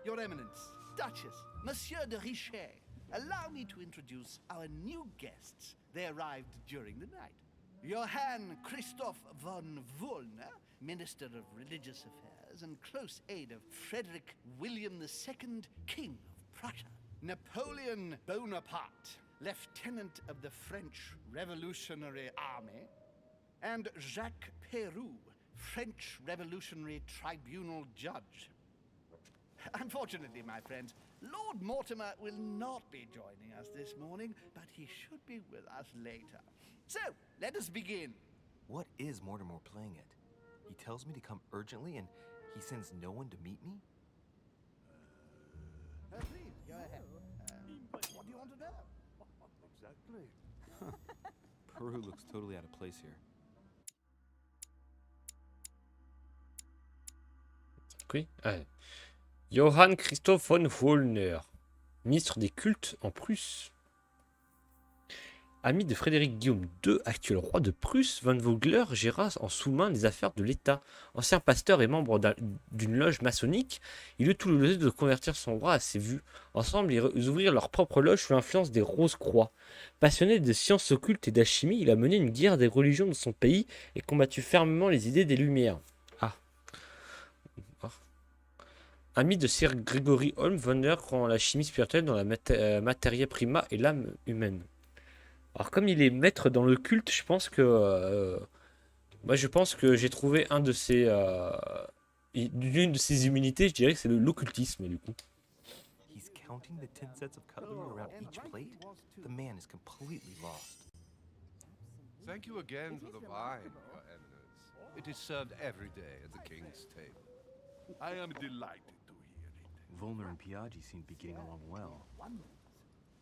Your Eminence, Duchess, Monsieur de Richet, allow me to introduce our new guests. They arrived during the night. Johann Christoph von Wollner, Minister of Religious Affairs and close aide of Frederick William II, King of Prussia. Napoleon Bonaparte, Lieutenant of the French Revolutionary Army. And Jacques Peroux, French Revolutionary Tribunal Judge. Unfortunately, my friends, Lord Mortimer will not be joining us this morning, but he should be with us later. So, let us begin. What is Mortimer playing at? He tells me to come urgently and he sends no one to meet me? Please, go ahead. What do you want to know? Exactly. Peru looks totally out of place here. Oui. Ouais. Johann Christoph von Wollner, ministre des cultes en Prusse. Ami de Frédéric Guillaume II, actuel roi de Prusse, von Vogler géra en sous-main les affaires de l'État. Ancien pasteur et membre d'une loge maçonnique, il eut tout le loisir de convertir son roi à ses vues. Ensemble, ils ouvrirent leur propre loge sous l'influence des Rose-Croix. Passionné de sciences occultes et d'alchimie, il a mené une guerre des religions de son pays et combattu fermement les idées des Lumières. Ami de Sir Gregory Holm, Vonner croit en la chimie spirituelle dans la materia prima et l'âme humaine. Alors comme il est maître dans le culte, je pense que j'ai trouvé un de ses l'une de ses immunités, je dirais que c'est l'occultisme du coup. He's counting the 10 sets of cutlery around each plate? The man is completely lost. Thank you again for the wine, Your Eminence. It is served every day at the king's table. I am delighted to hear it. Volner and Piaggi seem to be getting along well.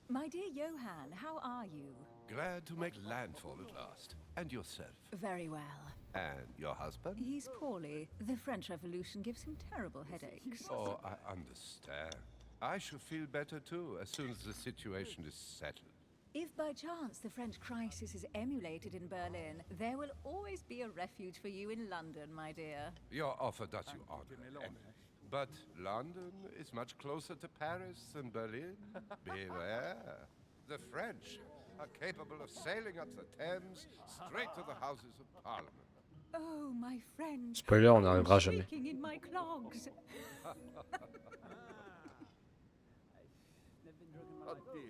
My dear Johann, how are you? Glad to make landfall at last. And yourself? Very well. And your husband? He's poorly. The French Revolution gives him terrible headaches. Oh, I understand. I shall feel better too, as soon as the situation is settled. If by chance the French crisis is emulated in Berlin, there will always be a refuge for you in London, my dear. Your offer does you honor, Emily. But London is much closer to Paris than Berlin. Beware. The French are capable of sailing up the Thames straight to the Houses of Parliament. Oh, my friend. Spoiler, on n'arrivera jamais. Shaking in my clogs.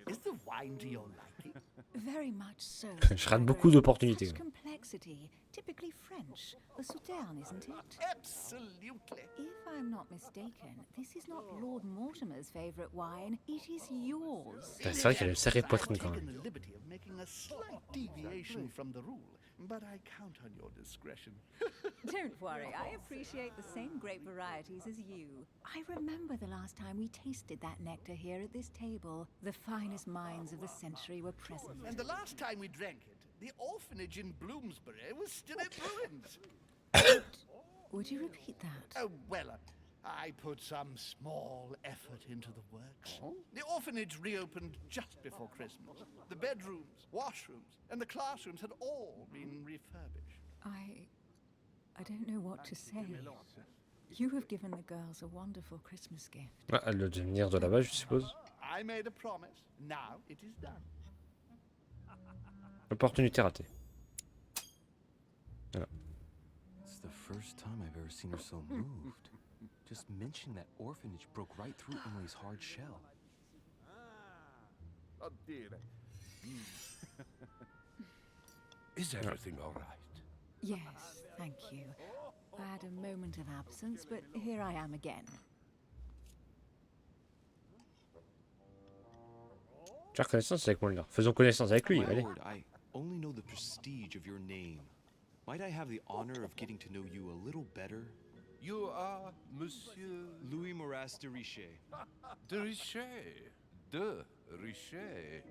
Is the wine to your liking? Very much so. Je rate beaucoup d'opportunités. Such complexity. Typically French. A Southern, isn't it? Absolutely. If I'm not mistaken, this is not Lord Mortimer's favorite wine. It is yours. C'est vrai qu'elle a une sacrée poitrine quand I've même. taken the liberty of making a slight deviation from the rule, but I count on your discretion. Don't worry, I appreciate the same grape varieties as you. I remember the last time we tasted that nectar here at this table. The finest minds of the century were present. And the last time we drank it, the orphanage in Bloomsbury was still in ruins. Would you repeat that? Oh, well, I put some small effort into the works. The orphanage reopened just before Christmas. The bedrooms, washrooms, and the classrooms had all been refurbished. I don't know what to say. You have given the girls a wonderful Christmas gift. Ah, elle doit venir de là-bas, je suppose. I made a promise. Now it is done. Opportunité ratée. Voilà. It's the first time I've ever seen her so moved. Just mentioning that orphanage broke right through Emily's hard shell. Oh dear. Is everything all right? Yes, thank you. I had a moment of absence, but here I am again. Faire connaissance avec Molnar. Faisons connaissance avec lui, My allez. lord, I only know the prestige of your name. Might I have the honor of getting to know you a little better? You are Monsieur Louis Moras de Richet. de Richet. De Richet.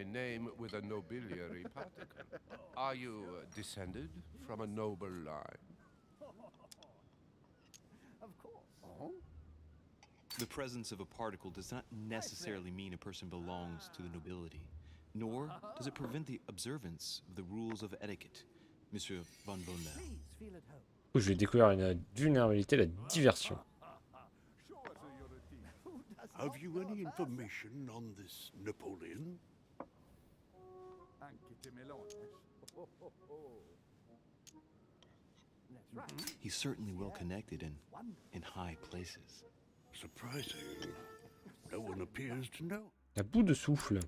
A name with a nobiliary particle. Are you descended from a noble line? Of course. Oh? The presence of a particle does not necessarily mean a person belongs to the nobility, nor does it prevent the observance of the rules of etiquette, Monsieur von Bonner. Please feel at home. Où je vais découvrir une vulnérabilité, la diversion. Have you any information on this Napoleon? That's right. He's certainly well connected and in high places. Surprising. No one appears to know. La boue de souffle.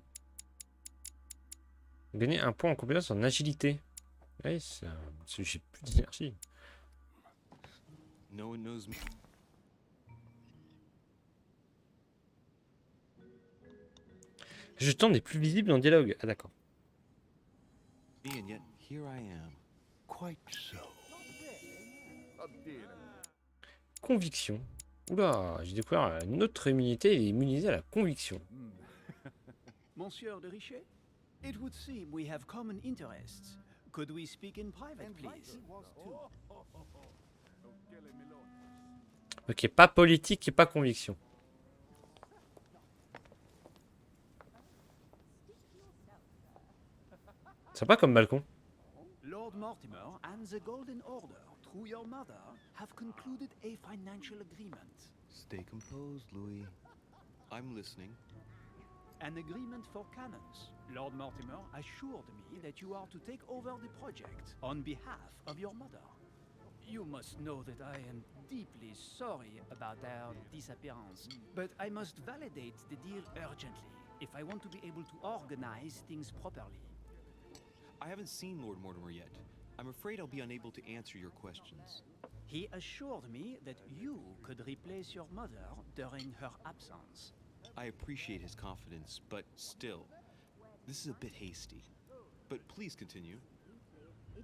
Gagner un point en compétence en agilité. Ouais, j'ai plus d'énergie. No one knows me. Jeton n'est plus visible dans le dialogue. Ah d'accord. And yet here I am. Quite so. Conviction. Oula, j'ai découvert une autre immunité, elle est immunisée à la conviction. Monsieur de Richet, it would seem we have common interests. Could we speak in private, And right please? he was too. Ok, pas politique et pas conviction. Sympa comme balcon. Lord Mortimer and the Golden Order, through your mother, have concluded a financial agreement. Stay composed, Louis. I'm listening. An agreement for cannons. Lord Mortimer assured me that you are to take over the project on behalf of your mother. You must know that I am deeply sorry about their disappearance, but I must validate the deal urgently if I want to be able to organize things properly. I haven't seen Lord Mortimer yet. I'm afraid I'll be unable to answer your questions. He assured me that you could replace your mother during her absence. I appreciate his confidence, but still, this is a bit hasty. But please continue.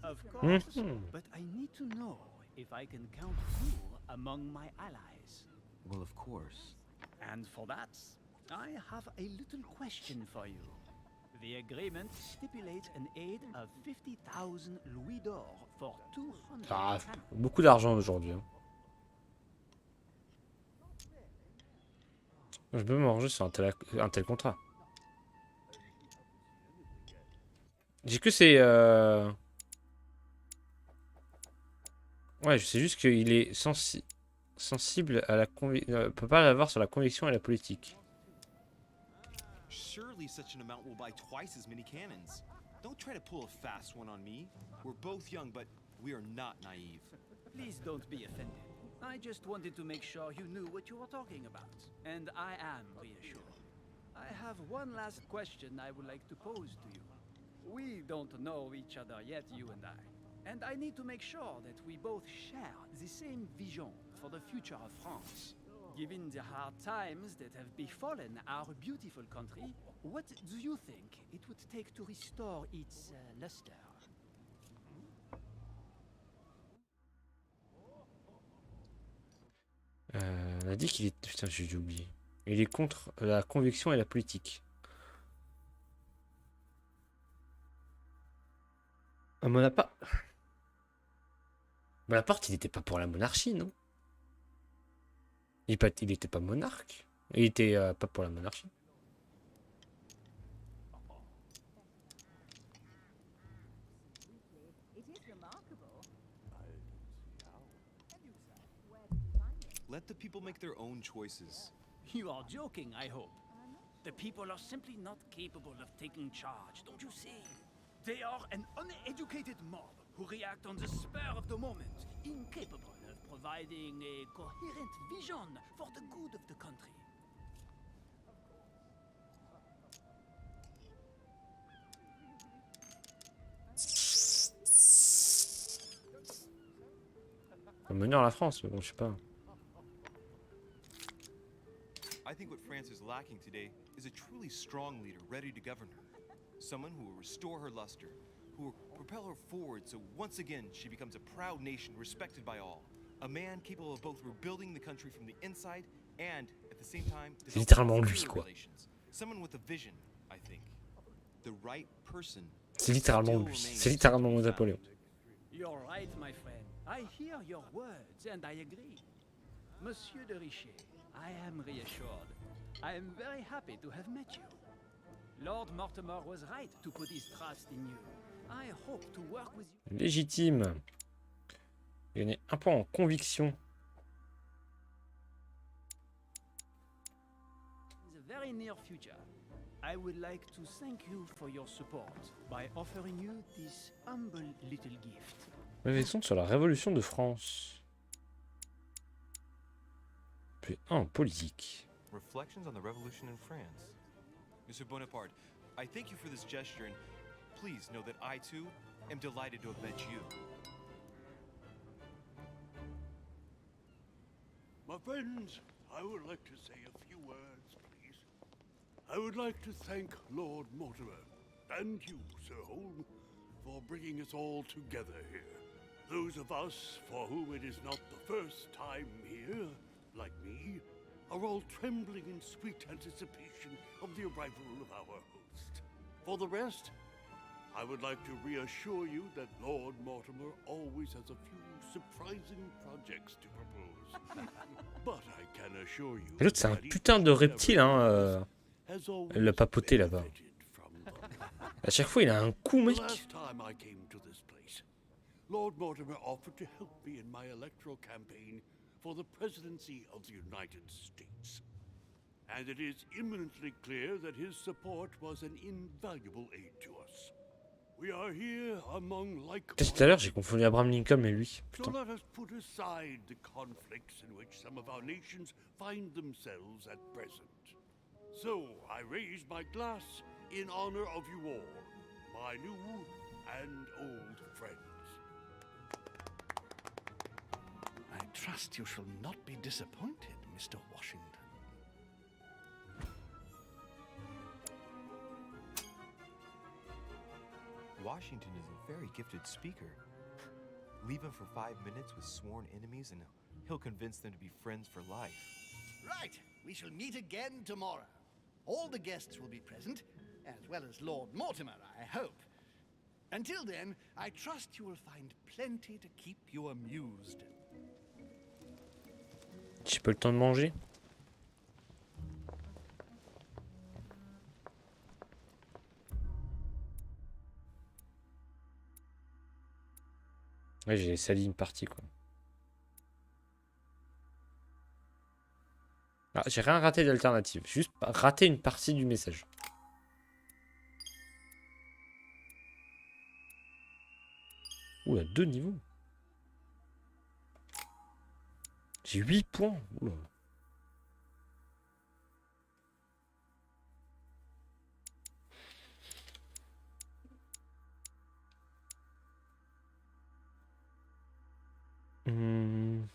Of course, Mhm. but I need to know if I can count you among my allies. Well, of course. And for that, I have a little question for you. The agreement stipulates an aid of 50,000 louis d'or for 200 Ah, cannons. beaucoup d'argent aujourd'hui. Hein. Je peux manger sur un tel contrat. J'ai que c'est... Ouais, je sais juste qu'il est sensible à la conviction... peut pas l'avoir sur la conviction et la politique. Surely such an amount will buy twice as many cannons. Don't try to pull a fast one on me. We're both young, but we are not naive. Please don't be offended. I just wanted to make sure you knew what you were talking about, and I am reassured. I have one last question I would like to pose to you. We don't know each other yet, you and I need to make sure that we both share the same vision for the future of France. Given the hard times that have befallen our beautiful country, what do you think it would take to restore its luster? On a dit qu'il est... Putain, j'ai dû oublier. Il est contre la conviction et la politique. Ah, Bonaparte, il n'était pas pour la monarchie, non? Il n'était pas monarque. Il était pas pour la monarchie. Let the people make their own choices. You are joking, I hope. The people are simply not capable of taking charge, don't you see? They are an uneducated mob who react on the spur of the moment, incapable of providing a coherent vision for the good of the country. On va mener la France, mais bon, je sais pas. I think what France is lacking today is a truly strong leader ready to govern her. Someone who will restore her luster, who will propel her forward so once again she becomes a proud nation respected by all. A man capable of both rebuilding the country from the inside and, at the same time, C'est littéralement lui, developing quoi. relations. Someone with a vision, I think. The right person. C'est littéralement lui. C'est littéralement mon Napoléon. You're right, my friend. I hear your words and I agree. Monsieur de Richet, I am reassured. I am very happy to have met you. Lord Mortimer was right to put his trust in you. I hope to work with you. Légitime. Gagner un point en conviction. In the very near future, I would like to thank you for your support by offering you this humble little gift. Réflexion sur la Révolution de France. Puis 1 politique. Reflections on the Revolution in France. Monsieur Bonaparte, I thank you for this gesture, and please know that I, too, am delighted to have met you. My friends, I would like to say a few words, please. I would like to thank Lord Mortimer, and you, Sir Holm, for bringing us all together here. Those of us for whom it is not the first time here, like me, are all trembling in sweet anticipation of the arrival of our host. For the rest, I would like to reassure you that Lord Mortimer always has a few surprising projects to propose. But I can assure you L'autre, c'est un putain de reptile, hein. Le papoté là-bas. À chaque fois, il a un coup, mec. Last time I came to this place, Lord Mortimer offered to help me in my electoral campaign for the presidency of the United States. And it is imminently clear that his support was an invaluable aid to us. We are here among like Tout à l'heure, j'ai confondu Abraham Lincoln et lui. So Putain. let us put aside the conflicts in which some of our nations find themselves at present. So I raise my glass in honor of you all, my new and old friends. I trust you shall not be disappointed, Mr. Washington. Washington is a very gifted speaker. Leave him for 5 minutes with sworn enemies and he'll convince them to be friends for life. Right. We shall meet again tomorrow. All the guests will be present, as well as Lord Mortimer, I hope. Until then, I trust you will find plenty to keep you amused. J'ai pas le temps de manger. Ouais, j'ai sali une partie, quoi. Ah, j'ai rien raté d'alternative. Juste raté une partie du message. Ouh, il y a 2 niveaux. J'ai 8 points. Oula. Hmm.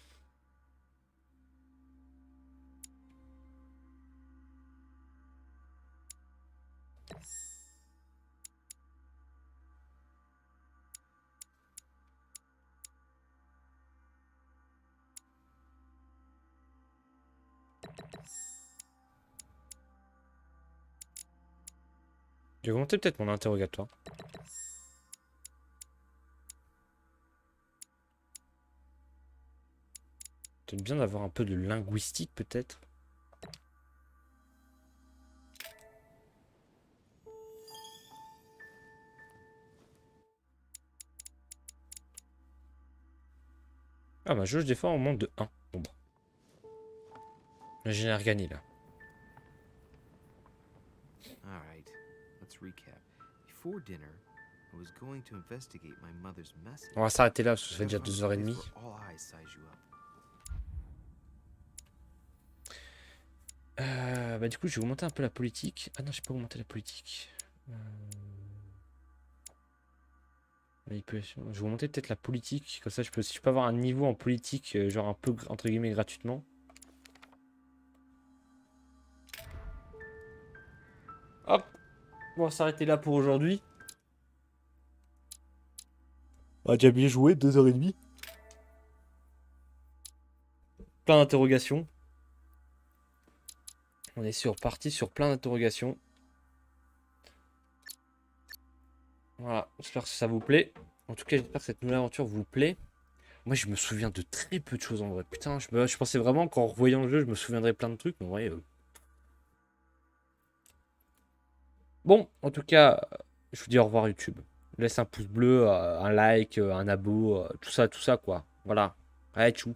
Je vais augmenter peut-être mon interrogatoire. Peut-être bien d'avoir un peu de linguistique, peut-être. Ah, ma jauge d'effort augmente de 1. Bon, bah. J'ai regagné là. Alright, let's recap. Before dinner, I was going to investigate my mother's message. On va s'arrêter là parce que ça fait déjà 2h30. All eyes size you up. Bah du coup, je vais augmenter un peu la politique. Ah non, j'ai pas augmenté la politique. Manipulation. Je vais augmenter peut-être la politique. Comme ça, si je peux avoir un niveau en politique, genre un peu entre guillemets gratuitement. Hop. On va s'arrêter là pour aujourd'hui. On a déjà bien joué, 2h30. Plein d'interrogations. On est parti sur plein d'interrogations. Voilà, j'espère que ça vous plaît. En tout cas, j'espère que cette nouvelle aventure vous plaît. Moi, je me souviens de très peu de choses en vrai. Putain, je pensais vraiment qu'en revoyant le jeu, je me souviendrais plein de trucs. Mais en vrai... Bon, en tout cas, je vous dis au revoir YouTube. Laisse un pouce bleu, un like, un abo, tout ça quoi. Voilà. Allez, tchou.